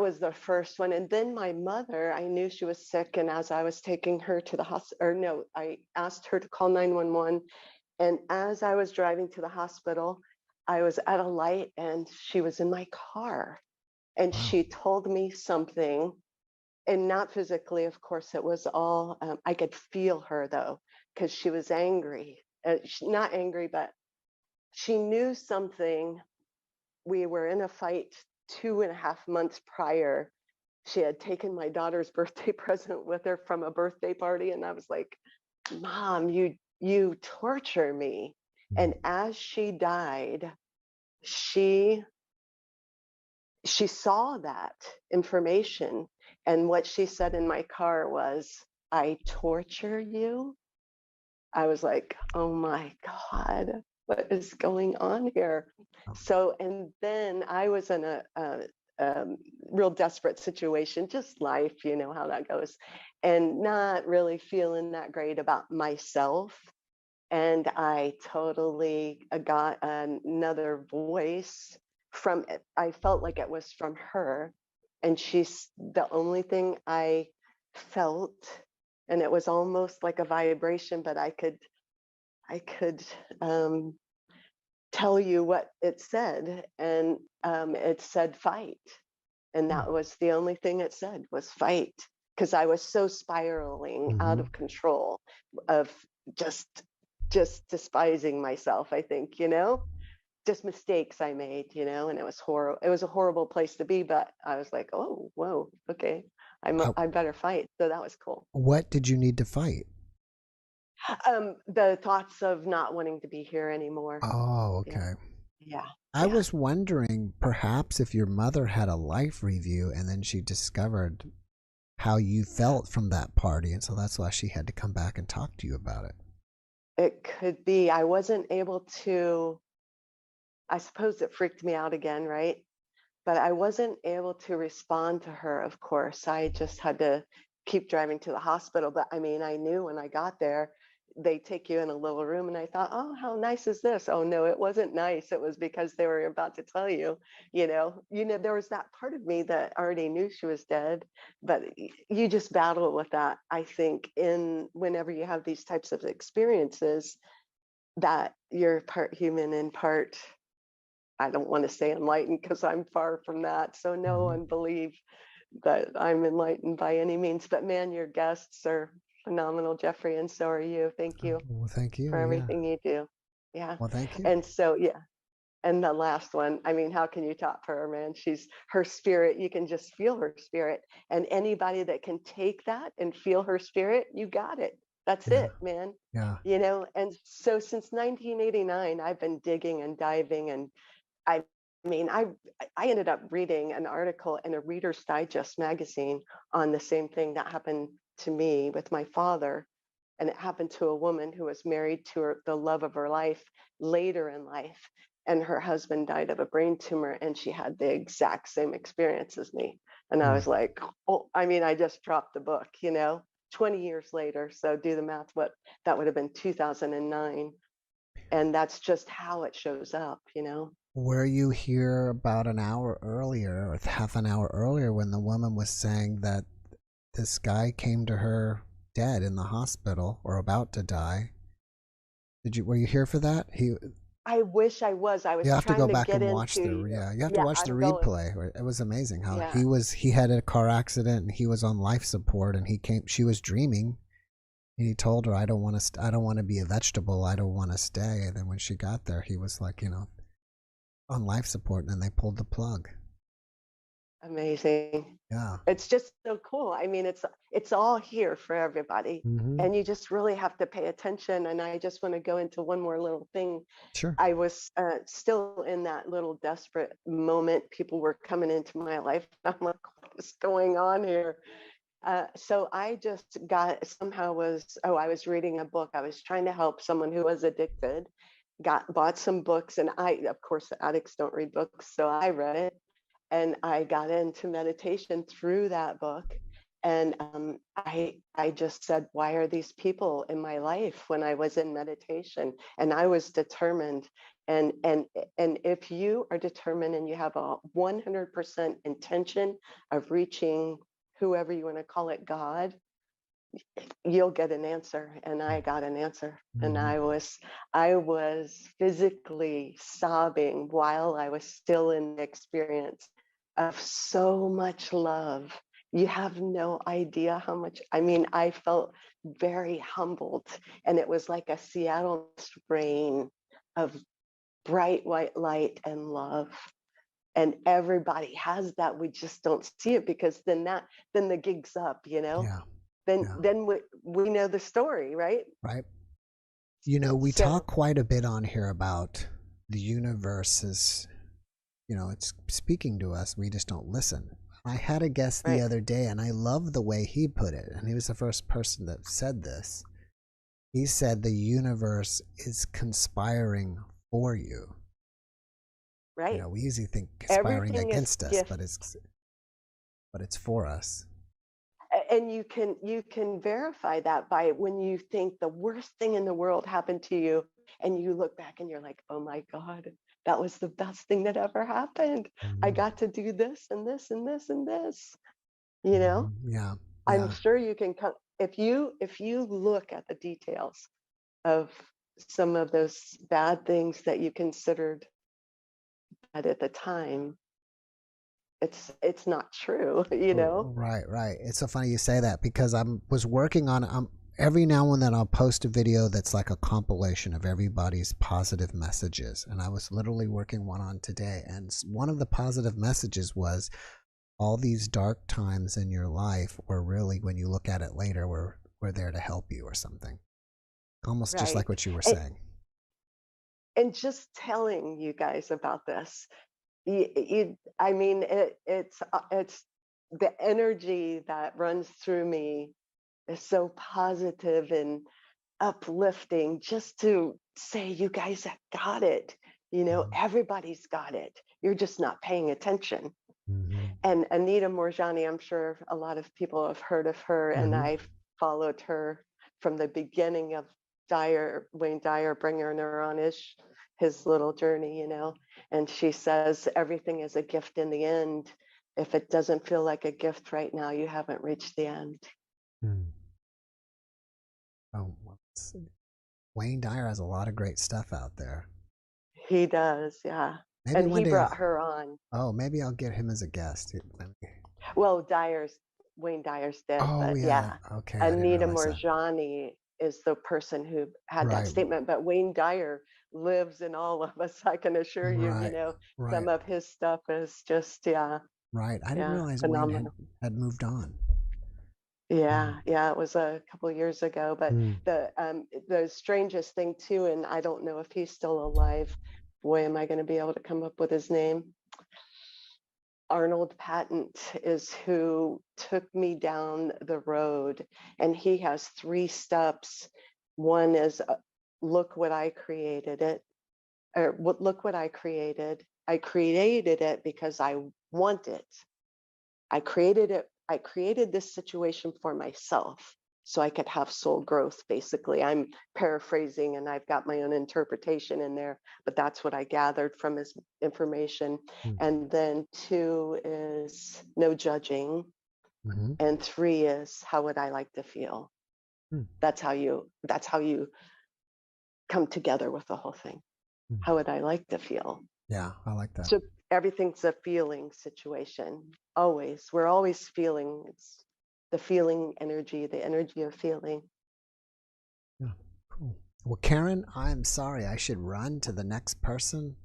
was the first one. And then my mother, I knew she was sick, and as I was taking her to the hospital, I asked her to call 911. And as I was driving to the hospital, I was at a light, and she was in my car, and she told me something, and not physically, of course. It was all I could feel her though, because she was angry. Not angry, but she knew something. We were in a fight 2.5 months prior. She had taken my daughter's birthday present with her from a birthday party. And I was like, Mom, you torture me. And as she died, she saw that information. And what she said in my car was, I torture you. I was like, oh my God, what is going on here? So, and then I was in a real desperate situation, just life, you know how that goes, and not really feeling that great about myself. And I totally got another voice from it. I felt like it was from her, and she's the only thing I felt. And it was almost like a vibration, but I could tell you what it said. And it said fight. And that was the only thing it said, was fight. Because I was so spiraling out of control of just despising myself, I think, you know, just mistakes I made, you know, and it was horrible. It was a horrible place to be, but I was like, oh, whoa, okay. I better fight. So that was cool. What did you need to fight? The thoughts of not wanting to be here anymore. Oh, okay. Yeah. I was wondering perhaps if your mother had a life review and then she discovered how you felt from that party, and so that's why she had to come back and talk to you about it. It could be. I wasn't able to, I suppose it freaked me out again, right? But I wasn't able to respond to her, of course. I just had to keep driving to the hospital. But I mean, I knew when I got there, they take you in a little room, and I thought, oh, how nice is this? Oh no, it wasn't nice. It was because they were about to tell you, there was that part of me that already knew she was dead, but you just battle with that. I think whenever you have these types of experiences, that you're part human and part, I don't want to say enlightened because I'm far from that. So no one believe that I'm enlightened by any means. But man, your guests are phenomenal, Jeffrey, and so are you. Thank you Well, thank you. for everything you do. Yeah. Well, thank you. And so, and the last one, I mean, how can you top her, man? Her spirit, you can just feel her spirit. And anybody that can take that and feel her spirit, you got it. That's it, man. Yeah. And so since 1989, I've been digging and diving, and I ended up reading an article in a Reader's Digest magazine on the same thing that happened to me with my father. And it happened to a woman who was married to the love of her life later in life. And her husband died of a brain tumor, and she had the exact same experience as me. And I was like, I just dropped the book, 20 years later. So do the math, that would have been 2009. And that's just how it shows up, Were you here about an hour earlier or half an hour earlier when the woman was saying that this guy came to her dead in the hospital or about to die? Were you here for that? I wish I was. I was. You have to go back get and watch into, you have to watch the replay. It was amazing how Yeah. he had a car accident and he was on life support, and she was dreaming, and he told her, I don't want to be a vegetable, I don't want to stay. And then when she got there, he was like, on life support, and then they pulled the plug. Amazing. Yeah. It's just so cool. I mean, it's all here for everybody. And you just really have to pay attention. And I just want to go into one more little thing. Sure. I was still in that little desperate moment. People were coming into my life. I'm like, what is going on here? So I just I was reading a book. I was trying to help someone who was addicted, bought some books, and of course, the addicts don't read books. So I read it, and I got into meditation through that book. And I just said, why are these people in my life when I was in meditation? And I was determined. And if you are determined and you have a 100% intention of reaching whoever you want to call it, God, you'll get an answer. And I got an answer. And I was physically sobbing while I was still in the experience of so much love. You have no idea how much. I felt very humbled, and it was like a Seattle rain of bright white light and love. And everybody has that. We just don't see it, because then the gig's up, Yeah. Then we know the story, right? Right. We talk quite a bit on here about the universe is, it's speaking to us. We just don't listen. I had a guest the other day, and I love the way he put it. And he was the first person that said this. He said the universe is conspiring for you. Right. We usually think conspiring Everything against is us, but it's for us. And you can verify that by when you think the worst thing in the world happened to you, and you look back and you're like, oh my God, that was the best thing that ever happened. I got to do this and this and this and this. Yeah. I'm sure you can come if you look at the details of some of those bad things that you considered bad at the time. It's not true, Right. It's so funny you say that, because I was working on every now and then I'll post a video that's like a compilation of everybody's positive messages, and I was literally working one on today, and one of the positive messages was, all these dark times in your life were really, when you look at it later, were there to help you or something. Almost just like Right. what you were saying. And just telling you guys about this, I mean, it's the energy that runs through me is so positive and uplifting, just to say, you guys have got it. You know, everybody's got it. You're just not paying attention. And Anita Morjani, I'm sure a lot of people have heard of her, and I've followed her from the beginning of Wayne Dyer bringing her on his little journey, you know. And she says everything is a gift in the end. If it doesn't feel like a gift right now, you haven't reached the end. Oh, Wayne Dyer has a lot of great stuff out there. He does, yeah. Maybe And one he day brought her on. Oh, maybe I'll get him as a guest. Well, Wayne Dyer's dead, Oh but yeah. yeah. Okay, I didn't Anita realize that. Morjani is the person who had that Right. statement, but Wayne Dyer lives in all of us. I can assure you, you Right. know, Right. some of his stuff is just, yeah, Right. I didn't yeah, realize Wayne phenomenal. had moved on. Yeah, yeah, it was a couple of years ago, but Mm. the strangest thing too, and I don't know if he's still alive. Boy, am I going to be able to come up with his name. Arnold Patent is who took me down the road, and he has 3 steps. One is look what I created it, or look what I created. I created it because I want it. I created it. I created this situation for myself so I could have soul growth, basically. I'm paraphrasing and I've got my own interpretation in there, but that's what I gathered from his information. And then 2 is no judging. And 3 is how would I like to feel? That's how you come together with the whole thing. How would I like to feel? Yeah, I like that. So everything's a feeling situation. Always. We're always feeling. It's the feeling energy, the energy of feeling. Yeah, cool. Well, Karen, I'm sorry. I should run to the next person.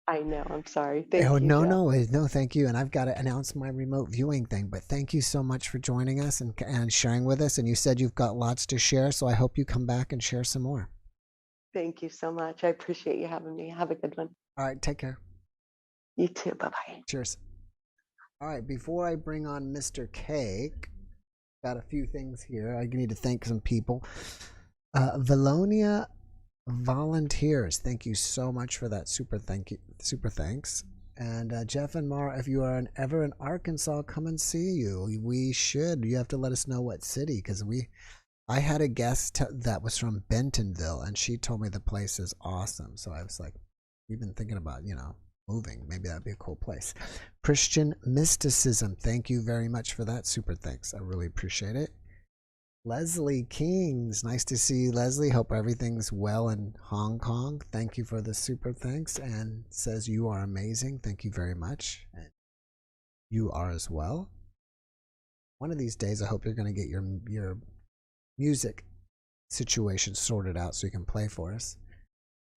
I know. I'm sorry. Thank you. No, Jeff. no, thank you. And I've got to announce my remote viewing thing. But thank you so much for joining us and sharing with us. And you said you've got lots to share, so I hope you come back and share some more. Thank you so much. I appreciate you having me. Have a good one. All right, take care. You too. Bye-bye. Cheers. All right, before I bring on Mr. Cake, got a few things here. I need to thank some people. Valonia Volunteers, thank you so much for that super thanks. And Jeff and Mara, if you are ever in Arkansas, come and see you. We should. You have to let us know what city, because I had a guest that was from Bentonville, and she told me the place is awesome. So I was like, we've been thinking about, moving. Maybe that'd be a cool place. Christian Mysticism, thank you very much for that super thanks. I really appreciate it. Leslie Kings, nice to see you, Leslie. Hope everything's well in Hong Kong. Thank you for the super thanks, and says you are amazing. Thank you very much. And you are as well. One of these days, I hope you're going to get your music situation sorted out so you can play for us.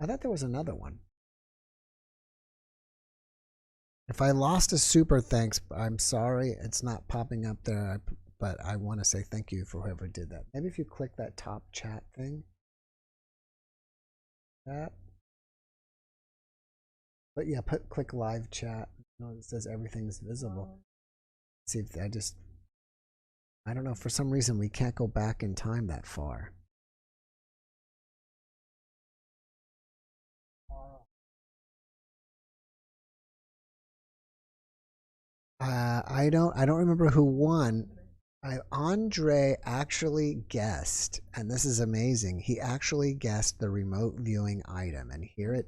I thought there was another one. If I lost a super thanks, I'm sorry. It's not popping up there. But I want to say thank you for whoever did that. Maybe if you click that top chat thing. That. But yeah, click live chat. It says everything's visible. See if I don't know, for some reason we can't go back in time that far. I don't remember who won. Andre actually guessed, and this is amazing. He actually guessed the remote viewing item, and here it.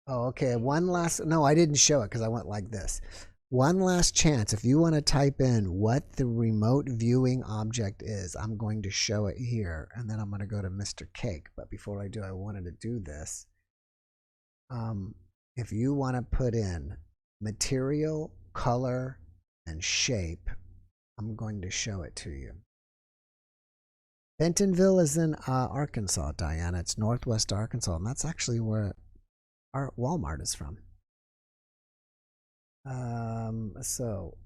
Oh, okay. No, I didn't show it because I went like this. One last chance. If you want to type in what the remote viewing object is, I'm going to show it here, and then I'm going to go to Mr. Cake. But before I do, I wanted to do this. If you want to put in material, color, and shape, I'm going to show it to you. Bentonville is in Arkansas, Diana. It's northwest Arkansas, and that's actually where our Walmart is from. So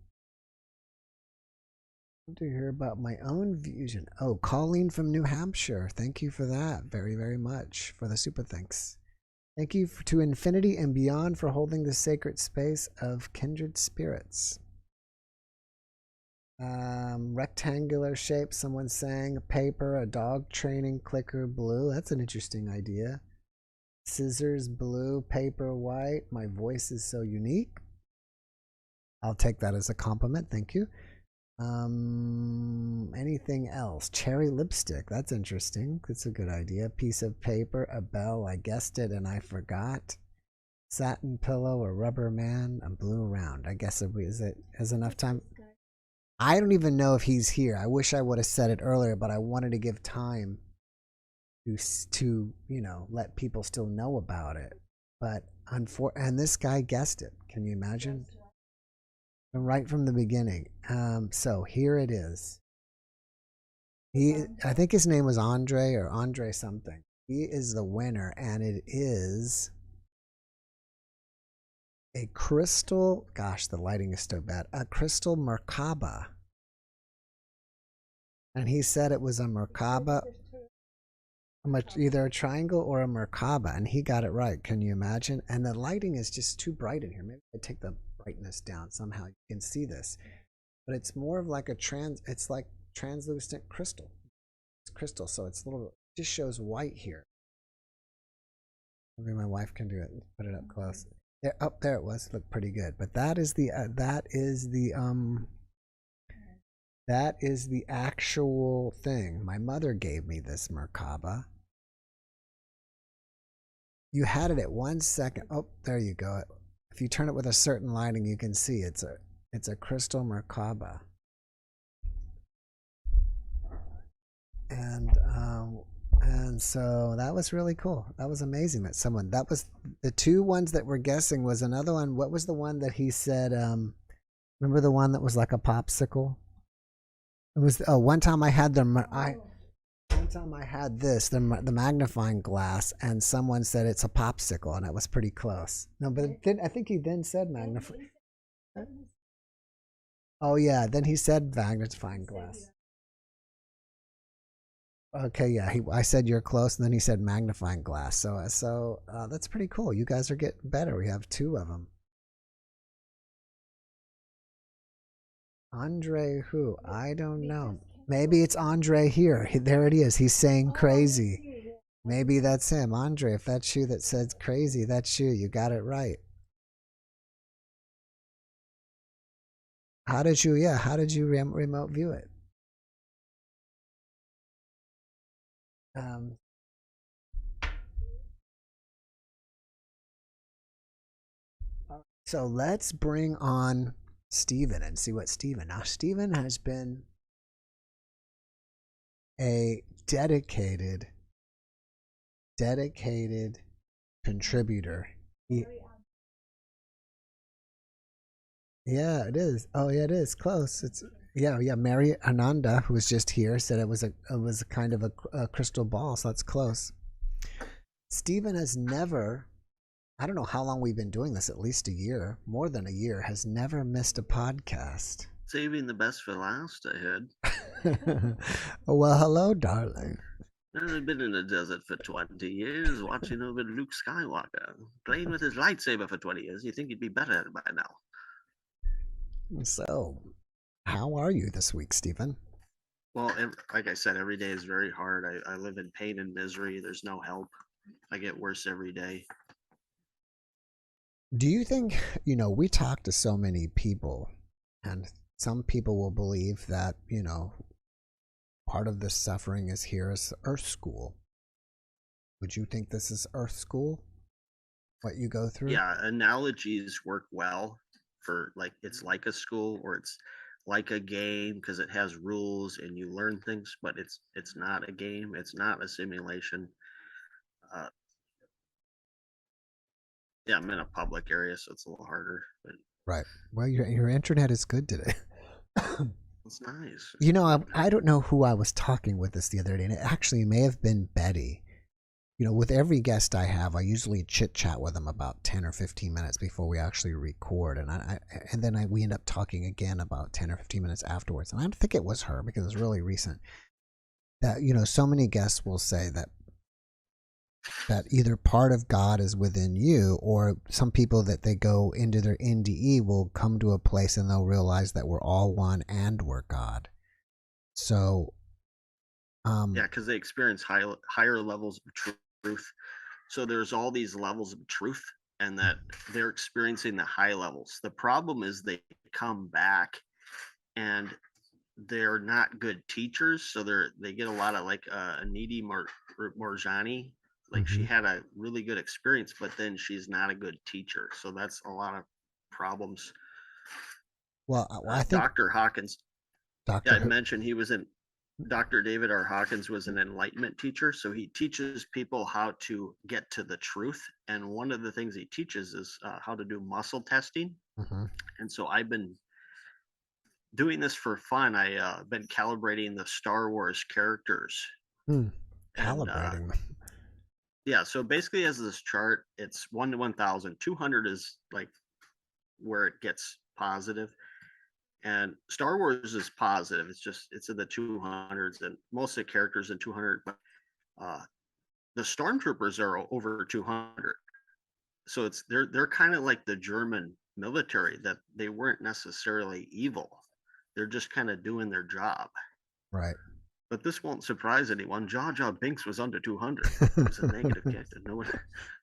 to hear about my own vision. Oh, Colleen from New Hampshire. Thank you for that very, very much for the super thanks. Thank you to infinity and beyond for holding the sacred space of kindred spirits. Rectangular shape, someone's saying. Paper, a dog training clicker, blue. That's an interesting idea. Scissors, blue, paper, white. My voice is so unique. I'll take that as a compliment. Thank you. Anything else? Cherry lipstick. That's interesting. That's a good idea. Piece of paper, a bell. I guessed it and I forgot. Satin pillow, a rubber man, a blue round. I guess is it has enough time. I don't even know if he's here. I wish I would have said it earlier, but I wanted to give time to let people still know about it. But and this guy guessed it. Can you imagine? Right from the beginning. So here it is. I think his name was Andre or Andre something. He is the winner, and it is a crystal. Gosh, the lighting is so bad. A crystal Merkaba. And he said it was a Merkaba, either a triangle or a Merkaba, and he got it right. Can you imagine? And the lighting is just too bright in here. Maybe I take the brightness down somehow. You can see this, but it's more of like it's like translucent crystal. It's crystal, so it's a little. It just shows white here. Maybe my wife can do it. Put it up close. There, there it was. Looked pretty good. But that is the actual thing. My mother gave me this Merkaba. You had it at 1 second. Oh, there you go. If you turn it with a certain lighting, you can see it's a crystal Merkaba. And so that was really cool. That was amazing that was the two ones that we're guessing. Was another one. What was the one that he said? Remember the one that was like a popsicle? It was one time I had one time I had the magnifying glass, and someone said it's a popsicle, and it was pretty close. No, but I think he then said magnifying. Oh yeah, then he said magnifying glass. Okay, yeah, I said you're close, and then he said magnifying glass. So that's pretty cool. You guys are getting better. We have two of them. Andre who? I don't know. Maybe it's Andre here. There it is. He's saying crazy. Maybe that's him. Andre, if that's you that says crazy, that's you. You got it right. How did you remote view it? So let's bring on Stephen and see what Stephen. Now, Stephen has been a dedicated contributor. Yeah, it is. Oh, yeah, it is close. It's yeah. Mary Ananda, who was just here, said it was a kind of a crystal ball. So that's close. Stephen has never. I don't know how long we've been doing this. At least a year, more than a year. Has never missed a podcast. Saving the best for last, I heard. Well, hello, darling. I've been in the desert for 20 years, watching over Luke Skywalker, playing with his lightsaber for 20 years. You'd think he'd be better at it by now. So, how are you this week, Stephen? Well, like I said, every day is very hard. I live in pain and misery. There's no help. I get worse every day. Do you think, we talk to so many people, and some people will believe that, part of this suffering is here as Earth School. Would you think this is Earth School? What you go through? Yeah, analogies work well for it's like a school, or it's like a game because it has rules and you learn things, but it's not a game. It's not a simulation. Yeah, I'm in a public area, so it's a little harder. But right. Well, your internet is good today. It's nice. I don't know who I was talking with this the other day, and it actually may have been Betty. with every guest I have, I usually chit chat with them about 10 or 15 minutes before we actually record. And then we end up talking again about 10 or 15 minutes afterwards. And I don't think it was her because it's really recent that, so many guests will say that either part of God is within you, or some people that they go into their NDE will come to a place and they'll realize that we're all one and we're God. So, yeah, because they experience higher levels of truth. So there's all these levels of truth, and that they're experiencing the high levels. The problem is they come back and they're not good teachers. So they get a lot of like Aniti Morjani. Like she had a really good experience, but then she's not a good teacher. So that's a lot of problems. Well, I think Dr. Hawkins, Dr. I mentioned he was in Dr. David R. Hawkins was an enlightenment teacher. So he teaches people how to get to the truth. And one of the things he teaches is how to do muscle testing. And so I've been doing this for fun. I've been calibrating the Star Wars characters. Calibrating them. Yeah, so basically as this chart, it's 1 to 1,000. 200 is like where it gets positive. And Star Wars is positive. It's in the 200s, and most of the characters in 200. But the stormtroopers are over 200. So they're kind of like the German military, that they weren't necessarily evil. They're just kind of doing their job. Right. But this won't surprise anyone. Jar Jar Binks was under 200. It was a negative character.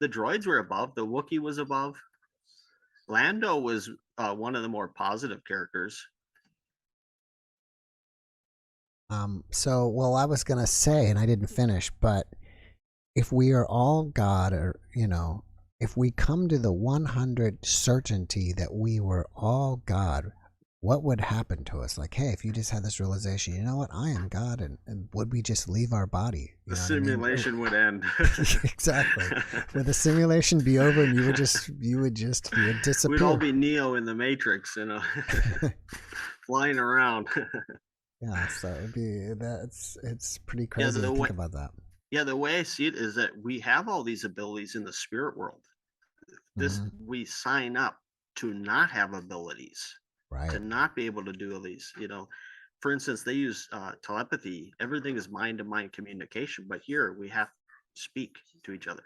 The droids were above. The Wookiee was above. Lando was one of the more positive characters. Well, I was going to say, and I didn't finish, but if we are all God, or, if we come to the 100 certainty that we were all God, what would happen to us? Like, hey, if you just had this realization, you know what, I am God, and would we just leave our body? The simulation would end. Exactly. Would the simulation be over and you would disappear? We'd all be Neo in the Matrix, flying around. Yeah, so it's pretty crazy to think about that. Yeah, the way I see it is that we have all these abilities in the spirit world. We sign up to not have abilities. Right. To not be able to do all these, for instance, they use telepathy. Everything is mind-to-mind communication, but here we have to speak to each other.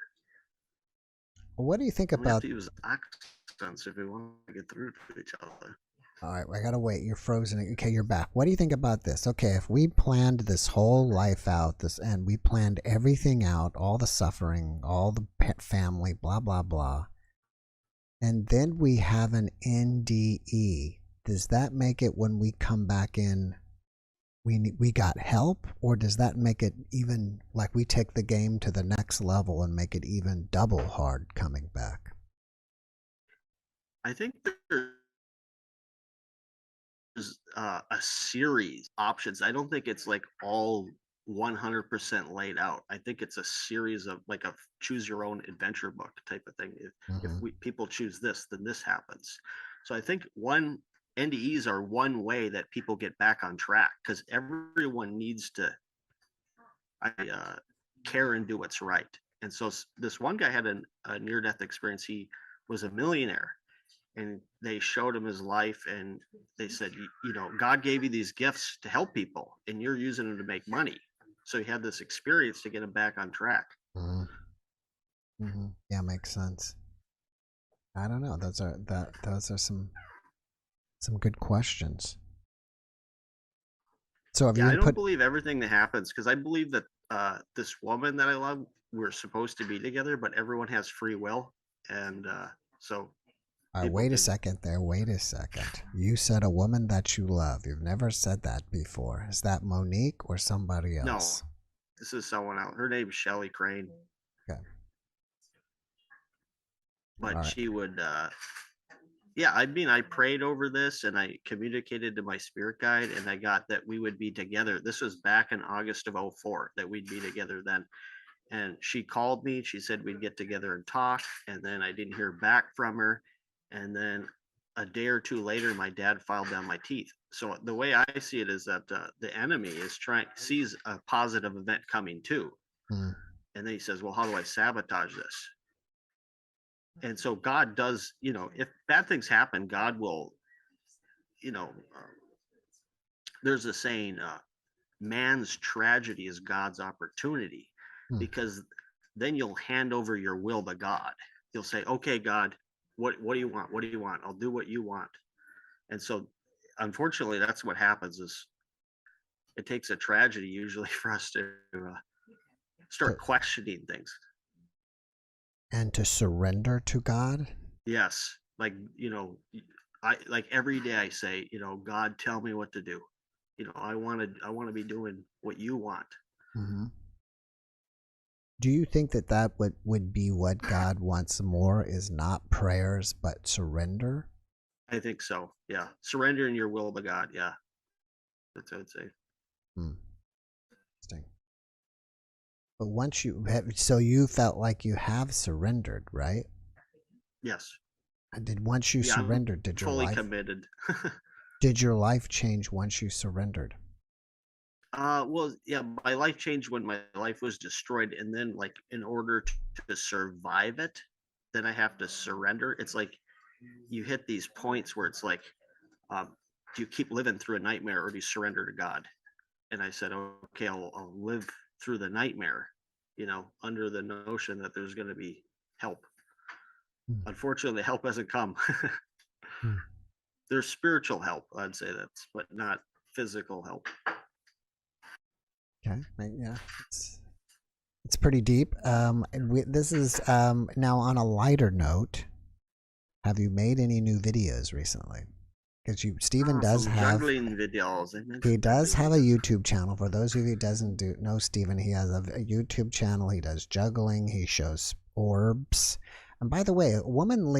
What do you think about? We have to use accents if we want to get through to each other. All right, I gotta wait. You're frozen. Okay, you're back. What do you think about this? Okay, if we planned this whole life out, and we planned everything out, all the suffering, all the pet family, blah blah blah, and then we have an NDE. Does that make it when we come back in, we got help, or does that make it even like we take the game to the next level and make it even double hard coming back? I think there's a series of options. I don't think it's like all 100% laid out. I think it's a series of like a choose your own adventure book type of thing. If people choose this, then this happens. So I think NDEs are one way that people get back on track, because everyone needs to care and do what's right. And so this one guy had a near-death experience. He was a millionaire, and they showed him his life, and they said, God gave you these gifts to help people, and you're using them to make money. So he had this experience to get him back on track. Yeah, makes sense. I don't know. Those are some good questions. So have I don't believe everything that happens, because I believe that this woman that I love, we're supposed to be together, but everyone has free will, and so. All right, wait a second there. Wait a second. You said a woman that you love. You've never said that before. Is that Monique or somebody else? No, this is someone else. Her name's Shelley Crane. Okay. But she would, I prayed over this, and I communicated to my spirit guide, and I got that we would be together. This was back in August of 2004, that we'd be together then. And she called me. She said we'd get together and talk, and then I didn't hear back from her. And then a day or two later, my dad filed down my teeth. So the way I see it is that the enemy sees a positive event coming too. And then he says, well, how do I sabotage this? And so God does, you know, if bad things happen, God will, you know, there's a saying, man's tragedy is God's opportunity, because then you'll hand over your will to God. You'll say, okay, God, what do you want? What do you want? I'll do what you want. And so unfortunately, that's what happens, is it takes a tragedy usually for us to start questioning things. And to surrender to God? Yes. Like, you know, I like every day I say, you know, God, tell me what to do. You know, I want to be doing what you want. Mm-hmm. Do you think that would be what God wants more, is not prayers, but surrender? I think so. Yeah. Surrendering your will to God. Yeah. That's what I would say. Interesting. But once you have, so you felt like you have surrendered, right? Yes. Once you surrendered, I'm fully committed. Did your life change once you surrendered? Well, yeah, my life changed when my life was destroyed, and then like in order to survive it, then I have to surrender. It's like you hit these points where it's like, do you keep living through a nightmare, or do you surrender to God? And I said, okay, I'll live through the nightmare, you know, under the notion that there's going to be help. Unfortunately, the help hasn't come. There's spiritual help, I'd say, that's, but not physical help. Okay, yeah, it's pretty deep. This is now on a lighter note. Have you made any new videos recently? Because Stephen does have juggling videos. He does have a YouTube channel. For those of you who doesn't know Stephen, he has a YouTube channel. He does juggling. He shows orbs. And by the way, a woman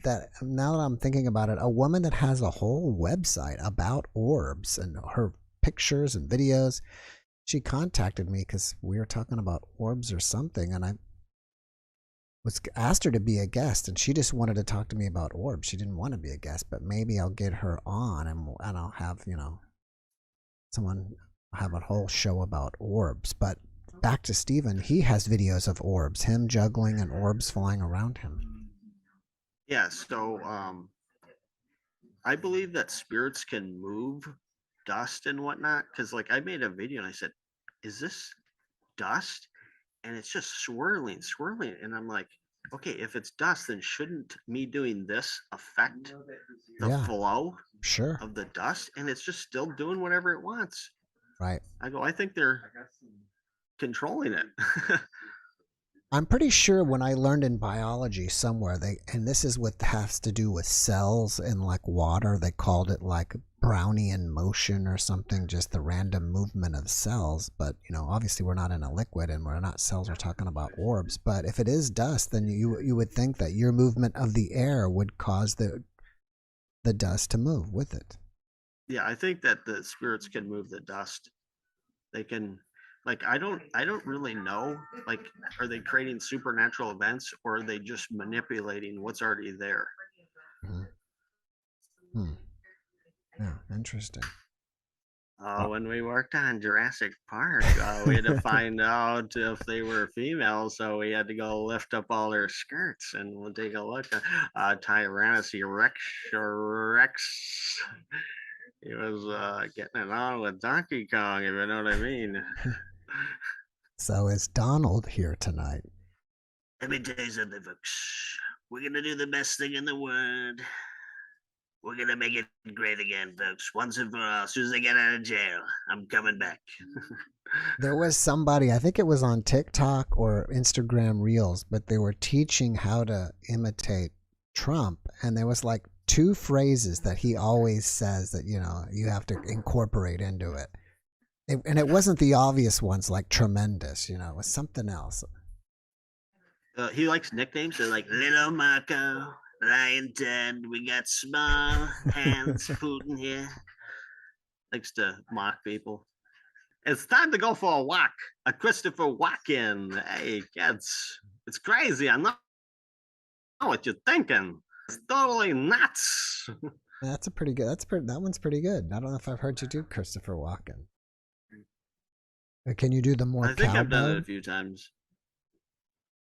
that, now that I'm thinking about it, a woman that has a whole website about orbs and her pictures and videos. She contacted me because we were talking about orbs or something, and I was asked her to be a guest, and she just wanted to talk to me about orbs. She didn't want to be a guest, but maybe I'll get her on, and I'll have, you know, someone have a whole show about orbs. But back to Stephen, he has videos of orbs, him juggling and orbs flying around him. Yeah, so I believe that spirits can move dust and whatnot, because like I made a video and I said, is this dust? And it's just swirling, and I'm like, okay, if it's dust, then shouldn't me doing this affect the flow of the dust? And it's just still doing whatever it wants. Right. I go, I think they're controlling it. I'm pretty sure when I learned in biology somewhere, and this is what has to do with cells in like water, they called it like Brownian motion or something, just the random movement of cells. But, you know, obviously we're not in a liquid and we're not cells, we're talking about orbs. But if it is dust, then you would think that your movement of the air would cause the dust to move with it. Yeah, I think that the spirits can move the dust. They can, like, I don't really know, like, are they creating supernatural events, or are they just manipulating what's already there? Yeah, interesting. When we worked on Jurassic Park, we had to find out if they were females, so we had to go lift up all their skirts, and we'll take a look at Tyrannosaurus Rex. He was getting it on with Donkey Kong, if you know what I mean. So is Donald here tonight? Let me tell you something, folks. We're going to do the best thing in the world. We're going to make it great again, folks. Once and for all. As soon as I get out of jail, I'm coming back. There was somebody, I think it was on TikTok or Instagram Reels, but they were teaching how to imitate Trump. And there was like 2 phrases that he always says that, you know, you have to incorporate into it. And it wasn't the obvious ones like tremendous, you know, it was something else. He likes nicknames. They're like Little Marco, Lion Ted, we got small hands Putin here. Likes to mock people. It's time to go for a walk. A Christopher Walken. Hey, kids, it's crazy. I know what you're thinking. It's totally nuts. That's a pretty good. That one's pretty good. I don't know if I've heard you do Christopher Walken. Can you do the more I think I've done it cowbell? a few times.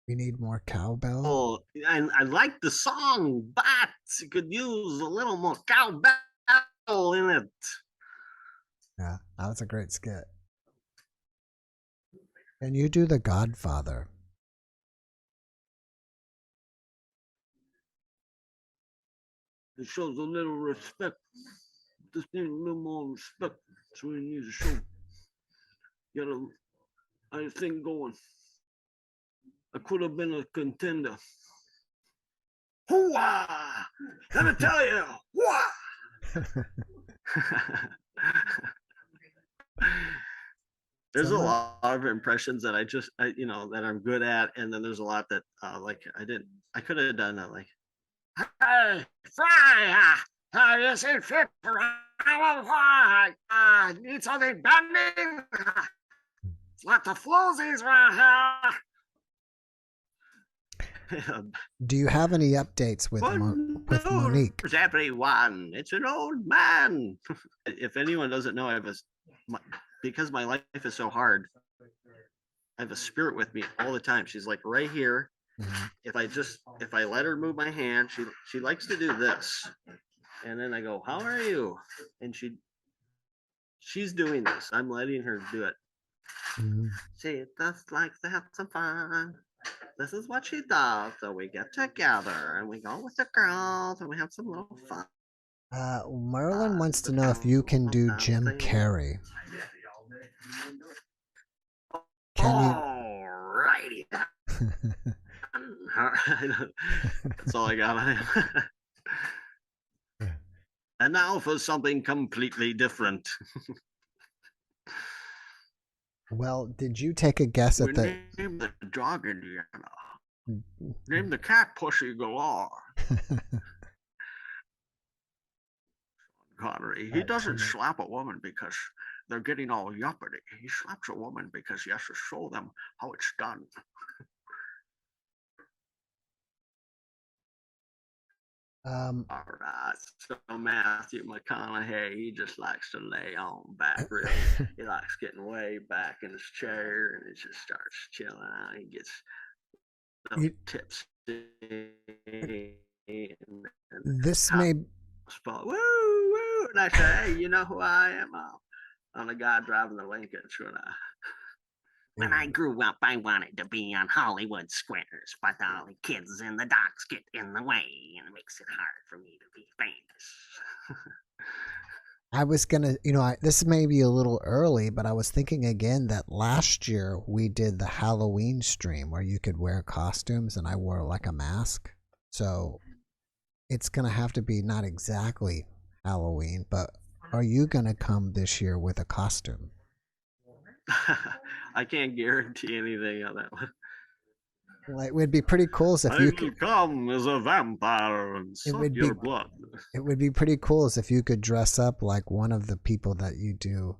You need more cowbell? Oh, I like the song, but you could use a little more cowbell in it. Yeah, that was a great skit. Can you do the Godfather? It shows a little respect. Just need a little more respect. That's what you need to show. Get a thing going. I could have been a contender. Hoo-ah! Let me tell you, hoo-ah! There's a lot of impressions that that I'm good at, and then there's a lot that I could have done that, like, hey, Fry, this ain't fit for need something bending. Lots of floozies right here. Do you have any updates with Monique? Everyone, it's an old man. If anyone doesn't know, because my life is so hard, I have a spirit with me all the time. She's like right here. Mm-hmm. If I let her move my hand, she likes to do this, and then I go, "How are you?" And she's doing this. I'm letting her do it. Mm-hmm. She just likes to have some fun. This is what she does. So we get together and we go with the girls and we have some little fun. Merlin wants to know if you can do Jim Carrey. Alrighty. That's all I got on him. And now for something completely different. Well, did you take a guess at the... Name the dog Indiana. Name the cat Pussy Galore. Connery, he doesn't slap a woman because they're getting all yuppity. He slaps a woman because he has to show them how it's done. All right, so Matthew McConaughey, he just likes to lay on back, really. He likes getting way back in his chair, and he just starts chilling out. He gets tipsy. This may... Woo, woo, and I say, hey, you know who I am? I'm the guy driving the Lincoln, When I grew up, I wanted to be on Hollywood Squares, but all the kids in the docks get in the way, and it makes it hard for me to be famous. I was going to, this may be a little early, but I was thinking again that last year we did the Halloween stream where you could wear costumes, and I wore like a mask. So it's going to have to be not exactly Halloween, but are you going to come this year with a costume? I can't guarantee anything on that one. Well, it would be pretty cool if you could come as a vampire and suck your blood. It would be pretty cool if you could dress up like one of the people that you do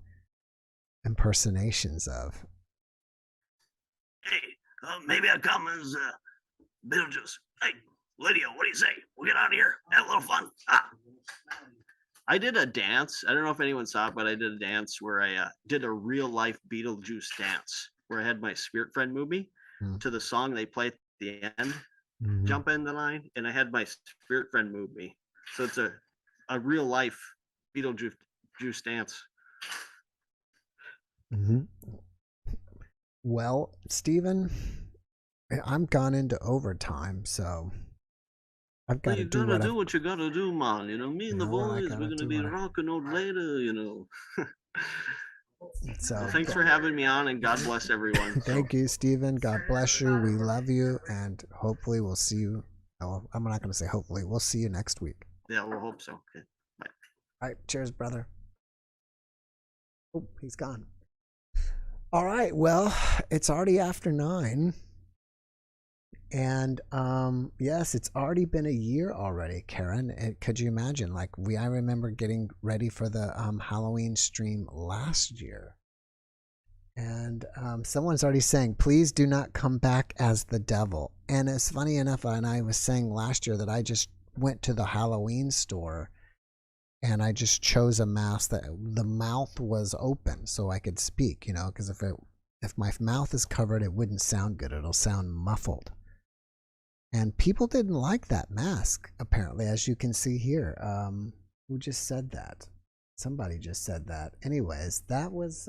impersonations of. Hey, maybe I'll come as Beetlejuice. Hey, Lydia, what do you say? We'll get out of here, have a little fun. I did a dance. I don't know if anyone saw it, but I did a dance where I did a real life Beetlejuice dance where I had my spirit friend movie to the song they play at the end, jump in the line, and I had my spirit friend move me. So it's a real life Beetlejuice dance. Mm-hmm. Well, Stephen, I'm gone into overtime, so I've got to do what you gotta do, man. Me and the boys, we're gonna be rocking out later, So thanks for having me on, and God bless everyone. Thank you, Stephen. God bless you. We love you, and hopefully we'll see you. Oh, I'm not going to say hopefully. We'll see you next week. Yeah, we'll hope so. Okay. Bye. All right. Cheers, brother. Oh, he's gone. All right. Well, it's already after 9. And yes, it's already been a year already, Karen. Could you imagine? Like I remember getting ready for the Halloween stream last year, and someone's already saying, "Please do not come back as the devil." And it's funny enough, and I was saying last year that I just went to the Halloween store And I just chose a mask that the mouth was open so I could speak, you know, because if my mouth is covered, it wouldn't sound good. It'll sound muffled. And people didn't like that mask, apparently, as you can see here. Who just said that? Somebody just said that. Anyways, that was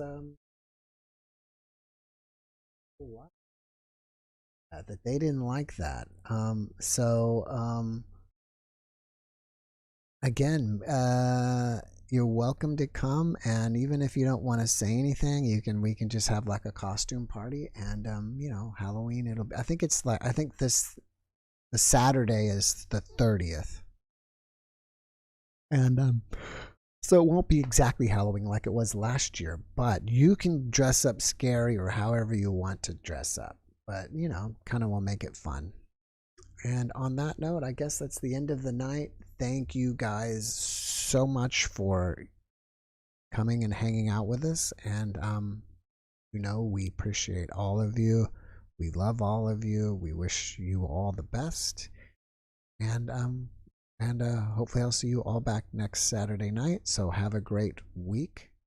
what? That they didn't like that. Again, you're welcome to come, and even if you don't want to say anything, we can just have like a costume party, and you know, Halloween. I think the Saturday is the 30th, and so it won't be exactly Halloween like it was last year, but you can dress up scary or however you want to dress up, but you know, kind of will make it fun. And on that note, I guess that's the end of the night. Thank you guys so much for coming and hanging out with us. And, you know, we appreciate all of you. We love all of you. We wish you all the best. And hopefully I'll see you all back next Saturday night. So have a great week.